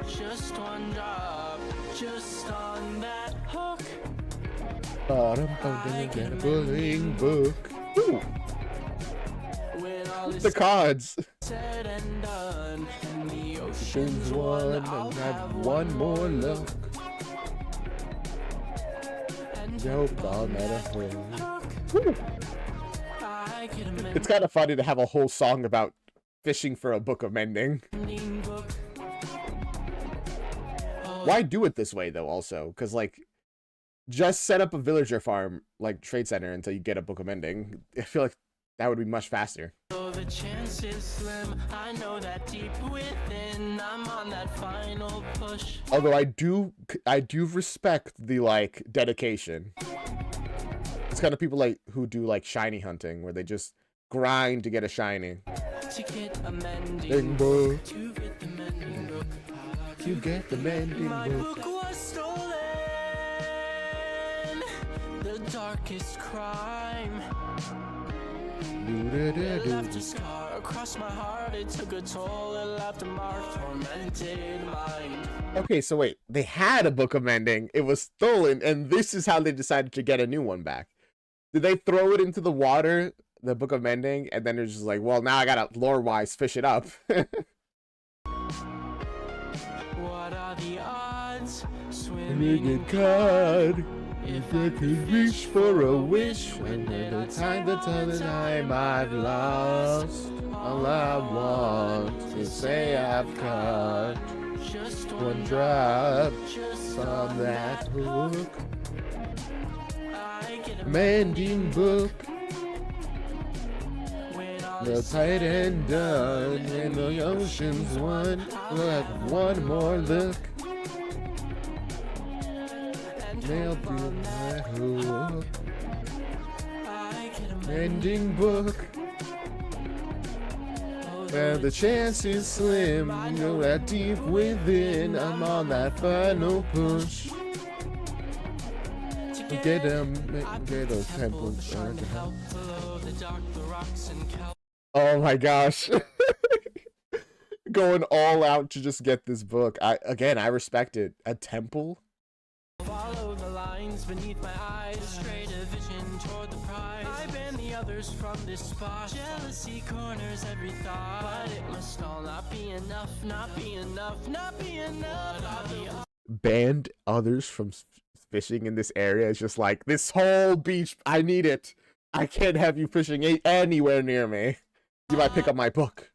just one drop, just on that hook. I get a bullying book. Ooh. The cards. Said and done, and the Ocean's one, and have one more look. Joke on that hole. It's kind of funny to have a whole song about fishing for a book of mending. Why do it this way though? Also, because like, just set up a villager farm like trade center until you get a book of mending. I feel like that would be much faster. So the chance is slim. I know that deep within, I'm on that final push. Although I do respect the like dedication. It's kind of people like who do like shiny hunting where they just grind to get a shiny. To get a mending book. To get the mending book. To get the mending My book. book was stolen. The darkest crime. It left a scar across my heart. It took a toll. It left a mark, tormented mind. Okay, so wait. They had a book of mending. It was stolen, and this is how they decided to get a new one back. Did they throw it into the water, the book of mending, and then they're just like, well, now I gotta lore-wise fish it up. What are the odds? Swimming in cod. If I could reach for a wish when the time I've lost, all I want to say I've caught just one drop on that hook. Mending book. The tight and done, and the ocean's one. We'll have one more look. Nailed to my hook. Mending book. Well, the chance is slim. You know that deep within, I'm on that final push. Get a temple. Oh my gosh. Going all out to just get this book. I respect it. A temple? Follow the lines beneath my eyes, straight a vision toward the prize. I ban the others from this spot. Jealousy corners every thought, but it must all not be enough, not be enough, not be enough. Banned others from fishing in this area. It's just like, this whole beach, I need it. I can't have you fishing anywhere near me. You might pick up my book.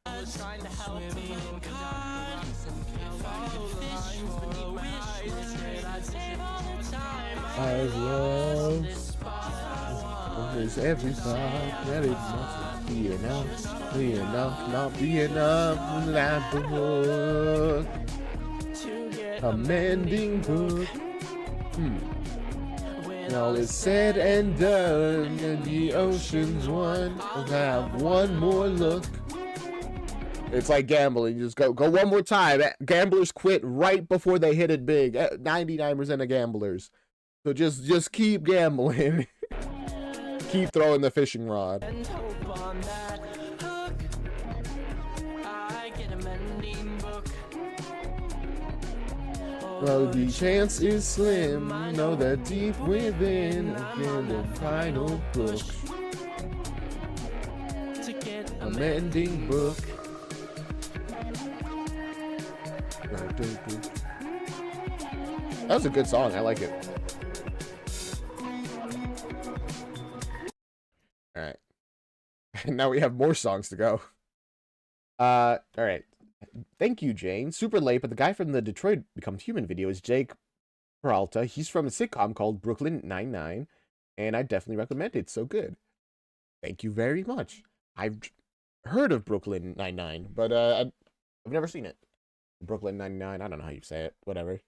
I love is every thought that it must be enough, not be enough in that book. A mending book. When all is said and done, and the ocean's one, will have one more look. It's like gambling. Just go one more time. Gamblers quit right before they hit it big. 99% of gamblers. So just keep gambling. Keep throwing the fishing rod. And hope on that hook, I get a mending book. Well, the chance is slim. You know that deep within, again, the final book. To get a mending book. That was a good song. I like it. All right. Now we have more songs to go. All right. Thank you, Jane. Super late, but the guy from the Detroit Becomes Human video is Jake Peralta. He's from a sitcom called Brooklyn Nine-Nine, and I definitely recommend it. It's so good. Thank you very much. I've heard of Brooklyn Nine-Nine, but I've never seen it. Brooklyn Nine-Nine. I don't know how you say it. Whatever.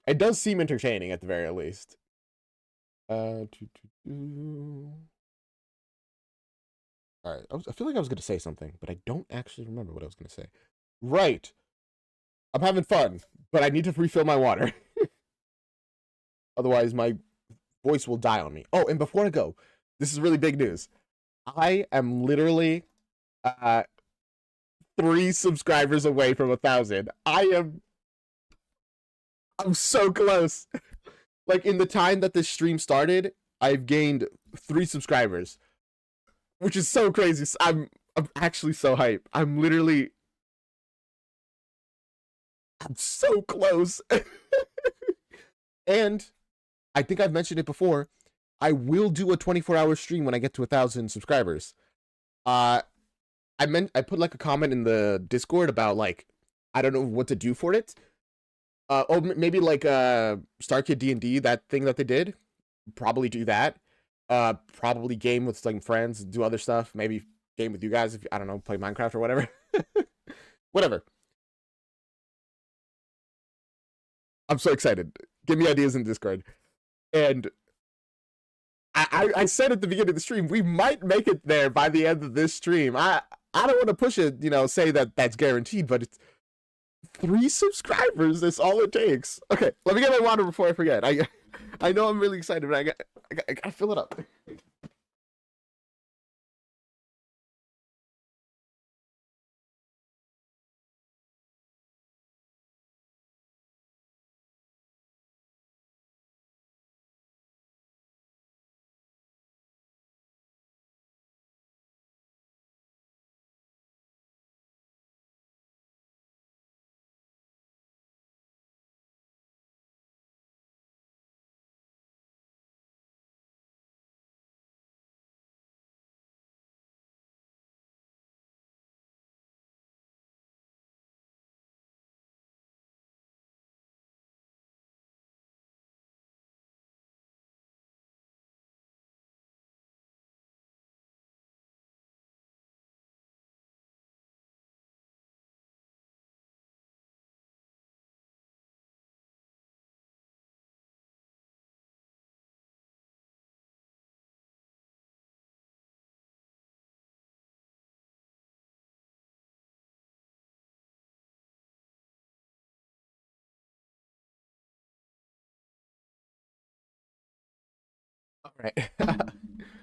It does seem entertaining at the very least. All right, I feel like I was going to say something, but I don't actually remember what I was going to say. Right. I'm having fun, but I need to refill my water. Otherwise, my voice will die on me. Oh, and before I go, this is really big news. I am literally 3 subscribers away from 1,000. I'm so close. Like, in the time that this stream started, I've gained 3 subscribers. Which is so crazy. I'm actually so hyped. I'm so close. And I think I've mentioned it before. I will do a 24-hour stream when I get to 1,000 subscribers. I put like a comment in the Discord about like I don't know what to do for it. Oh, maybe like StarKid D&D, that thing that they did. Probably do that. Probably game with like friends, do other stuff. Maybe game with you guys if I don't know, play Minecraft or whatever. Whatever. I'm so excited. Give me ideas in Discord. And I said at the beginning of the stream, we might make it there by the end of this stream. I don't want to push it, you know, say that that's guaranteed, but it's 3 subscribers. That's all it takes. Okay, let me get my water before I forget. I know I'm really excited, but I gotta fill it up. All right.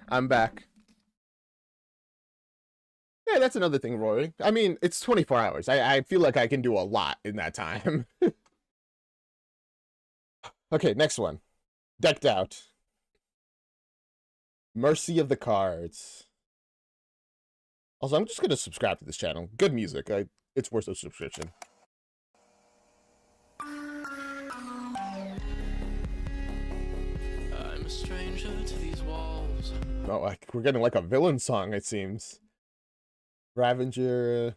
I'm back. Yeah, that's another thing, Rory. I mean, it's 24 hours. I feel like I can do a lot in that time. Okay, next one. Decked Out. Mercy of the Cards. Also, I'm just going to subscribe to this channel. Good music. It's worth a subscription. I'm stranger to these walls. Oh, like we're getting like a villain song, it seems. Ravager,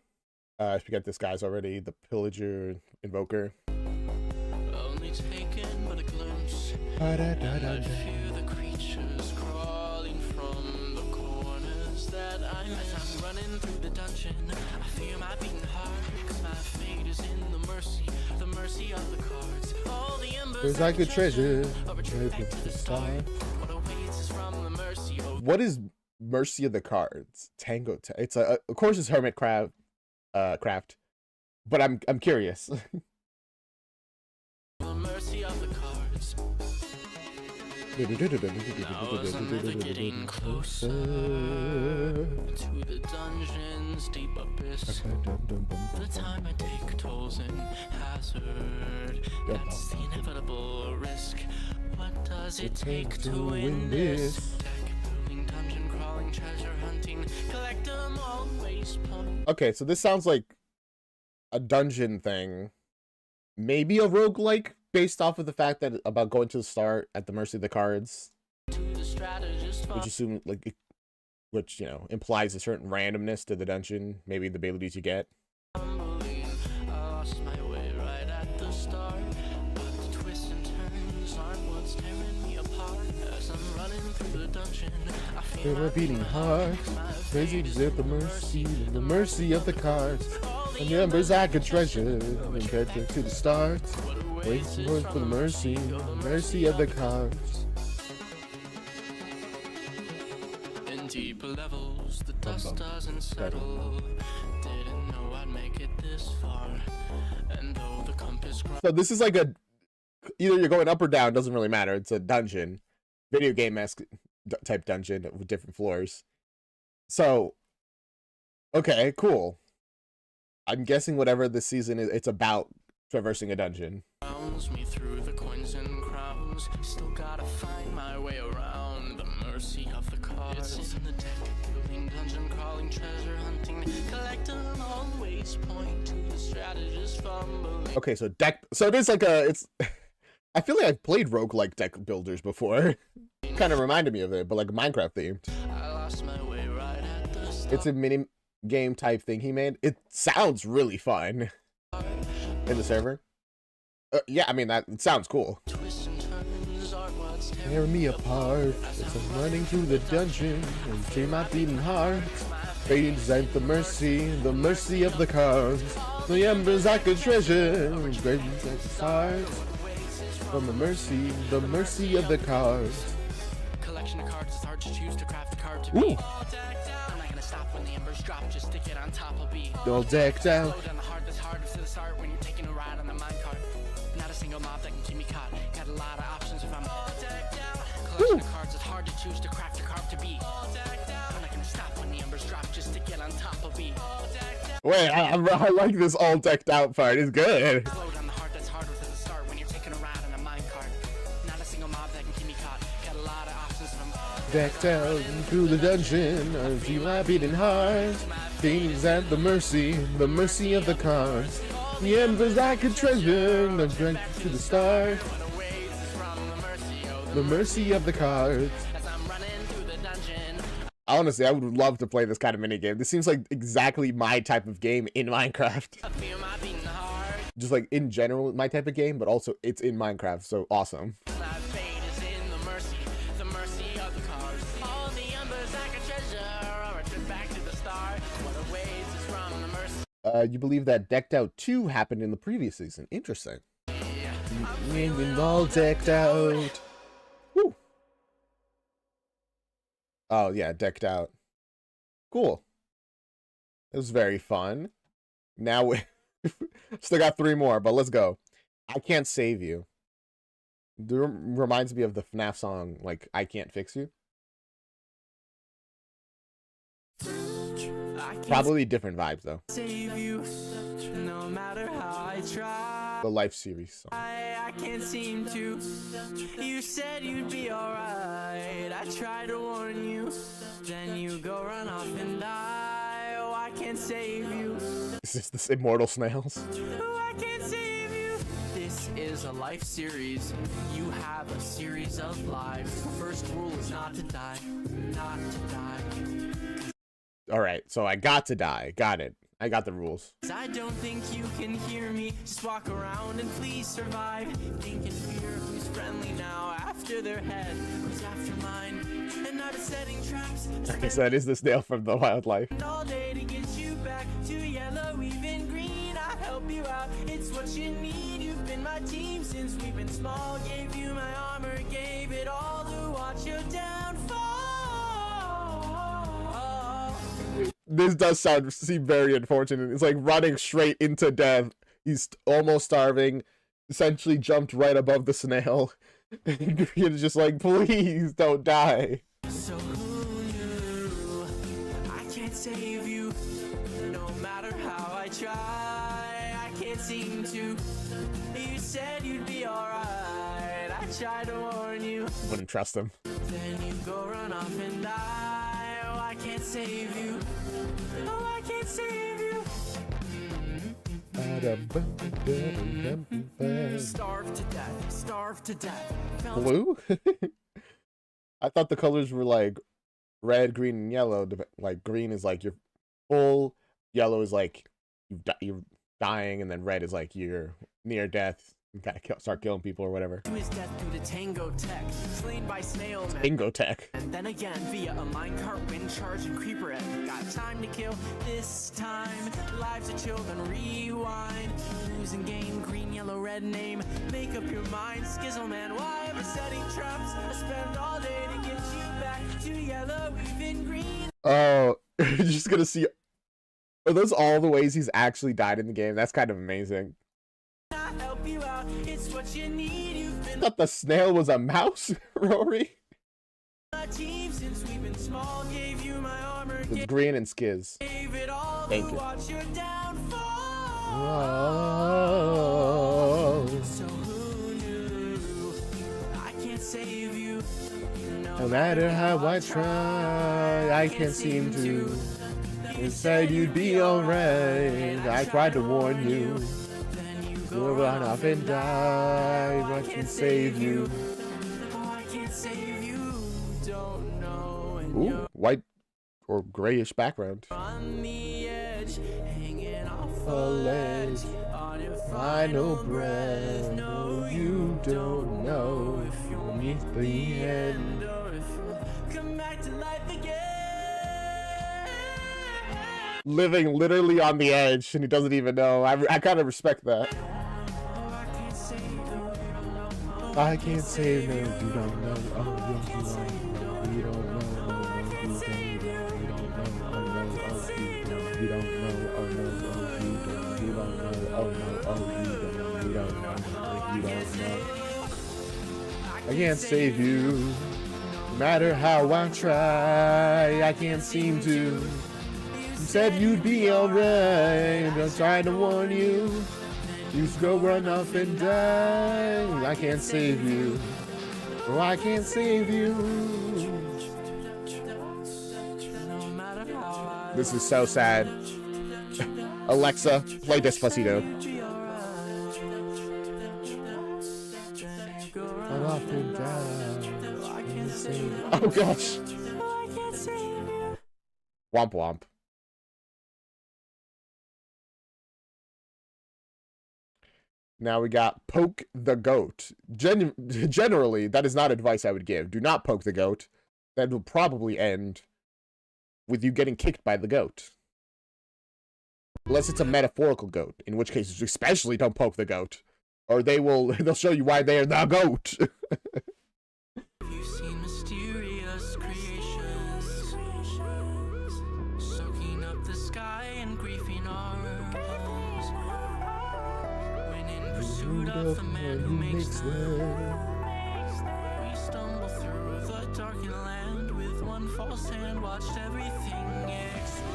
I forget this guy's already. The Pillager, Invoker. Only taken but a glimpse. I fear the creatures crawling from the corners that I'm in. As I'm running through the dungeon, I fear my beating heart, because my fate is in the mercy of the cards. All the embers like a treasure. What is mercy of the cards? Tango. It's a, of course, it's Hermitcraft. Craft, but I'm curious. The mercy of the cards. Now as I'm ever getting closer to the dungeon's deep abyss, the time I take tolls in hazard. That's the inevitable risk. What does it take to win this? Deck building, dungeon crawling, treasure hunting, collect 'em all, waste point. Okay, so this sounds like a dungeon thing, maybe a roguelike, based off of the fact that about going to the start at the mercy of the cards, which assume like, which, you know, implies a certain randomness to the dungeon, maybe the abilities you get. I lost my way right at the start, but the twists and turns aren't what's tearing me apart. As I'm running through the dungeon, I feel my beating heart, crazy at the mercy of the cards. And the embers I could treasure, compared to the start. Wait for the mercy of the cards. In deeper levels, the dust doesn't settle. Didn't know I'd make it this far. And though the compass. So this is like a, either you're going up or down, doesn't really matter. It's a dungeon, video game-esque type dungeon with different floors. So, okay, cool. I'm guessing whatever this season is, it's about traversing a dungeon. Me through the coins and crowns, still gotta find my way around the mercy of the cards. It's in the deck building, dungeon crawling, treasure hunting, collect 'em all, waste point to the strategist fumbling. Okay, so it is like a, it's, I feel like I've played roguelike deck builders before. Kind of reminded me of it, but like Minecraft themed. I lost my way right at the start. It's a mini game type thing he made. It sounds really fun in the server. Yeah, I mean, that it sounds cool. Tear me apart as I'm running through the dungeon and tear my beating heart. Fades at the mercy of the cards. The embers I could treasure, great at the start. From the mercy of the cards. Collection of cards, it's hard to choose to craft a card to be. I'm not gonna stop when the embers drop, just stick it on top, I'll be all decked out. Slow down the heart that's hardest to the start when you're taking a ride on the minecart. Not a single mob that can keep me caught. Got a lot of options if I'm decked out. Collection of cards, it's hard to choose to craft a card to be I'm not gonna stop when the embers drop, just stick it on top, I'll be Wait, I like this all decked out part. It's good. Slow down the heart that's hardest to the start when you're taking a ride on a minecart. Not a single mob that can keep me caught. Got a lot of options if I'm decked out through the dungeon. I feel my beating heart. Things at the mercy of the cards. The embers I could treasure, the strength to the start. The mercy of the cards. Honestly, I would love to play this kind of minigame. This seems like exactly my type of game in Minecraft. Just like in general, my type of game, but also it's in Minecraft, so awesome. You believe that Decked Out 2 happened in the previous season. Interesting. All decked out. Woo. Oh, yeah, Decked Out. Cool. It was very fun. Now we still got 3 more, but let's go. I Can't Save You. It reminds me of the FNAF song, like, I Can't Fix You. Probably different vibes, though. Save you, no matter how I try. The Life series song. I can't seem to. You said you'd be alright. I tried to warn you. Then you go run off and die. Oh, I can't save you. Is this the Immortal Snails? Oh, I can't save you. This is a life series. You have a series of lives. First rule is not to die. Not to die. All right, so I got to die. Got it. I got the rules. I don't think you can hear me. Just walk around and please survive. Think and fear who's friendly now. After their head, who's after mine. And not setting traps. Okay, so that is the snail from the wildlife. All day to get you back to yellow, even green. I help you out. It's what you need. You've been my team since we've been small. Gave you my armor, gave it all to watch your downfall. This does seem very unfortunate. It's like running straight into death. He's almost starving. Essentially jumped right above the snail. And you're just like, please don't die. So who knew? I can't save you. No matter how I try, I can't seem to. You said you'd be alright. I tried to warn you. Wouldn't trust him. Then you go run off and die. Oh, I can't save you. Oh, I can't save you. Starve to death. Starve to death. Blue? I thought the colors were like red, green, and yellow. Like green is like you're full, yellow is like you're dying, and then red is like you're near death. You gotta start killing people or whatever. To his death through the Tango Tech, slain by snail man. Tango Tech. And then again via a minecart, wind charge, and creeper head. Got time to kill this time. Lives of children rewind. Lose and gain, green, yellow, red name. Make up your mind, Skizzle man. Why ever setting traps? I spend all day to get you back to yellow, even green. Oh, you're just gonna see. Are those all the ways he's actually died in the game? That's kind of amazing. Help you out. It's what you need. You've been I thought the snail was a mouse, Rory. my team since we've been small. Gave you my armor. It's green and skiz. Gave it all Thank to you. watch your downfall. Oh. So who knew? I can't save you. No matter how I try, I can't seem to. You said you'd be alright. I tried to warn you. You'll run off and die. I can save you. Oh, I can't save you. Don't know. Ooh, white or grayish background. On the edge, hanging off A ledge on your final breath. No, you don't know if you'll meet the end. or if you'll come back to life again. Living literally on the edge, and he doesn't even know. I kind of respect that. I can't save no, you don't know. Oh, yes, you don't know. You don't know. Oh, no, you don't know. Oh, no, you don't know. You don't know. I can't save you. No matter how I try, I can't seem to. You said you'd be alright. I'm trying to warn you. You go run off and die. I can't save you. Oh, I can't save you. This is so sad. Alexa, play Despacito. Run off and die. I can't save you. Oh gosh. Womp womp. Now we got poke the goat. Generally, that is not advice I would give. Do not poke the goat. That will probably end with you getting kicked by the goat. Unless it's a metaphorical goat, in which case especially don't poke the goat. Or they'll show you why they're the goat. You've seen mysterious creations, soaking up the sky and griefing our homes. When in pursuit of the man who makes them, we stumble through the darkened land with one false hand, watched everything explode.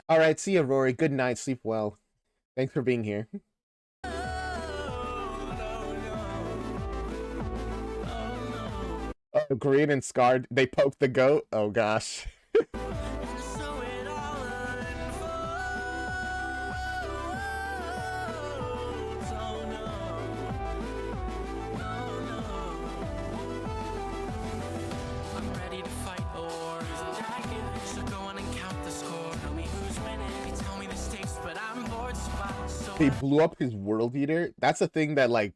All right, see ya, Rory. Good night. Sleep well. Thanks for being here. Oh, green and scarred. They poked the goat. Oh gosh. they blew up his world eater. That's a thing that, like,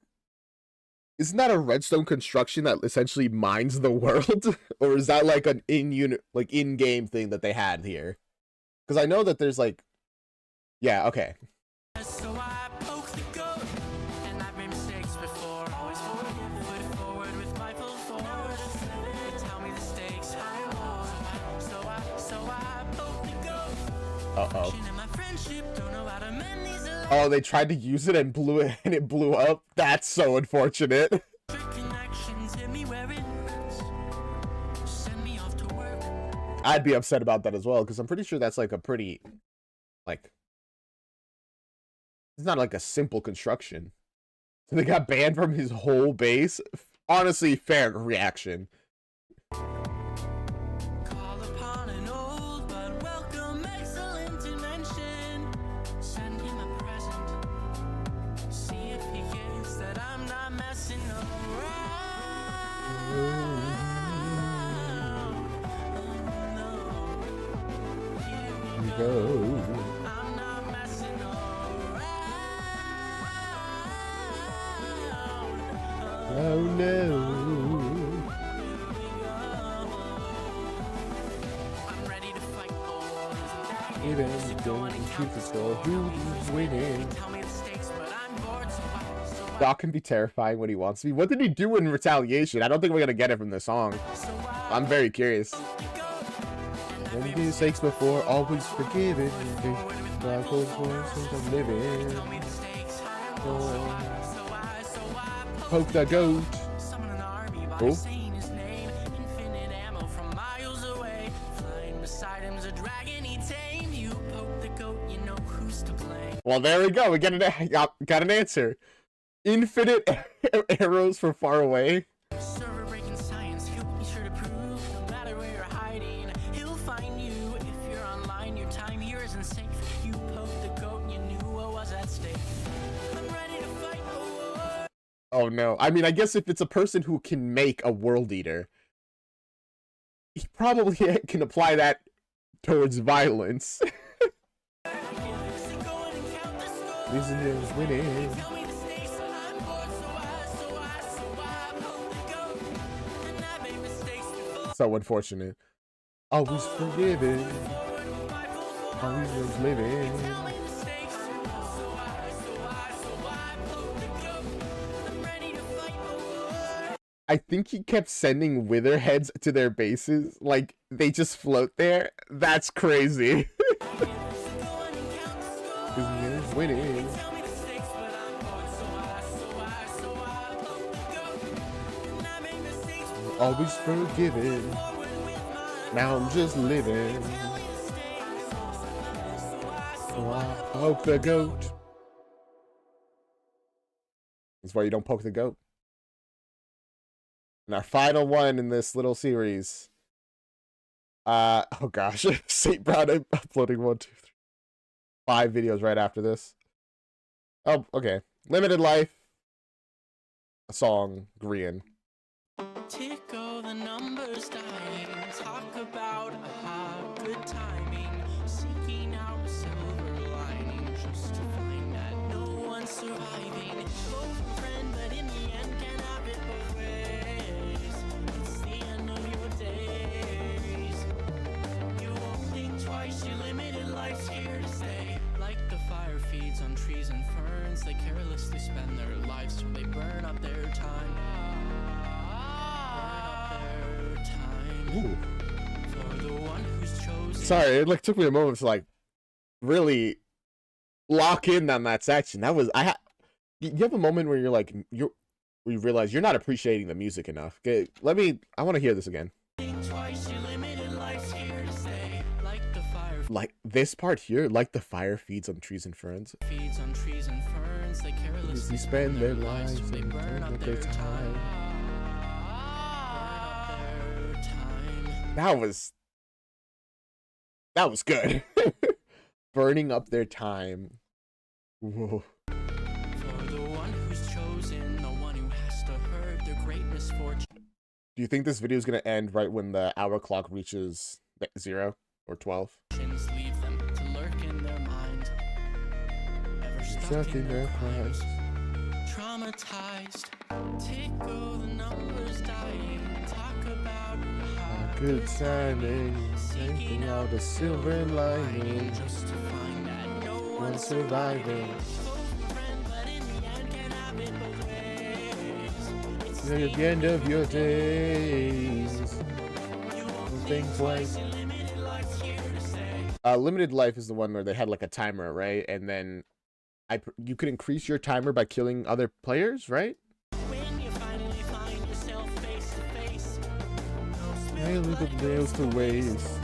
isn't that a redstone construction that essentially mines the world? Or is that like an in-game thing that they had here? Because I know that there's like, yeah, okay. So I poke the goat, and I've made mistakes before. Always forward with my full force. Tell me the stakes high low. So I poke the goat. Uh-oh. My friendship, don't know how to mend these. Oh, they tried to use it and blew it, and it blew up. That's so unfortunate. I'd be upset about that as well, because I'm pretty sure that's like a pretty, like, it's not like a simple construction. So they got banned from his whole base. Honestly, fair reaction. Call upon an old but welcome excellent invention. Send him a present. See if he gets that I'm not messing around. Go. I'm not messing around. Oh no. I'm ready to fight boys. Even going to keep the score. Who's winning? Tell me the stakes, but I'm bored, so Doc can be terrifying when he wants to be. What did he do in retaliation? I don't think we're gonna get it from the song. I'm very curious. Many mistakes before, always forgiven. Living. Poke the goat. Oh. Well, there we go. We got an answer. Infinite arrows from far away. Server breaking science, he'll be sure to prove. No matter where you're hiding, he'll find you. If you're online, your time here isn't safe. You poked the goat and you knew what was at stake. I'm ready to fight the war. Oh no. I mean, I guess if it's a person who can make a world eater, he probably can apply that towards violence. Reason is winning. So unfortunate. Always forgiven. Always living. I think he kept sending witherheads to their bases. Like, they just float there. That's crazy. Winning. Always forgiven. Now I'm just living. So I poke the goat. That's why you don't poke the goat. And our final one in this little series. Oh gosh, St. Brown, I'm uploading 1, 2, 3, 5 videos right after this. Oh, okay. Limited Life. A song, Green. Tickle the numbers dying. Talk about good timing. Seeking out a silver lining just to find that no one's surviving. Both friend, but in the end can't have it both ways. It's the end of your days. You won't think twice. Your limited life's here to stay. Like the fire feeds on trees and ferns, they carelessly spend their lives till they burn up their time. Ooh. For the one who's chosen. Sorry, it like took me a moment to like really lock in on that section. That was you have a moment where you're like where you realize you're not appreciating the music enough. Okay, I want to hear this again. Like this part here, like the fire feeds on trees and ferns. Feeds on trees and ferns, they carelessly spend their lives and they burn up their time. That was good. Burning up their time. Whoa. For the one who's chosen, the one who has to hurt their great misfortune. Do you think this video is gonna end right when the hour clock reaches 0 or 12? Leave them to lurk in their mind. Ever stuck in their past. Traumatized. Tickle the numbers dying. Talk about A good timing. Taking out the silver lining. just to find that no One one's surviving. You're at the end of your days. Think twice. Limited life is the one where they had like a timer, right? And then you could increase your timer by killing other players, right? When you finally find yourself face to face. I leave the nails to waste.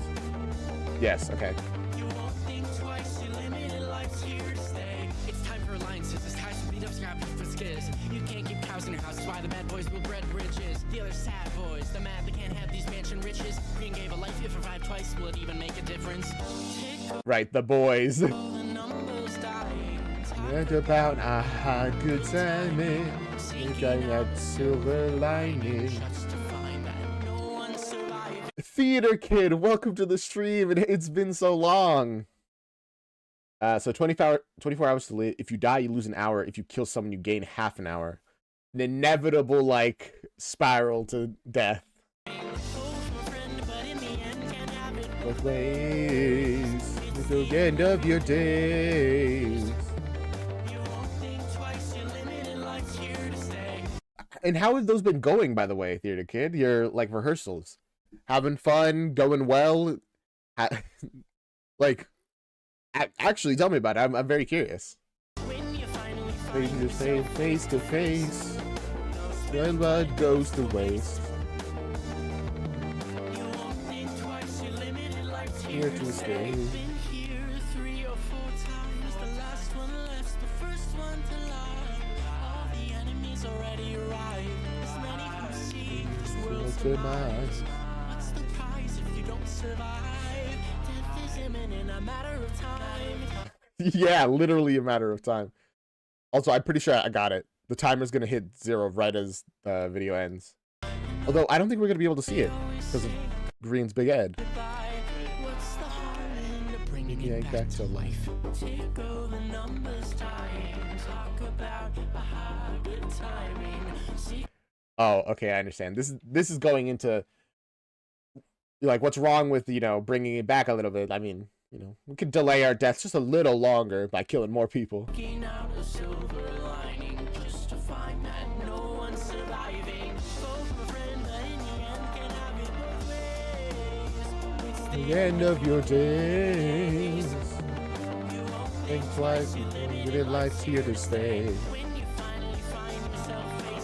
Yes, okay. You won't think twice, your limited life's here to stay. It's time for alliances, it's time to beat up scrappy for skids. You can't keep cows in your house, that's why the bad boys will bread bridges. The other sad boys, the mad that can't have these mansion riches. Green gave a life, if revived twice, will it even make a difference? Right, the boys. The numbers dying. Talk about a good timing. Looking at silver lining. Just to find that no one survived. Theater Kid, welcome to the stream. It's been so long. So 24 hours to live. If you die, you lose an hour. If you kill someone, you gain half an hour. An inevitable, like, spiral to death. Both ways. It's the end of your days. And how have those been going, by the way, Theater Kid? Your, like, rehearsals? Having fun? Going well? Like, actually, tell me about it. I'm very curious. Waiting to say face to face. When blood goes to waste. Here to stay. What's the price if you don't survive? Death is imminent, a matter of time. Yeah, literally a matter of time. Also, I'm pretty sure I got it. The timer's gonna hit 0 right as the video ends. Although, I don't think we're gonna be able to see it because of Green's big Ed. What's the harm in bringing it back to life? Tickle the numbers dying. Talk about a good timing. Oh, okay, I understand. This is going into, like, what's wrong with, you know, bringing it back a little bit. I mean, you know, we could delay our deaths just a little longer by killing more people. Out a silver lining just to find that no one's surviving. Both my friend, but in the end can have it both ways. It's The end of your days. Think twice, your life's here to stay.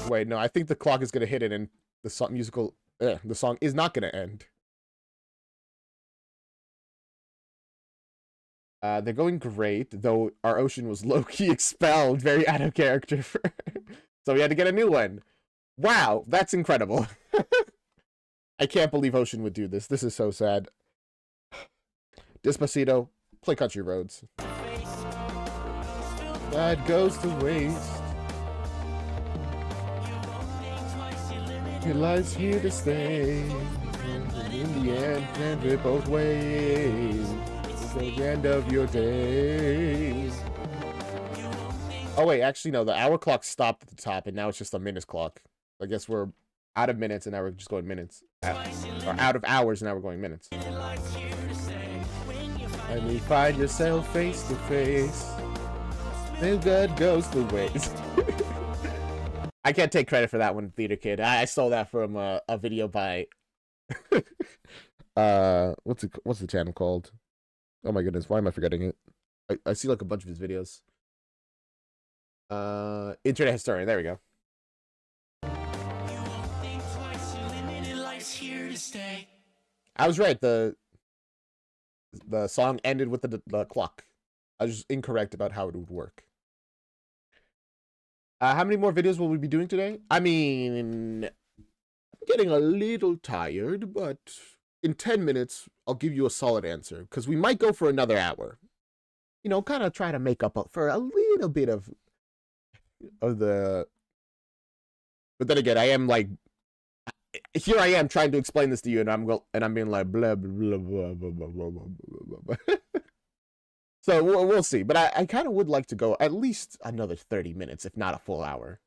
Wait, no, I think the clock is gonna hit it, and the song the song is not gonna end. They're going great, though our ocean was low-key expelled, very out of character. So we had to get a new one. Wow, that's incredible. I can't believe Ocean would do this. This is so sad. Despacito, play Country Roads. That goes to waste. Your life's here to stay. And in the end, can it both ways. It's the end of your days. Oh wait, actually no, the hour clock stopped at the top and now it's just a minutes clock. I guess we're out of minutes and now we're just going minutes. Or out of hours and now we're going minutes. And you find yourself face to face. Then good goes the waste. I can't take credit for that one, Theater Kid. I stole that from a video by what's the channel called? Oh my goodness, why am I forgetting it? I see like a bunch of his videos. Internet Historian, there we go. I was right, the song ended with the clock. I was just incorrect about how it would work. How many more videos will we be doing today? I mean, I'm getting a little tired, but in 10 minutes, I'll give you a solid answer, because we might go for another hour. You know, kind of try to make up for a little bit of the... But then again, I am like... Here I am trying to explain this to you, and I'm being like, blah, blah, blah, blah, blah, blah, blah, blah, blah. So we'll see. But I kind of would like to go at least another 30 minutes, if not a full hour.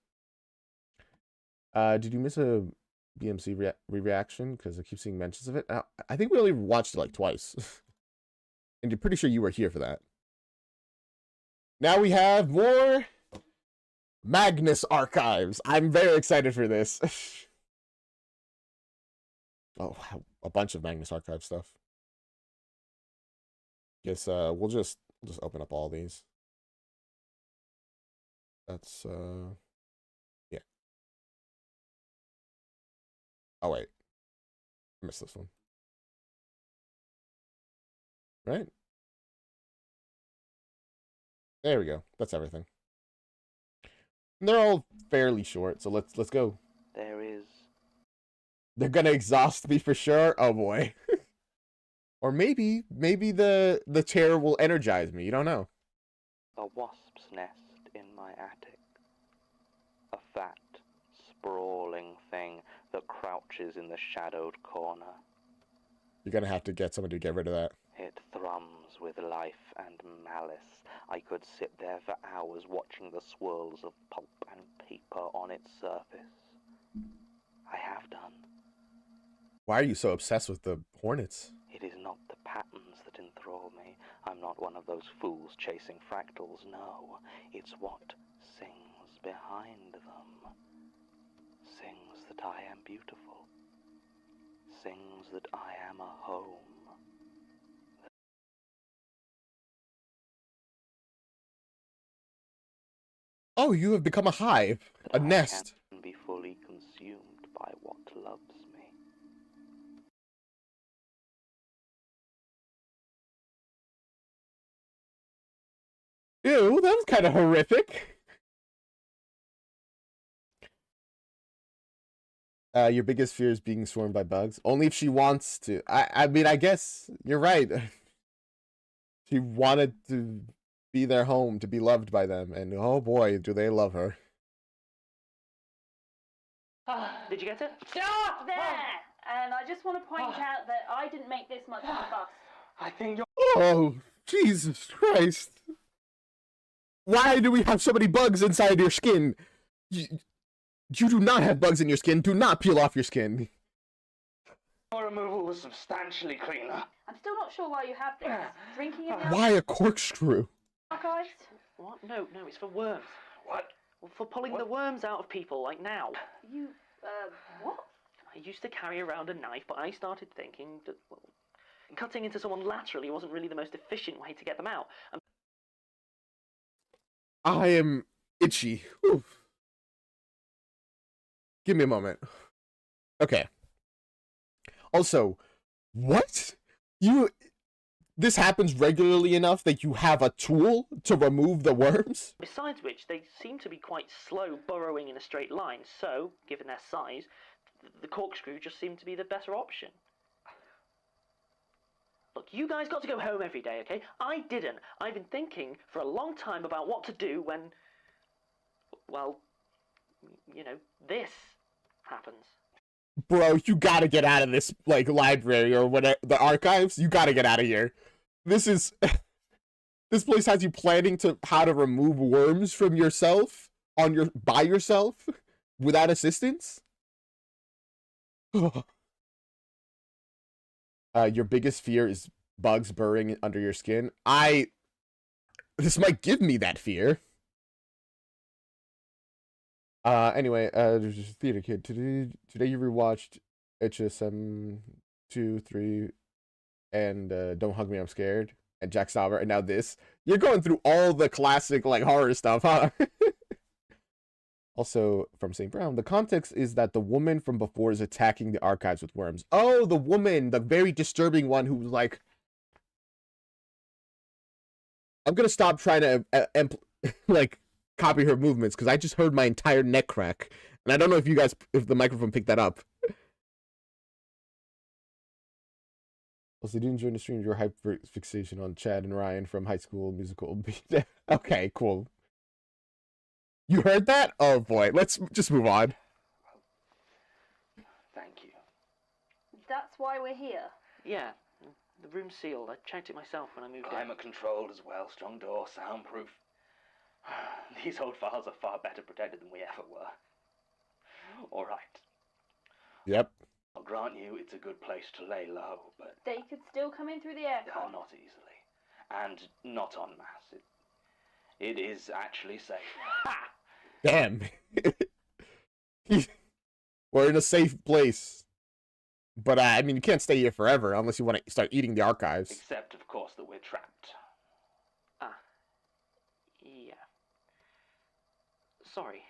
Did you miss a BMC reaction? Because I keep seeing mentions of it. I think we only watched it like twice. And you're pretty sure you were here for that. Now we have more Magnus Archives. I'm very excited for this. Oh, a bunch of Magnus Archive stuff. Guess we'll just open up all these. That's yeah. Oh wait. I missed this one. Right? There we go. That's everything. And they're all fairly short, so let's go. There is. They're gonna exhaust me for sure. Oh boy. Or maybe the chair will energize me. You don't know. A wasp's nest in my attic. A fat, sprawling thing that crouches in the shadowed corner. You're gonna have to get someone to get rid of that. It thrums with life and malice. I could sit there for hours watching the swirls of pulp and paper on its surface. I have done. Why are you so obsessed with the hornets? It is not the patterns that enthrall me. I'm not one of those fools chasing fractals, no. It's what sings behind them. Sings that I am beautiful. Sings that I am a home. Oh, you have become a hive, a nest. I can be fully consumed by what loves me. Ew, that was kind of horrific. Your biggest fear is being swarmed by bugs? Only if she wants to. I mean, I guess you're right. She wanted to be their home, to be loved by them, and oh boy, do they love her. Did you get it? Stop there! And I just want to point out that I didn't make this much of a fuss. I think you're... Oh, Jesus Christ. Why do we have so many bugs inside your skin? You do not have bugs in your skin. Do not peel off your skin. Your removal was substantially cleaner. I'm still not sure why you have this. Drinking in the Why a corkscrew? archives? What? No, it's for worms. What? Well, for pulling the worms out of people, like now. You, what? I used to carry around a knife, but I started thinking that, well, cutting into someone laterally wasn't really the most efficient way to get them out. And I am itchy. Oof. Give me a moment. Okay. Also, what? This happens regularly enough that you have a tool to remove the worms? besides which, they seem to be quite slow burrowing in a straight line, so, given their size, the corkscrew just seemed to be the better option. Look, you guys got to go home every day, okay? I didn't. I've been thinking for a long time about what to do when, well, you know, this happens. Bro, you gotta get out of this, like, library or whatever, the archives. You gotta get out of here. This is... This place has you planning how to remove worms from yourself, by yourself, without assistance? Your biggest fear is bugs burrowing under your skin. This might give me that fear. Anyway, Theater Kid. Today you rewatched HSM 2, 3, and Don't Hug Me, I'm Scared, and Jack Sauber, and now this. You're going through all the classic, like, horror stuff, huh? Also, from St. Brown, the context is that the woman from before is attacking the archives with worms. Oh, the woman, the very disturbing one who was like... I'm gonna stop trying to, like, copy her movements, because I just heard my entire neck crack. And I don't know if the microphone picked that up. Also, did you enjoy the stream your hyperfixation on Chad and Ryan from High School Musical? Okay, cool. You heard that? Oh boy, let's just move on. Thank you. That's why we're here. Yeah, The room's sealed. I checked it myself when I moved in. Climate controlled as well, strong door, soundproof. These old files are far better protected than we ever were. All right. Yep. I'll grant you it's a good place to lay low, but... They could still come in through the aircon. Not easily. And not en masse. It is actually safe. Damn. We're in a safe place. But, I mean, you can't stay here forever unless you want to start eating the archives. Except, of course, that we're trapped. Ah. Yeah. Sorry.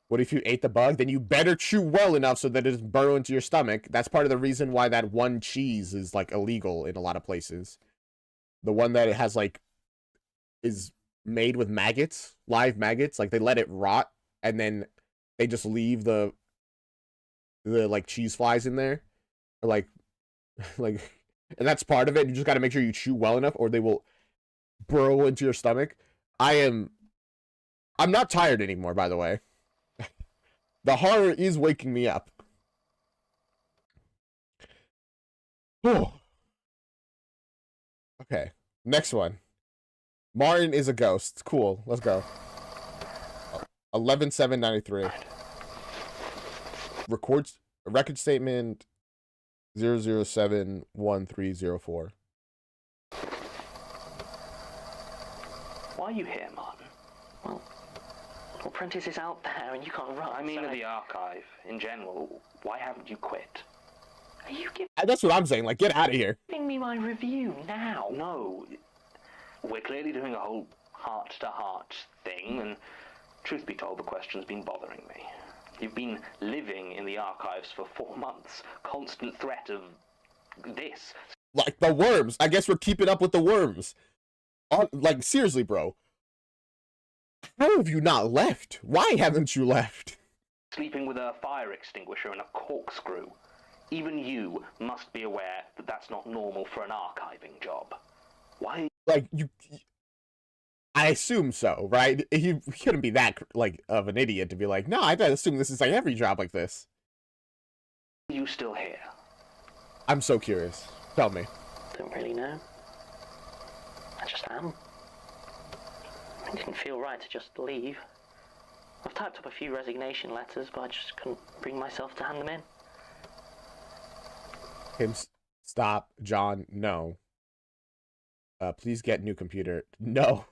What if you ate the bug? Then you better chew well enough so that it doesn't burrow into your stomach. That's part of the reason why that one cheese is, like, illegal in a lot of places. The one that it has, like, is made with maggots, live maggots. Like, they let it rot, and then they just leave the like, cheese flies in there. Or, like, and that's part of it. You just got to make sure you chew well enough, or they will burrow into your stomach. I'm not tired anymore, by the way. The horror is waking me up. Okay, next one. Martin is a ghost. Cool, let's go. 11/7/93. Record statement 0071304. Why are you here, Martin? Well, Apprentice is out there and you can't run. I mean, the archive, in general. Why haven't you quit? Are you That's what I'm saying, like, get out of here. giving me my review now? No. We're clearly doing a whole heart-to-heart thing, and truth be told, the question's been bothering me. You've been living in the archives for 4 months. Constant threat of this. Like, the worms. I guess we're keeping up with the worms. Like, seriously, bro. How have you not left? Why haven't you left? Sleeping with a fire extinguisher and a corkscrew. Even you must be aware that that's not normal for an archiving job. Why? Like, I assume so, right? He couldn't be that, like, of an idiot to be like, no, I assume this is like every job like this. Are you still here? I'm so curious. Tell me. Don't really know. I just am. It didn't feel right to just leave. I've typed up a few resignation letters, but I just couldn't bring myself to hand them in. Him, stop, John, no. Please get new computer. No.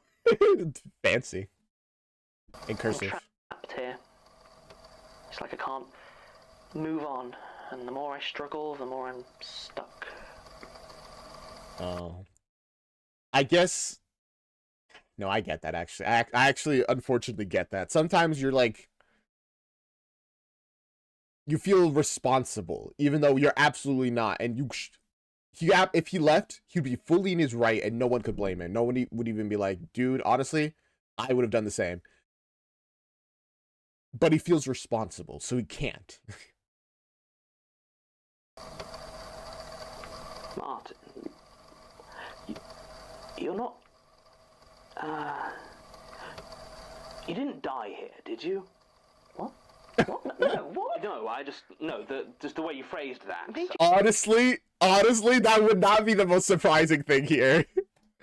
Fancy. In cursive. I'm trapped here. It's like I can't move on, and the more I struggle, the more I'm stuck. Oh. I guess... No, I get that, actually. I actually, unfortunately, get that. Sometimes you're like... You feel responsible, even though you're absolutely not. And if he left, he'd be fully in his right, and no one could blame him. No one would even be like, dude, honestly, I would have done the same. But he feels responsible, so he can't. Martin, you're not... You didn't die here, did you? What? What? No, what? No, just the way you phrased that. Honestly, that would not be the most surprising thing here.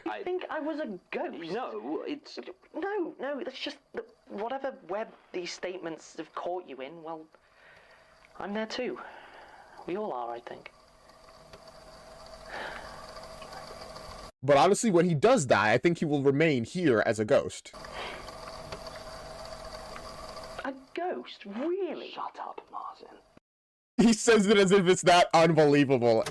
I think I was a ghost. No, it's... No, it's just that whatever web these statements have caught you in, well, I'm there too. We all are, I think. But honestly, when he does die, I think he will remain here as a ghost. A ghost? Really? Shut up, Martin. He says it as if it's that unbelievable.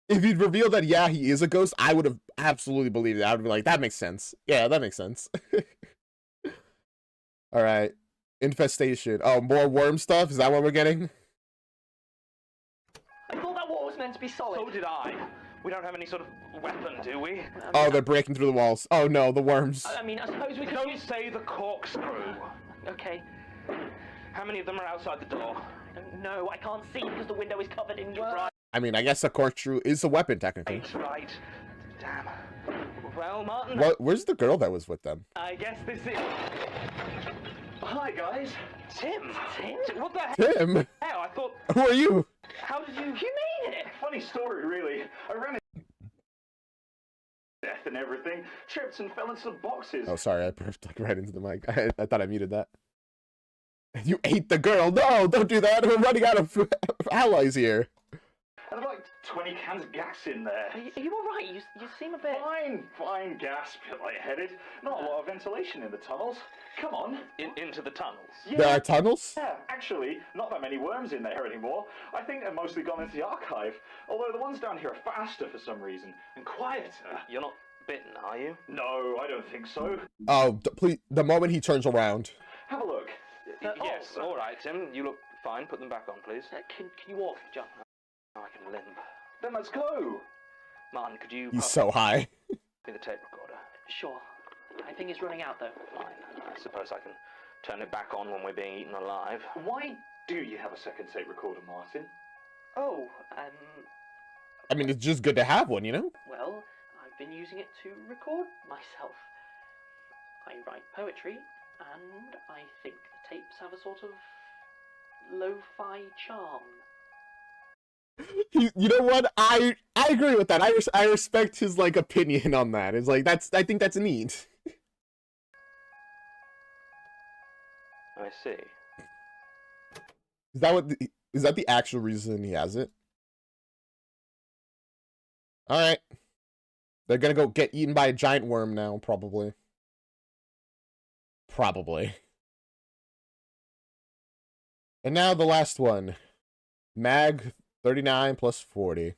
If he'd revealed that, yeah, he is a ghost, I would have absolutely believed it. I would be like, that makes sense. Yeah, that makes sense. Alright. Infestation. Oh, more worm stuff? Is that what we're getting? I thought that wall was meant to be solid. So did I. We don't have any sort of weapon, do we? Oh, they're breaking through the walls. Oh no, the worms. I mean, I suppose we could Don't say the corkscrew. Okay. How many of them are outside the door? No, I can't see because the window is covered in worms. Right. I mean, I guess a corkscrew is a weapon, technically. Right. Damn. Well, Martin... Where's the girl that was with them? I guess this is... Hi, guys. Tim? What the heck? Tim? Hell, I thought... Who are you? How did you... You made it! Funny story, really. I ran breath and everything. Tripped and fell into the boxes. Oh, sorry, I burped like right into the mic. I thought I muted that. You ate the girl. No, don't do that. We're running out of allies here. And there were like 20 cans of gas in there. Are you alright? You seem a bit... Fine gas, bit lightheaded. Not a lot of ventilation in the tunnels. Come on. Into the tunnels? Yeah. There are tunnels? Yeah, actually, not that many worms in there anymore. I think they're mostly gone into the archive. Although the ones down here are faster for some reason, and quieter. You're not bitten, are you? No, I don't think so. Oh, please, the moment he turns around. Have a look. Yes, alright, Tim. You look fine. Put them back on, please. Can you walk, John? Now I can limp. Then let's go. Martin, could you... He's so high. ...me the tape recorder? Sure. I think it's running out, though. Fine. I suppose I can turn it back on when we're being eaten alive. Why do you have a second tape recorder, Martin? Oh, I mean, it's just good to have one, you know? well, I've been using it to record myself. I write poetry, and I think the tapes have a sort of lo-fi charm. You know what? I agree with that. I respect his like opinion on that. It's like I think that's neat. I see. Is that the actual reason he has it? All right. They're gonna go get eaten by a giant worm now, probably. Probably. And now the last one. Mag 39 plus 40.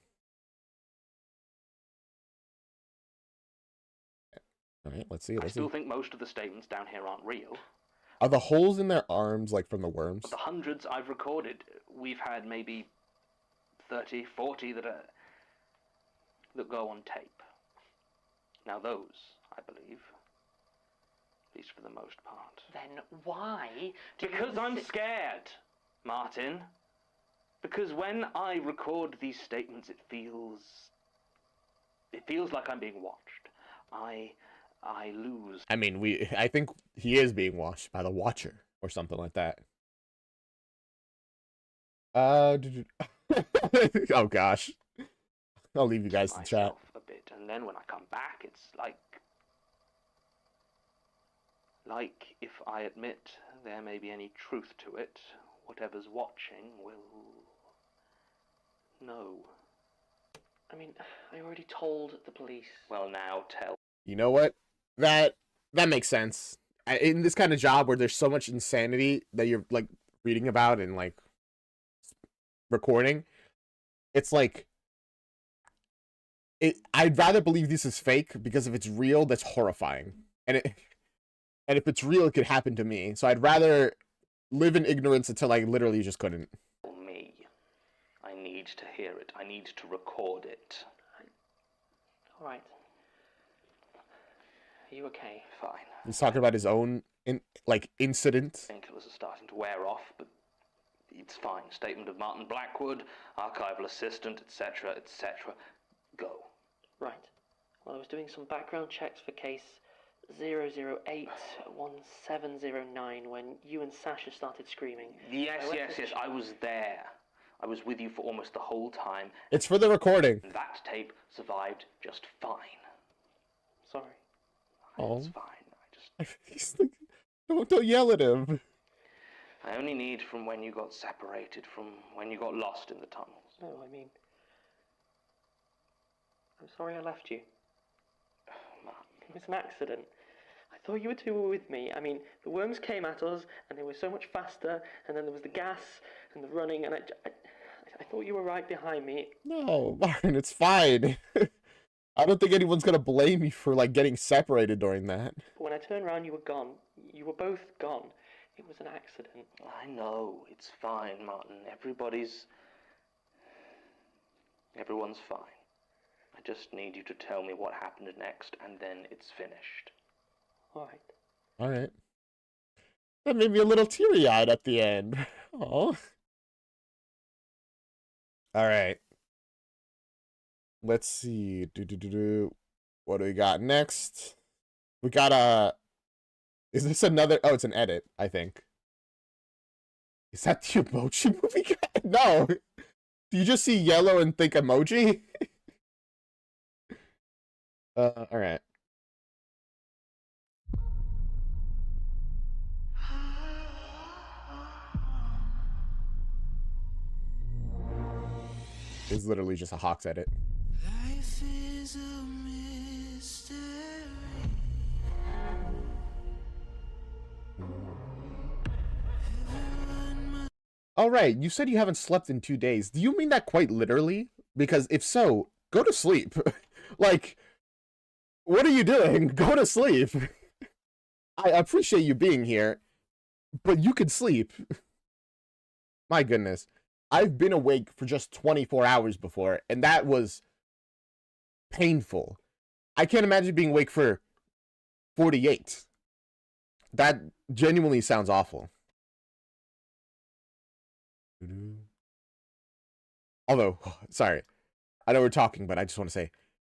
All right, let's see. I still think most of the statements down here aren't real. Are the holes in their arms like from the worms? Of the hundreds I've recorded, we've had maybe 30, 40 that go on tape. Now those, I believe, at least for the most part. Then why? Because I'm scared, Martin. Because when I record these statements, it feels like I'm being watched. I lose. I mean, I think he is being watched by the Watcher or something like that. Oh gosh. I'll leave you guys to chat. A bit, and then when I come back, it's like if I admit there may be any truth to it, whatever's watching will know. I mean, I already told the police. Well, now tell. You know what? That makes sense. In this kind of job where there's so much insanity that you're like reading about and like recording, it's like I'd rather believe this is fake, because if it's real, that's horrifying. And if it's real, it could happen to me. So I'd rather live in ignorance until I literally just couldn't. Me. I need to hear it. I need to record it. All right. Are you okay? Fine. He's talking about his own incident. Painkillers are starting to wear off, but it's fine. Statement of Martin Blackwood, archival assistant, etc., etc. Go. Right. Well, I was doing some background checks for case 0081709 when you and Sasha started screaming. Yes. I was there. I was with you for almost the whole time. It's for the recording. That tape survived just fine. Sorry. Oh. It's fine. He's like, don't yell at him. I only need from when you got separated, from when you got lost in the tunnels. No, I mean, I'm sorry I left you. It was an accident. I thought you two were with me. I mean, the worms came at us, and they were so much faster, and then there was the gas and the running, and I thought you were right behind me. No, Martin, it's fine. I don't think anyone's gonna blame you for like getting separated during that. But when I turned around, you were gone. You were both gone. It was an accident. I know. It's fine, Martin. Everyone's fine. I just need you to tell me what happened next, and then it's finished. All right. All right. That made me a little teary-eyed at the end. Oh. All right. Let's see. What do we got next? We got Is this another? Oh, it's an edit, I think. Is that the emoji movie guy? No. Do you just see yellow and think emoji? All right. It's literally just a Hawks edit. Life is a mystery. All right, you said you haven't slept in 2 days. Do you mean that quite literally? Because if so, go to sleep. Like, what are you doing? Go to sleep. I appreciate you being here, but you could sleep. My goodness. I've been awake for just 24 hours before, and that was painful. I can't imagine being awake for 48. That genuinely sounds awful. Although, sorry, I know we're talking, but I just want to say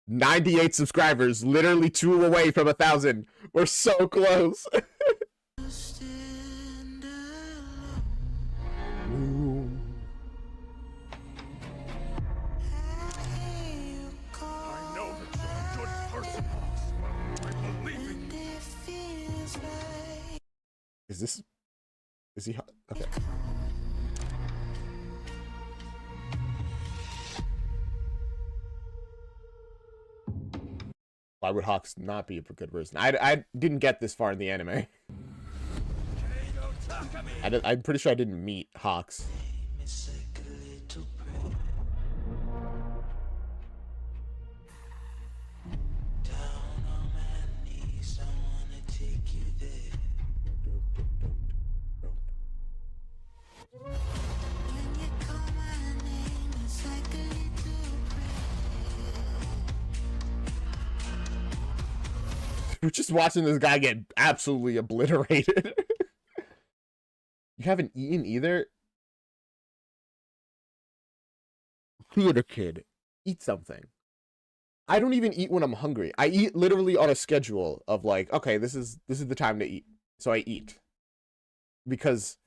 98 subscribers, literally 2 away from 1,000. We're so close. Is he, okay. Why would Hawks not be a good person? I didn't get this far in the anime. I'm pretty sure I didn't meet Hawks. We're just watching this guy get absolutely obliterated. You haven't eaten either? Theater kid, eat something. I don't even eat when I'm hungry. I eat literally on a schedule of like, okay, this is the time to eat. So I eat. Because,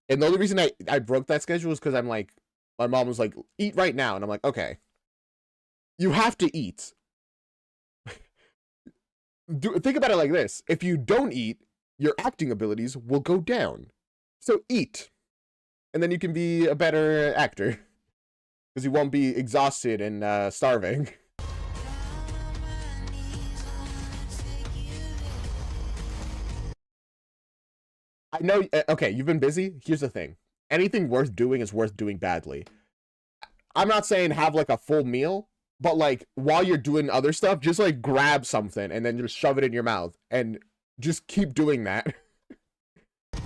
and the only reason I broke that schedule is because I'm like, my mom was like, eat right now. And I'm like, okay, you have to eat. Think about it like this. If you don't eat, your acting abilities will go down. So eat. And then you can be a better actor. Because you won't be exhausted and starving. I know, okay, you've been busy. Here's the thing. Anything worth doing is worth doing badly. I'm not saying have like a full meal. But, like, while you're doing other stuff, just, like, grab something and then just shove it in your mouth. And just keep doing that. I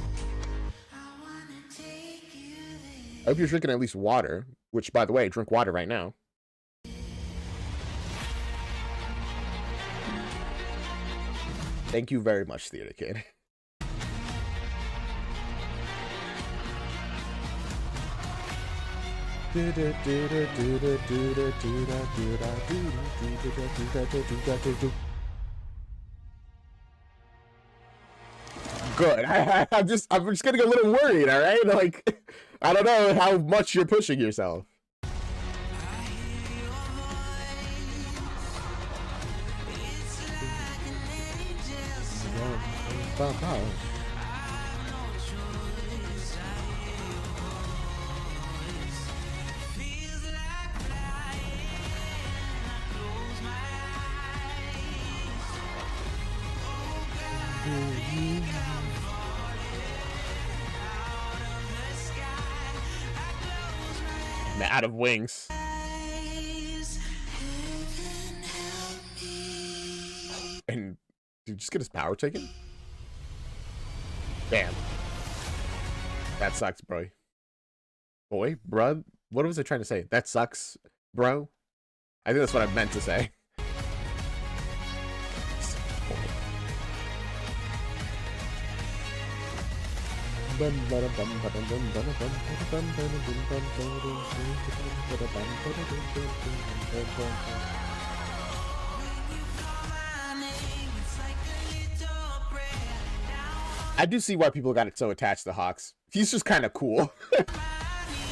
hope you're drinking at least water. Which, by the way, drink water right now. Thank you very much, Theater Kid. Good. I'm just getting a little worried, all right? Like, I don't know how much you're pushing yourself. Out of wings. And did you just get his power taken? Damn. That sucks, bro. Boy, bruh. What was I trying to say? That sucks, bro. I think that's what I meant to say. I do see why people got so attached to Hawks. He's just kind of cool.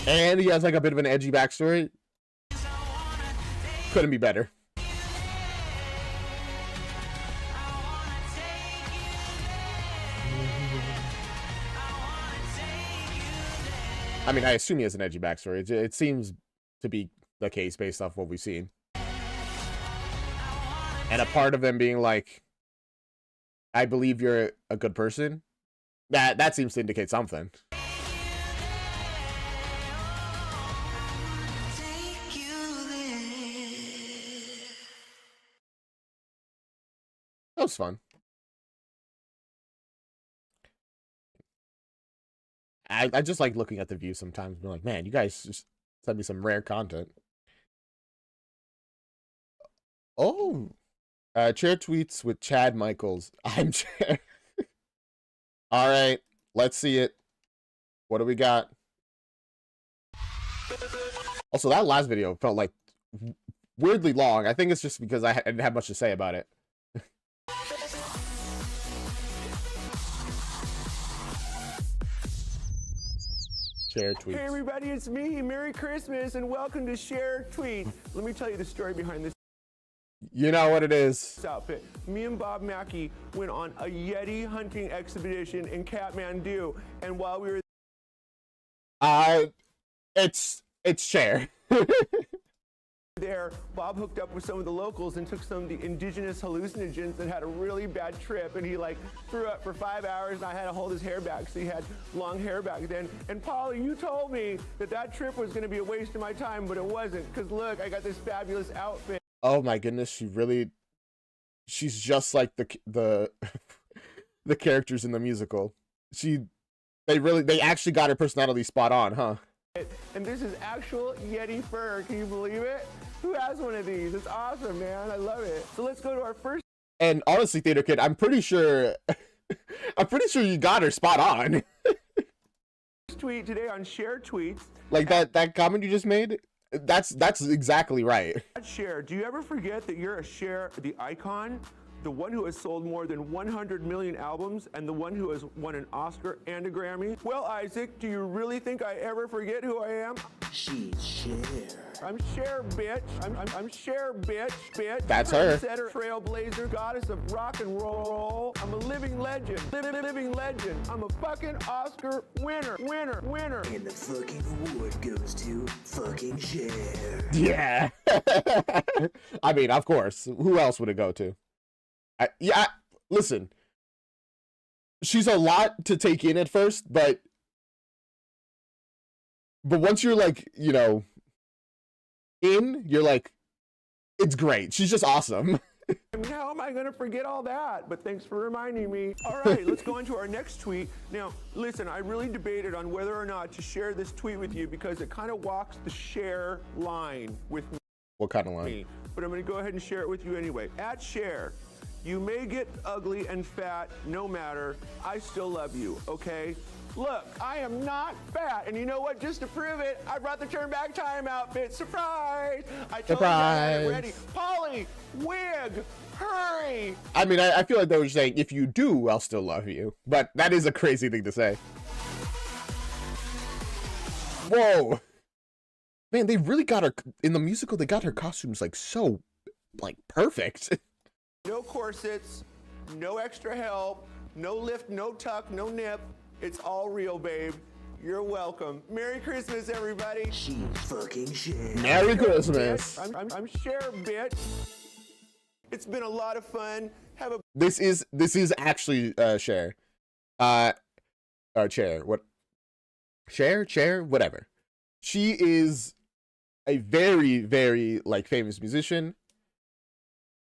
And he has like a bit of an edgy backstory. Couldn't be better. I mean, I assume he has an edgy backstory. It seems to be the case based off what we've seen. And a part of them being like, I believe you're a good person. That seems to indicate something. That was fun. I just like looking at the views sometimes and being like, man, you guys just send me some rare content. Oh. Cher tweets with Chad Michaels. I'm Cher. All right, let's see it. What do we got? Also, that last video felt like weirdly long. I think it's just because I didn't have much to say about it. Cher tweets. Hey everybody, it's me. Merry Christmas and welcome to Cher Tweets. Let me tell you the story behind this. You know what it is. Outfit. Me and Bob Mackey went on a Yeti hunting expedition in Kathmandu, and while we were it's Cher. there, Bob hooked up with some of the locals and took some of the indigenous hallucinogens and had a really bad trip, and he like threw up for 5 hours, and I had to hold his hair back, so he had long hair back then. And Polly, you told me that that trip was going to be a waste of my time, but it wasn't, because look, I got this fabulous outfit. Oh my goodness, she's just like the the characters in the musical. They actually got her personality spot on, huh? And this is actual Yeti fur. Can you believe it? Who has one of these? It's awesome, man. I love it. So let's go to our first. And honestly, Theater Kid, I'm pretty sure you got her spot on. Tweet today on Cher Tweets. Like that comment you just made. That's exactly right. Cher, do you ever forget that you're a Cher, the icon? The one who has sold more than 100 million albums and the one who has won an Oscar and a Grammy? Well, Isaac, do you really think I ever forget who I am? She's Cher. I'm Cher, bitch. I'm Cher, bitch. That's her. Trendsetter, trailblazer, goddess of rock and roll. I'm a living legend. Living legend. I'm a fucking Oscar winner. And the fucking award goes to fucking Cher. Yeah. I mean, of course. Who else would it go to? Listen, she's a lot to take in at first, but once you're like, you know, you're like, it's great. She's just awesome. I mean, how am I going to forget all that? But thanks for reminding me. All right, let's go on to our next tweet. Now, listen, I really debated on whether or not to share this tweet with you because it kind of walks the Cher line with me. What kind of line? But I'm going to go ahead and share it with you anyway. At Cher. You may get ugly and fat, no matter. I still love you, okay? Look, I am not fat. And you know what? Just to prove it, I brought the turn back time outfit. Surprise! I told you I had it ready. Polly, wig, hurry! I mean, I feel like they were saying, if you do, I'll still love you. But that is a crazy thing to say. Whoa. Man, they really got her, in the musical, they got her costumes, like, so, like, perfect. No corsets, no extra help, no lift, no tuck, no nip. It's all real, babe. You're welcome. Merry Christmas, everybody. She's fucking Cher. Merry Christmas. I'm Cher, bitch. It's been a lot of fun. This is actually Cher. Cher. What? Cher, whatever. She is a very, very like famous musician.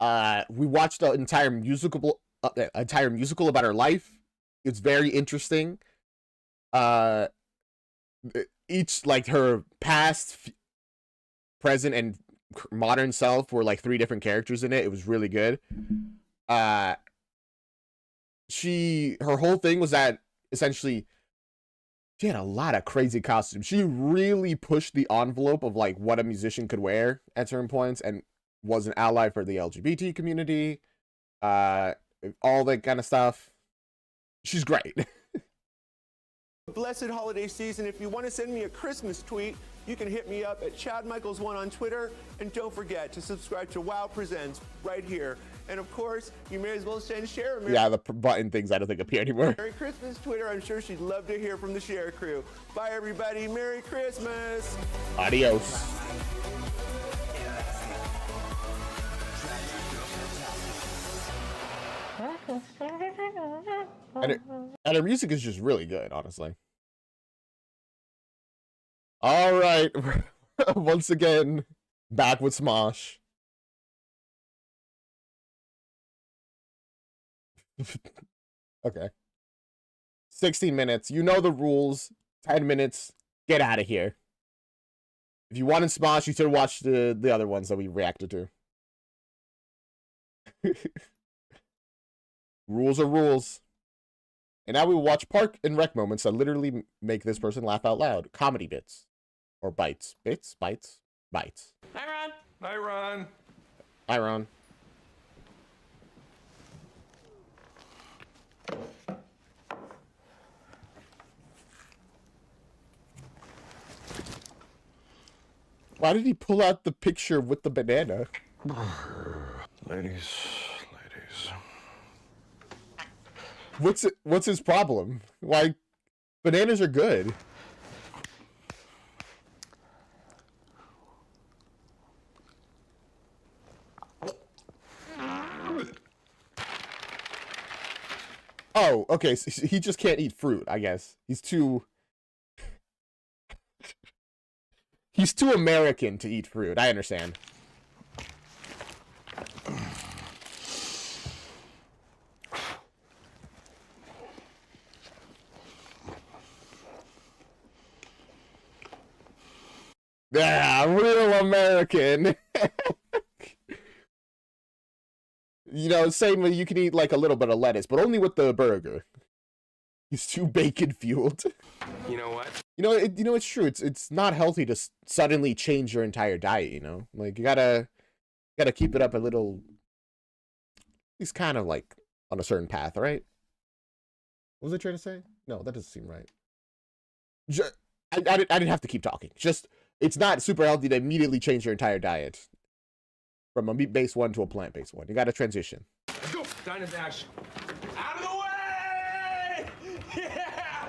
We watched the entire musical about her life. It's very interesting. Each, like, her past, present, and modern self were like 3 different characters in it. It was really good. Her whole thing was that essentially she had a lot of crazy costumes. She really pushed the envelope of like what a musician could wear at certain points, and was an ally for the LGBT community, all that kind of stuff. She's great. Blessed holiday season. If you want to send me a Christmas tweet, you can hit me up at ChadMichaels1 on Twitter. And don't forget to subscribe to WoW Presents right here. And of course, you may as well send Cher. Yeah, the button things I don't think appear anymore. Merry Christmas, Twitter. I'm sure she'd love to hear from the Cher crew. Bye, everybody. Merry Christmas. Adios. And her music is just really good, honestly. All right, once again, back with Smosh. Okay. 16 minutes. You know the rules. 10 minutes. Get out of here. If you wanted Smosh, you should have watched the other ones that we reacted to. Rules are rules. And now we will watch park and rec moments that literally make this person laugh out loud. Comedy bits. Or bites. Bits? Bites? Bites. Hi, Ron. Hi, Ron. Hi, Ron. Why did he pull out the picture with the banana? Ladies. What's his problem? Why bananas are good. Oh, okay. So he just can't eat fruit, I guess. He's too American to eat fruit. I understand. Yeah, real American. You know, same way you can eat like a little bit of lettuce, but only with the burger. He's too bacon fueled. You know what? You know, it's true. It's not healthy to suddenly change your entire diet. You know, like you gotta keep it up a little. He's kind of like on a certain path, right? What was I trying to say? No, that doesn't seem right. I didn't have to keep talking. Just. It's not super healthy to immediately change your entire diet from a meat-based one to a plant-based one. You got to transition. Let's go. Dine and dash. Out of the way! Yeah!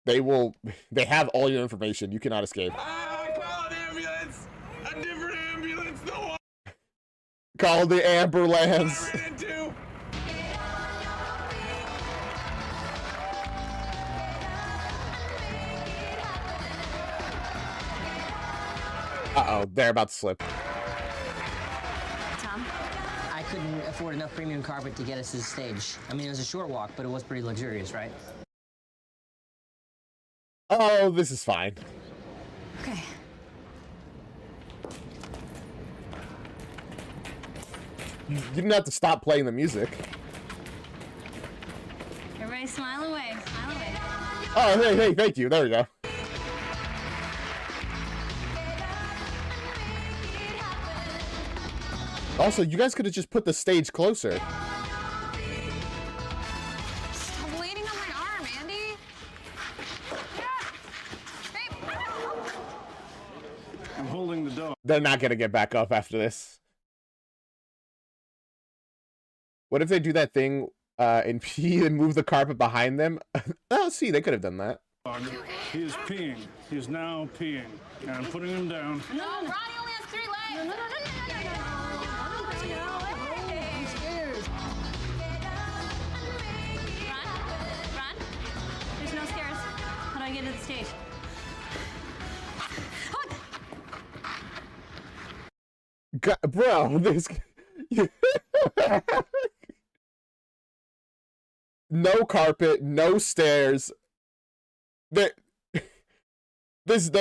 Woo-hoo! They have all your information. You cannot escape. Call an ambulance! A different ambulance! No one! Call the ambulance! Uh-oh, they're about to slip. Tom, I couldn't afford enough premium carpet to get us to the stage. I mean, it was a short walk, but it was pretty luxurious, right? Oh, this is fine. Okay. You didn't have to stop playing the music. Everybody smile away, smile away. Oh, hey, thank you. There we go. Also, you guys could have just put the stage closer. Stop leaning on my arm, Andy. I'm holding the dog. They're not going to get back up after this. What if they do that thing and pee and move the carpet behind them? Oh, see, they could have done that. He is peeing. He is now peeing. And I'm putting him down. No, Ronnie only has 3 legs. No. I'm scared. Ron, there's no stairs. How do I get to the stage? God, bro, this... No carpet, no stairs. They're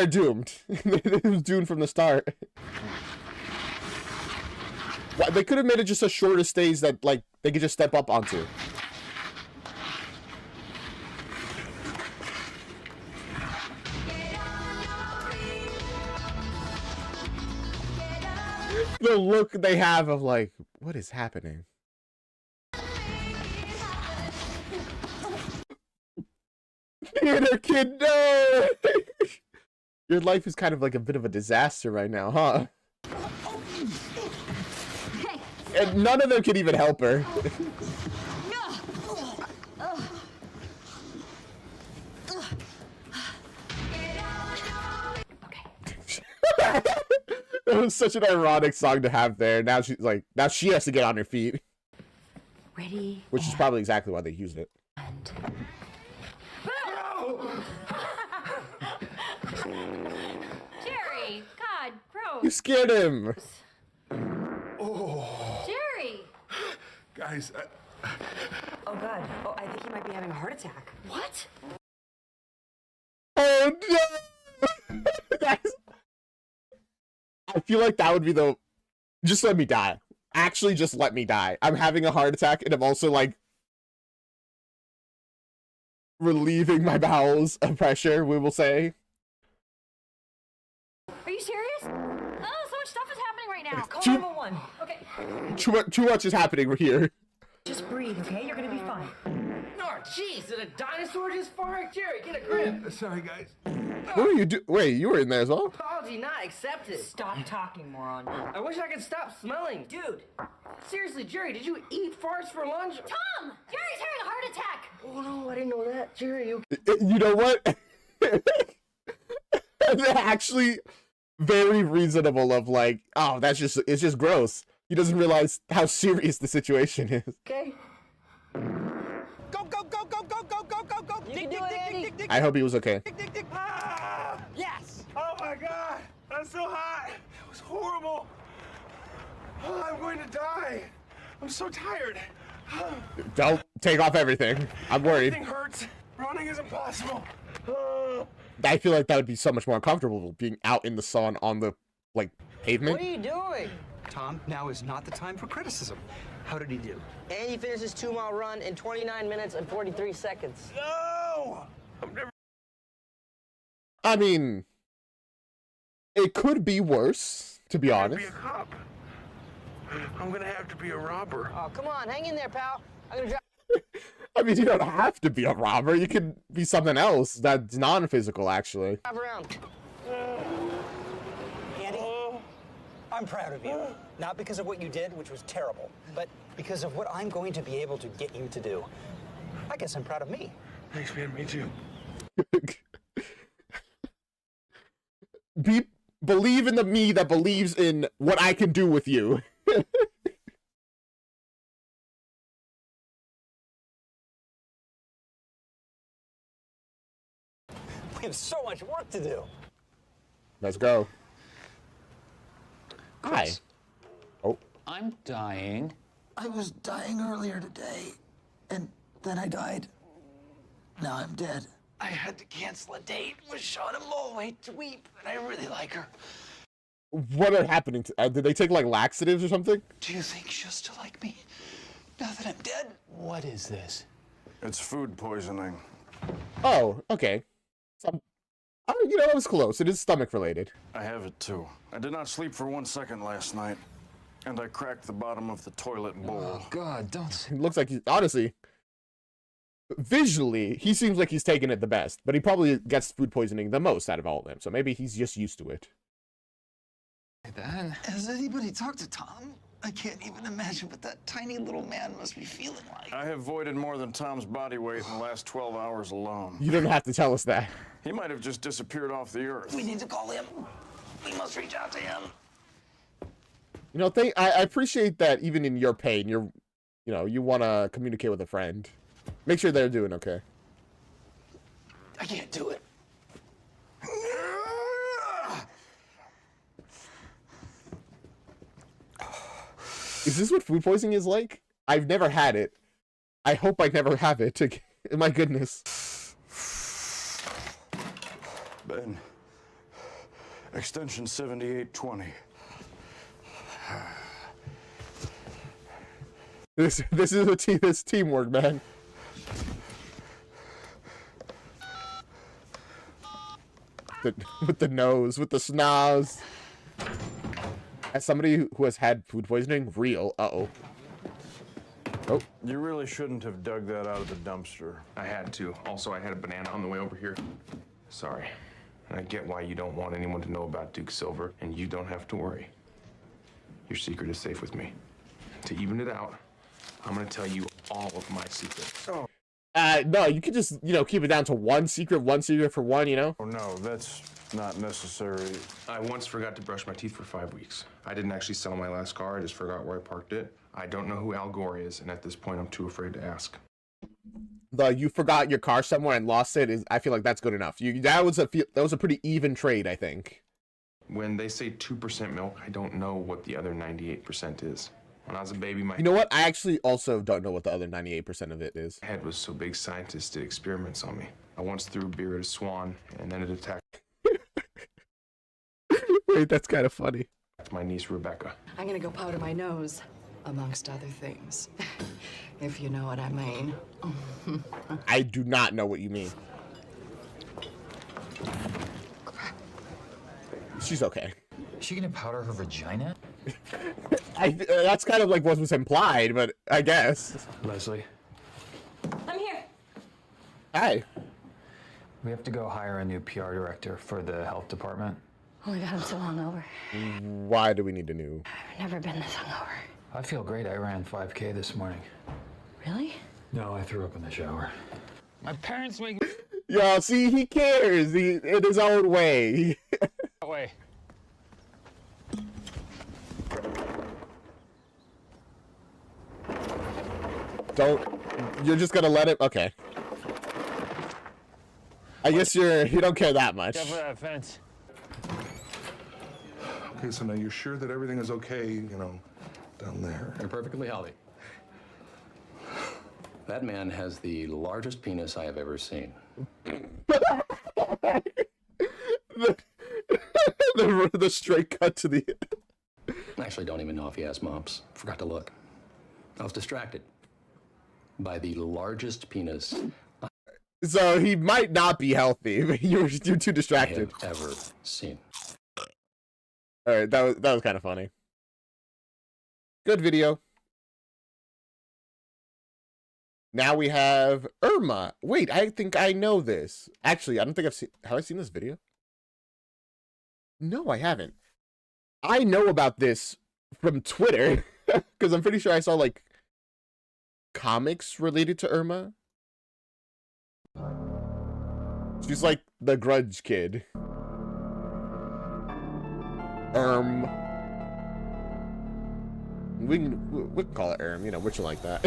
doomed. They're doomed from the start. They could have made it just a shorter stage that, like, they could just step up onto. The look they have of, like, what is happening? Theater kid, no! Your life is kind of like a bit of a disaster right now, huh? And none of them can even help her. That was such an ironic song to have there. Now she's like, now she has to get on her feet. Ready? Which is probably exactly why they used it. Jerry! God, gross. You scared him. Oh. Jerry! Guys, Oh God. Oh, I think he might be having a heart attack. What? Oh no! I feel like that would be the... Just let me die. Actually, just let me die. I'm having a heart attack, and I'm also, like, relieving my bowels of pressure, we will say. Are you serious? Oh, so much stuff is happening right now. Call 911. Okay. Too much is happening here. Just breathe, okay? You're gonna be fine. No, jeez, did a dinosaur just fart? Jerry, get a grip. Sorry, guys. What are you doing? Wait, you were in there as well? Apology not accepted. Stop talking, moron. I wish I could stop smelling. Dude, seriously, Jerry, did you eat farts for lunch? Tom! Jerry's having a heart attack! Oh no, I didn't know that. Jerry, you... You know what? They're actually very reasonable of like, oh, it's just gross. He doesn't realize how serious the situation is. Okay. Go, go, go, go, go, go, go, go, go. You can do it, Andy. I hope he was okay. Ah! Yes! Oh my god! That's so hot! It was horrible! Oh, I'm going to die! I'm so tired! Don't take off everything. I'm worried. Everything hurts! Running is impossible! I feel like that would be so much more uncomfortable being out in the sun on the, like, pavement. What are you doing? Tom, now is not the time for criticism. How did he do? And he finished his 2-mile run in 29 minutes and 43 seconds. No! I'm never... I mean, it could be worse, to be honest. Be a cop. I'm gonna have to be a robber. Oh, come on, hang in there, pal. I'm gonna drive. I mean, you don't have to be a robber. You could be something else that's non-physical, actually. Drive around. Andy, I'm proud of you. Not because of what you did, which was terrible, but because of what I'm going to be able to get you to do. I guess I'm proud of me. Thanks, man. Me too. Believe in the me that believes in what I can do with you. We have so much work to do. Let's go. Hi. Oh. I'm dying. I was dying earlier today, and then I died. Now I'm dead. I had to cancel a date with Shauna Mulway to weep, and I really like her. What are happening? Did they take like laxatives or something? Do you think she'll still like me now that I'm dead? What is this? It's food poisoning. Oh, okay. You know, it was close. It is stomach related. I have it too. I did not sleep for 1 second last night, and I cracked the bottom of the toilet bowl. Oh God, don't. It looks like he's, honestly, visually, he seems like he's taking it the best, but he probably gets food poisoning the most out of all of them, so maybe he's just used to it. Then. Has anybody talked to Tom? I can't even imagine what that tiny little man must be feeling like. I have voided more than Tom's body weight in the last 12 hours alone. You don't have to tell us that. He might have just disappeared off the earth. We need to call him. We must reach out to him. You know, I appreciate that even in your pain, you want to communicate with a friend. Make sure they're doing okay. I can't do it. Is this what food poisoning is like? I've never had it. I hope I never have it. My goodness. Ben. Extension 7820. This is this teamwork, man. With the nose, with the snaz. As somebody who has had food poisoning, real. Uh-oh. Oh. You really shouldn't have dug that out of the dumpster. I had to. Also, I had a banana on the way over here. Sorry. And I get why you don't want anyone to know about Duke Silver, and you don't have to worry. Your secret is safe with me. To even it out, I'm gonna tell you all of my secrets. Oh. No, you could just, keep it down to one secret for one, Oh, no, that's not necessary. I once forgot to brush my teeth for 5 weeks. I didn't actually sell my last car, I just forgot where I parked it. I don't know who Al Gore is, and at this point, I'm too afraid to ask. You forgot your car somewhere and lost it I feel like that's good enough. That was a pretty even trade, I think. When they say 2% milk, I don't know what the other 98% is. When I was a baby, my... You know what? I actually also don't know what the other 98% of it is. My head was so big, scientists did experiments on me. I once threw beer at a swan, and then it attacked... Wait, that's kind of funny. ...my niece, Rebecca. I'm gonna go powder my nose, amongst other things. If you know what I mean. I do not know what you mean. She's okay. Is she gonna powder her vagina? That's kind of like what was implied, but I guess. Leslie. I'm here. Hi. We have to go hire a new PR director for the health department. Oh my god, I'm so hungover. Why do we need a new? I've never been this hungover. I feel great. I ran 5K this morning. Really? No, I threw up in the shower. My parents make me... Y'all see, he cares in his own way. That way. You're just gonna let it? Okay. I guess you don't care that much. Cover that fence. Okay, so now you're sure that everything is okay, down there? You're perfectly healthy. That man has the largest penis I have ever seen. the straight cut to the... I actually don't even know if he has mumps. Forgot to look. I was distracted by the largest penis So he might not be healthy, but you're too distracted. I have ever seen. All right, that was kind of funny. Good video. Now we have Irma. Wait, I think I know this. Actually, I don't think I've seen... Have I seen this video? No, I haven't. I know about this from Twitter, because I'm pretty sure I saw, like, comics related to Irma. She's like the Grudge kid. We can call it which one like that.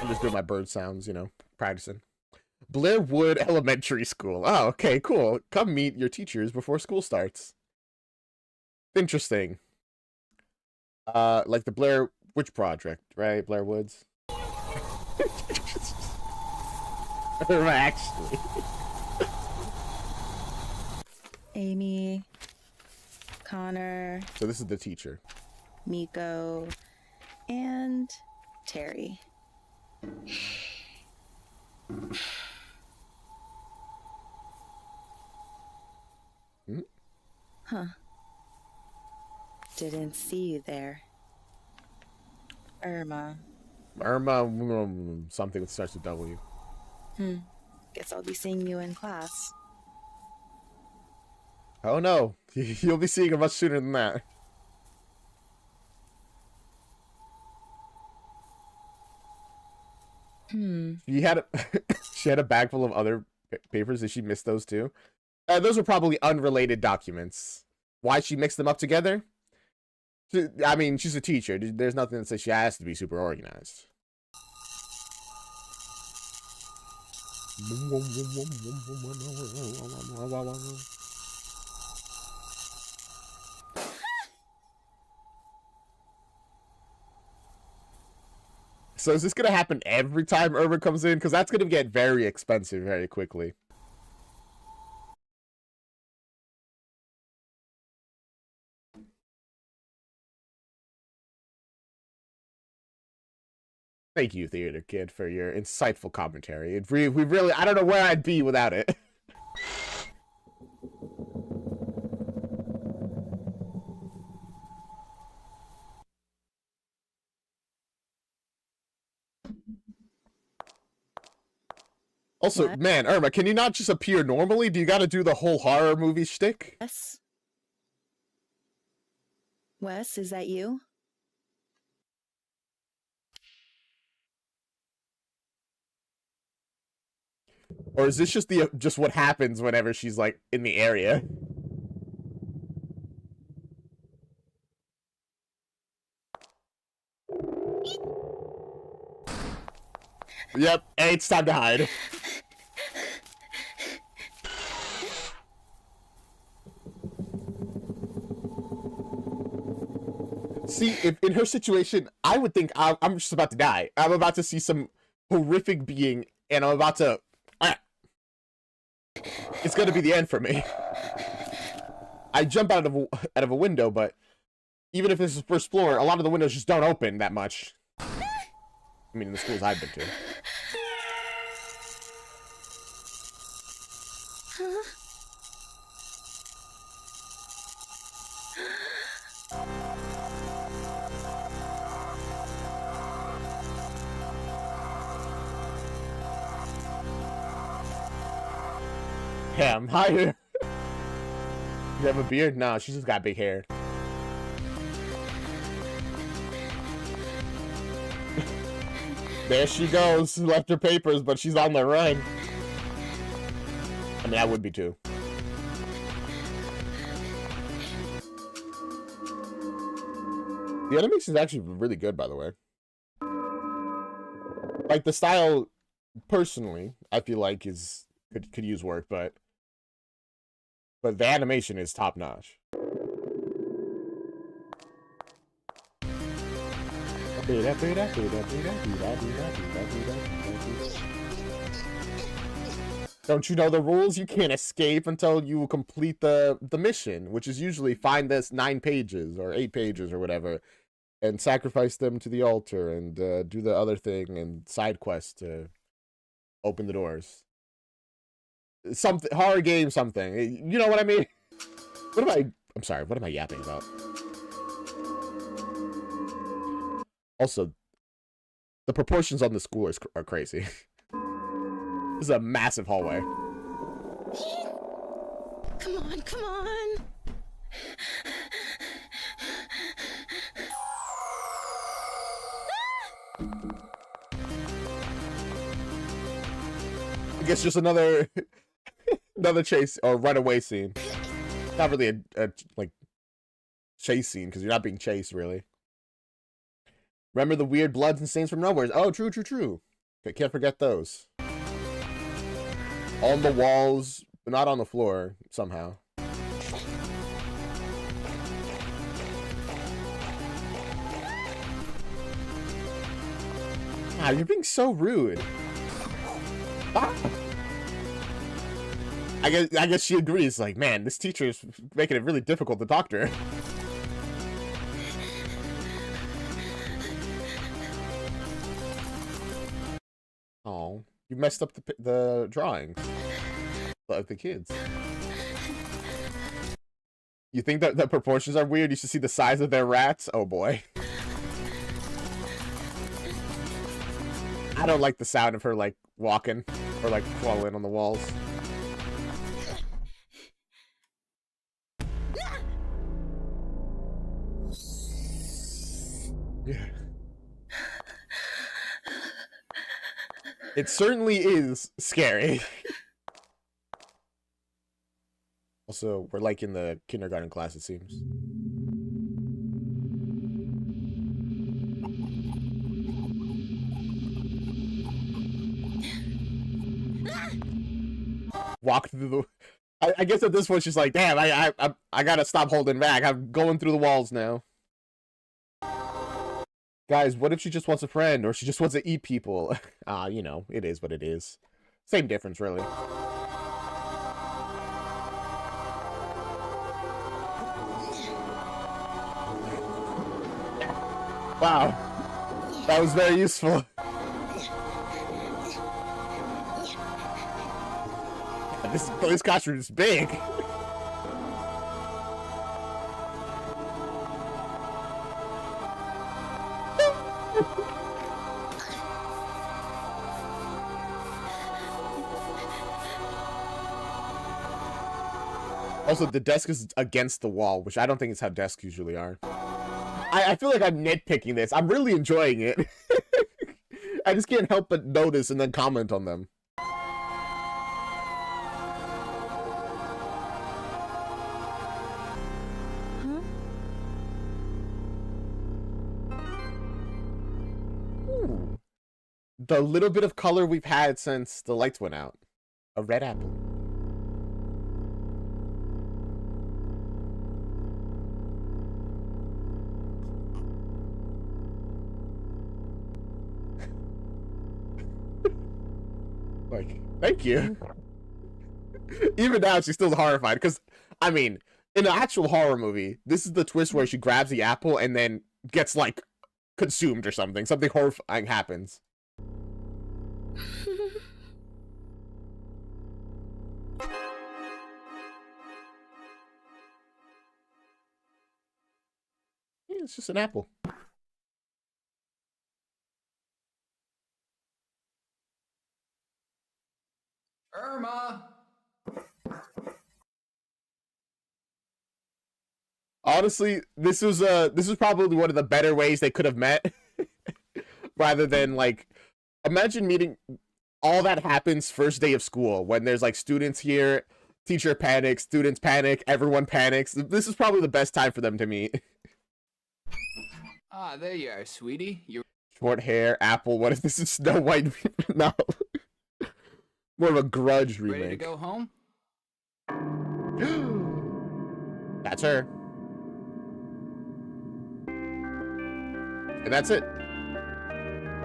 I'm just doing my bird sounds, practicing. Blairwood Elementary School. Oh, okay, cool. Come meet your teachers before school starts. Interesting. Like the Blair Witch Project, right? Blair Woods. Actually. Amy, Connor. So this is the teacher. Miko, and Terry. Huh. Didn't see you there. Irma. Something that starts with W. Guess I'll be seeing you in class. Oh no, you'll be seeing her much sooner than that. She had a bag full of other papers. Did she miss those too? Those were probably unrelated documents. Why she mixed them up together? I mean, she's a teacher. There's nothing that says she has to be super organized. So is this going to happen every time Irma comes in? Because that's going to get very expensive very quickly. Thank you, Theater Kid, for your insightful commentary. We really, I don't know where I'd be without it. Also, What? man, Irma, can you not just appear normally? Do you gotta do the whole horror movie shtick? Wes? Wes, is that you? Or is this just what happens whenever she's like in the area? Yep, hey, it's time to hide. See, if in her situation, I would think I'm just about to die. I'm about to see some horrific being, and I'm about to... It's gonna be the end for me. I jump out of a window, but even if this is first floor, a lot of the windows just don't open that much. I mean, in the schools I've been to. Yeah, I'm higher. You have a beard? No, she's just got big hair. There she goes. Left her papers, but she's on the run. I mean, I would be too. The animation is actually really good, by the way. Like, the style, personally, I feel like could use work, but the animation is top notch. Don't you know the rules? You can't escape until you complete the mission, which is usually find this 9 pages or 8 pages or whatever, and sacrifice them to the altar and do the other thing and side quest to open the doors. Something horror game, something. You know what I mean? I'm sorry, what am I yapping about? Also, the proportions on the school are crazy. This is a massive hallway. Come on, come on. I guess just another chase or runaway scene. Not really a like chase scene because you're not being chased really. Remember the weird bloods and stains from nowhere? Oh, true. Okay, can't forget those. On the walls, but not on the floor somehow. Ah, you're being so rude. Ah. I guess she agrees. Like, man, this teacher is making it really difficult to talk to her. Oh, you messed up the drawing of the kids. You think that the proportions are weird? You should see the size of their rats. Oh boy. I don't like the sound of her like walking or like crawling on the walls. Yeah. It certainly is scary. Also, we're like in the kindergarten class, it seems. Walk through the... I guess at this point she's like, damn, I gotta stop holding back. I'm going through the walls now. Guys, what if she just wants a friend, or she just wants to eat people? You know, it is what it is. Same difference, really. Wow. That was very useful. This costume is big. Also, the desk is against the wall, which I don't think is how desks usually are. I feel like I'm nitpicking this. I'm really enjoying it. I just can't help but notice and then comment on them. Ooh. The little bit of color we've had since the lights went out. A red apple. Like, thank you. Even now, she's still horrified. Because, I mean, in an actual horror movie, this is the twist where she grabs the apple and then gets, like, consumed or something. Something horrifying happens. Yeah, it's just an apple. Irma! Honestly, this was probably one of the better ways they could have met. Rather than, like, imagine meeting, all that happens first day of school when there's, like, students here, teacher panics, students panic, everyone panics. This is probably the best time for them to meet. Ah, there you are, sweetie. You're Short hair, apple, what if this is Snow White? No. More of a Grudge remake. ready to go home? That's her. And that's it.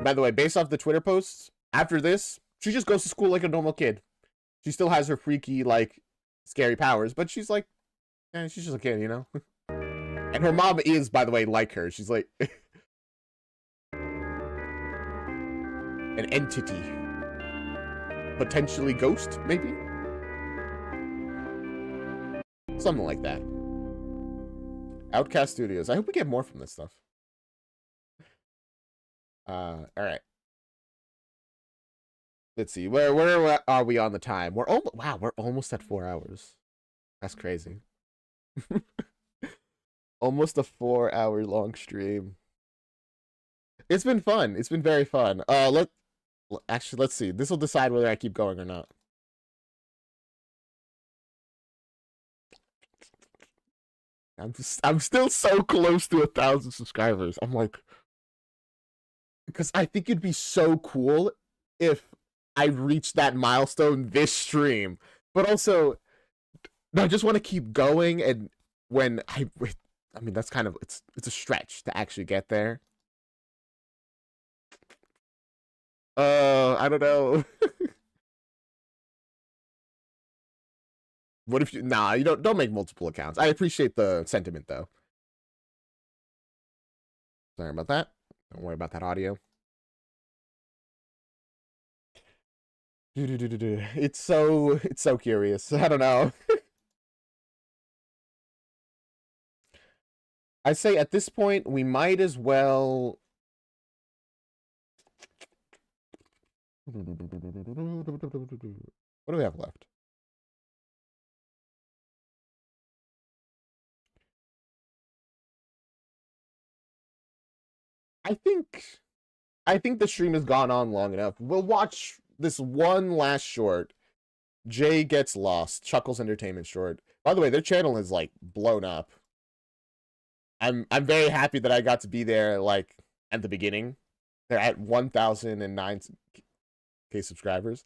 By the way, based off the Twitter posts, after this, she just goes to school like a normal kid. She still has her freaky, like, scary powers, but she's like, yeah, she's just a kid, you know? And her mom is, by the way, like her. She's like an entity. Potentially ghost, maybe? Something like that. Outcast Studios. I hope we get more from this stuff. Alright. Let's see. Where are we on the time? We're almost at 4 hours. That's crazy. Almost a 4-hour long stream. It's been fun. It's been very fun. Actually, let's see. This will decide whether I keep going or not. I'm still so close to 1,000 subscribers. I'm like, because I think it'd be so cool if I reached that milestone this stream. But also, I just want to keep going, and when I mean, that's kind of, it's a stretch to actually get there. I don't know. What if you, nah, you don't make multiple accounts. I appreciate the sentiment though. Sorry about that. Don't worry about that audio. It's so curious. I don't know. I say at this point we might as well. What do we have left? I think the stream has gone on long enough. We'll watch this one last short. Jay Gets Lost, Chuckles Entertainment short. By the way, their channel is like blown up. I'm very happy that I got to be there like at the beginning. They're at 1,009K subscribers.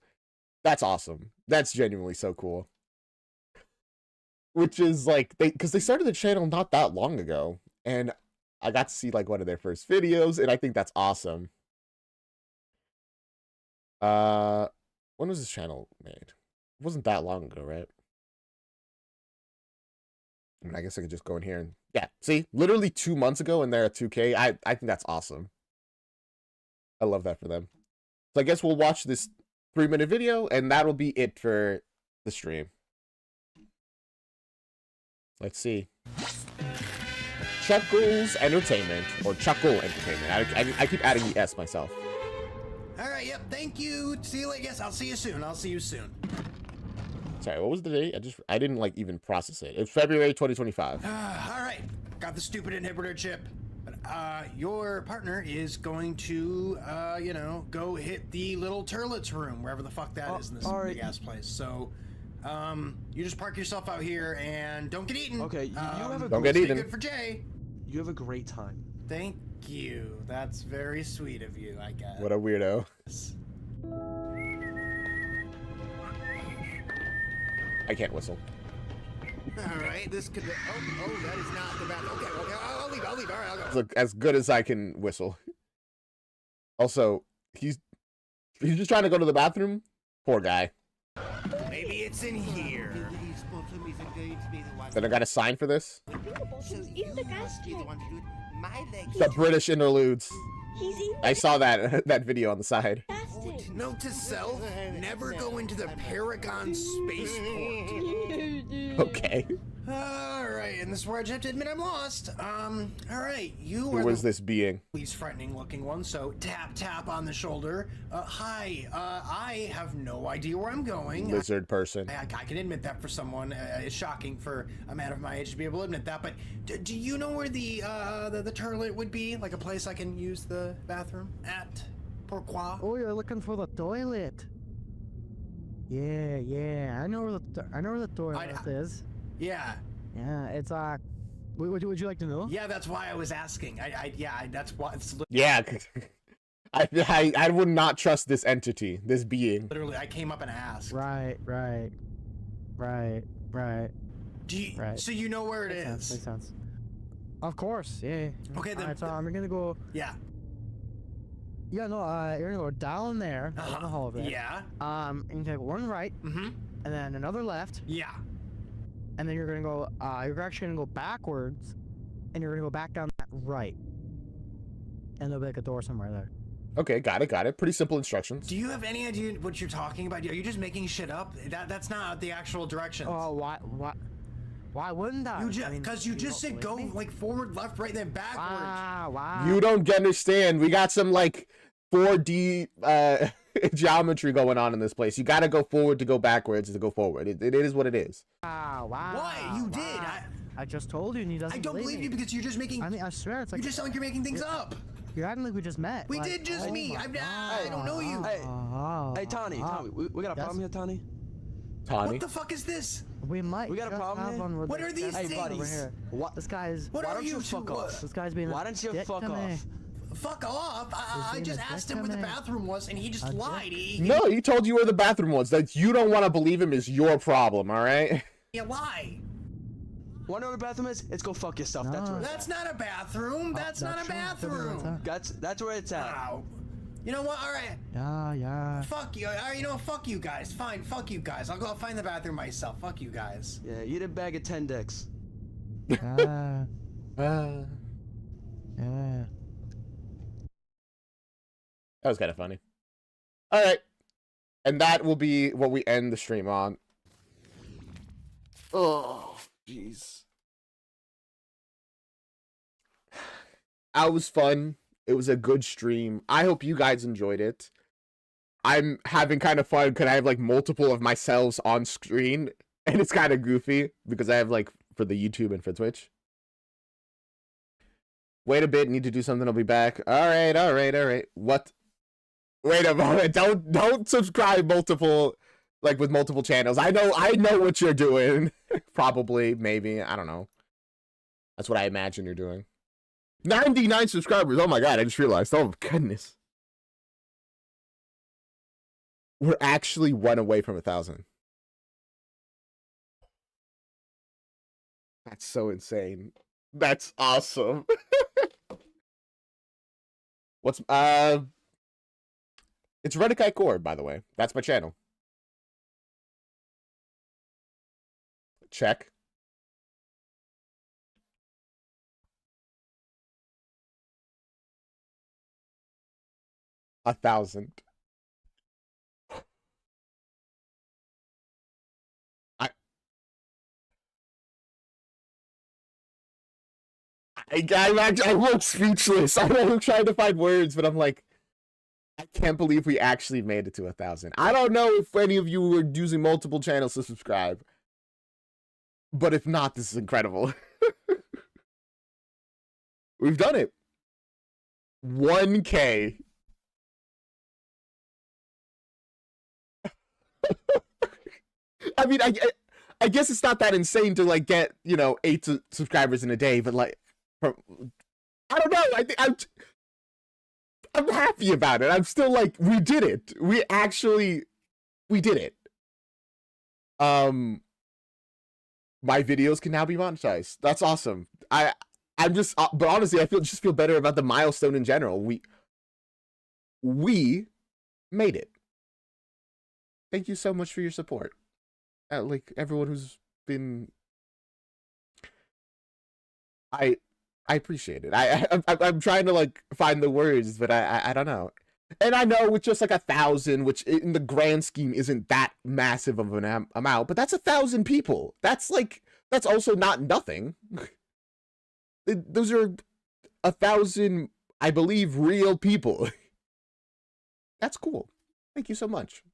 That's awesome. That's genuinely so cool. Which is like because they started the channel not that long ago, and I got to see like one of their first videos, and I think that's awesome. When was this channel made? It wasn't that long ago, right? I mean, I guess I could just go in here and yeah, see, literally 2 months ago, and they're at 2K. I think that's awesome. I love that for them. So I guess we'll watch this 3-minute video, and that'll be it for the stream. Let's see. Chuckles Entertainment, or Chuckle Entertainment. I keep adding the S myself. All right, yep, thank you. See you later. Yes, I'll see you soon. I'll see you soon. Sorry, what was the date? I didn't like even process it. It's February 2025. All right, got the stupid inhibitor chip. But your partner is going to, you know, go hit the little turlet's room, wherever the fuck that is in this big ass place. So, you just park yourself out here and don't get eaten. Okay, you have a don't get eaten. Good for Jay. You have a great time. Thank you. That's very sweet of you, I guess. What a weirdo. I can't whistle. All right, this could be. Oh, that is not the bad. Okay, I'll leave. All right, I'll go. Look, as good as I can whistle. Also, he's just trying to go to the bathroom. Poor guy. Maybe it's in here. Then I got a sign for this. The The British interludes. I saw that video on the side. Note to self: never go into the Paragon spaceport. Okay. All right, and this is where I just have to admit I'm lost. All right, you Who are was this being? least frightening looking one, so tap on the shoulder. Hi, I have no idea where I'm going. Lizard person. I can admit that for someone. It's shocking for a man of my age to be able to admit that, but do you know where the turlet would be? Like a place I can use the bathroom at? Pourquoi? Oh, you're looking for the toilet. Yeah. I know where the toilet is. Yeah. Yeah, it's would you like to know? Yeah, that's why I was asking. That's why. It's Yeah. I would not trust this entity, this being. literally, I came up and asked. Right. Do you, Right. So you know where it is? Makes sense. Of course, yeah. Okay, then. Alright, so I'm gonna go. Yeah. Yeah, no, you're gonna go down there, down the hall over there. Yeah. And you take one right, and then another left. Yeah. And then you're gonna go. You're actually gonna go backwards, and you're gonna go back down that right. And there'll be like a door somewhere there. Okay, got it. Pretty simple instructions. Do you have any idea what you're talking about? Are you just making shit up? That's not the actual directions. Oh, why wouldn't I? Because you just said go like forward, left, right, then backwards. Wow. You don't understand. We got some like 4D geometry going on in this place. You gotta go forward to go backwards to go forward. It is what it is. Wow. Why? You did. I just told you, and he doesn't. I don't believe you because you're just making. I mean, I swear, it's like you just sound like you're making things up. You're acting like we just met. We did just meet. I don't know you. Hey, Tawny, we got a problem here, Tawny. What the fuck is this? We might. We got a problem here. What are these things? Over here. What? This guy's. What Why are don't you fuck off? This guy's being. Why don't you fuck off? Fuck off! I just asked him where the bathroom was, and he just lied. No, he told you where the bathroom was. That you don't want to believe him is your problem. All right. You lie. Want to know where the bathroom is? It's go fuck yourself. That's where. That's not a bathroom. That's not a bathroom. That's where it's at. Wow. You know what? All right. Yeah. Fuck you. All right, you know what? Fuck you guys. Fine. Fuck you guys. I'll go find the bathroom myself. Fuck you guys. Yeah, eat a bag of 10 dicks. Yeah. That was kind of funny. All right. And that will be what we end the stream on. Oh, jeez. That was fun. It was a good stream. I hope you guys enjoyed it. I'm having kind of fun because I have like multiple of myself on screen. And it's kind of goofy because I have like for the YouTube and for Twitch. Wait a bit. Need to do something. I'll be back. All right. What? Wait a moment. Don't subscribe multiple, like with multiple channels. I know what you're doing. Probably, maybe. I don't know. That's what I imagine you're doing. 99 subscribers. Oh my god, I just realized. Oh goodness. We're actually 1 away from 1,000. That's so insane. That's awesome. What's it's Redikai Core, by the way. That's my channel. Check. $1,000. I look speechless. I'm trying to find words, but I'm like, I can't believe we actually made it to 1,000. I don't know if any of you were using multiple channels to subscribe, but if not, this is incredible. We've done it. 1K. I mean, I guess it's not that insane to like get, you know, 8 subscribers in a day, but like, I don't know. I think I'm happy about it. I'm still like, we did it. We did it. My videos can now be monetized. That's awesome. I'm just, but honestly, I just feel better about the milestone in general. We made it. Thank you so much for your support. Like everyone who's been, I appreciate it. I'm trying to like find the words, but I don't know. And I know with just like 1,000, which in the grand scheme isn't that massive of an amount, but that's 1,000 people. That's like, that's also not nothing. Those are 1,000, I believe, real people. That's cool. Thank you so much.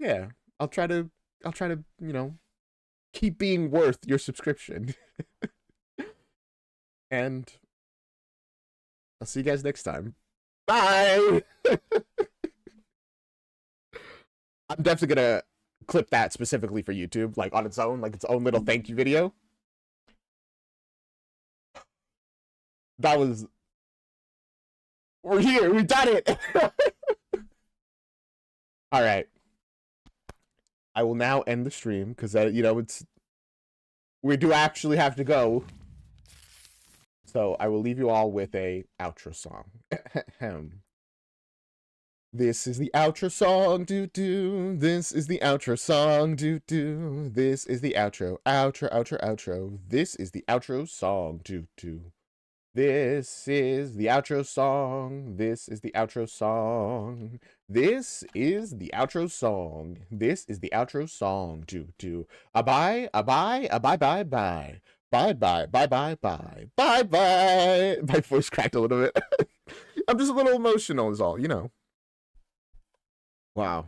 Yeah, I'll try to, you know, keep being worth your subscription. And I'll see you guys next time. Bye! I'm definitely gonna clip that specifically for YouTube, like on its own, like its own little thank you video. That was... We're here! We done it! Alright. I will now end the stream, because, you know, we do actually have to go. So, I will leave you all with a outro song. This is the outro song, doo-doo. This is the outro song, doo-doo. This is the outro, outro. This is the outro song, doo-doo. This is the outro song. This is the outro song. This is the outro song. This is the outro song. Do. Bye. Bye. Bye. My voice cracked a little bit. I'm just a little emotional is all, you know. Wow.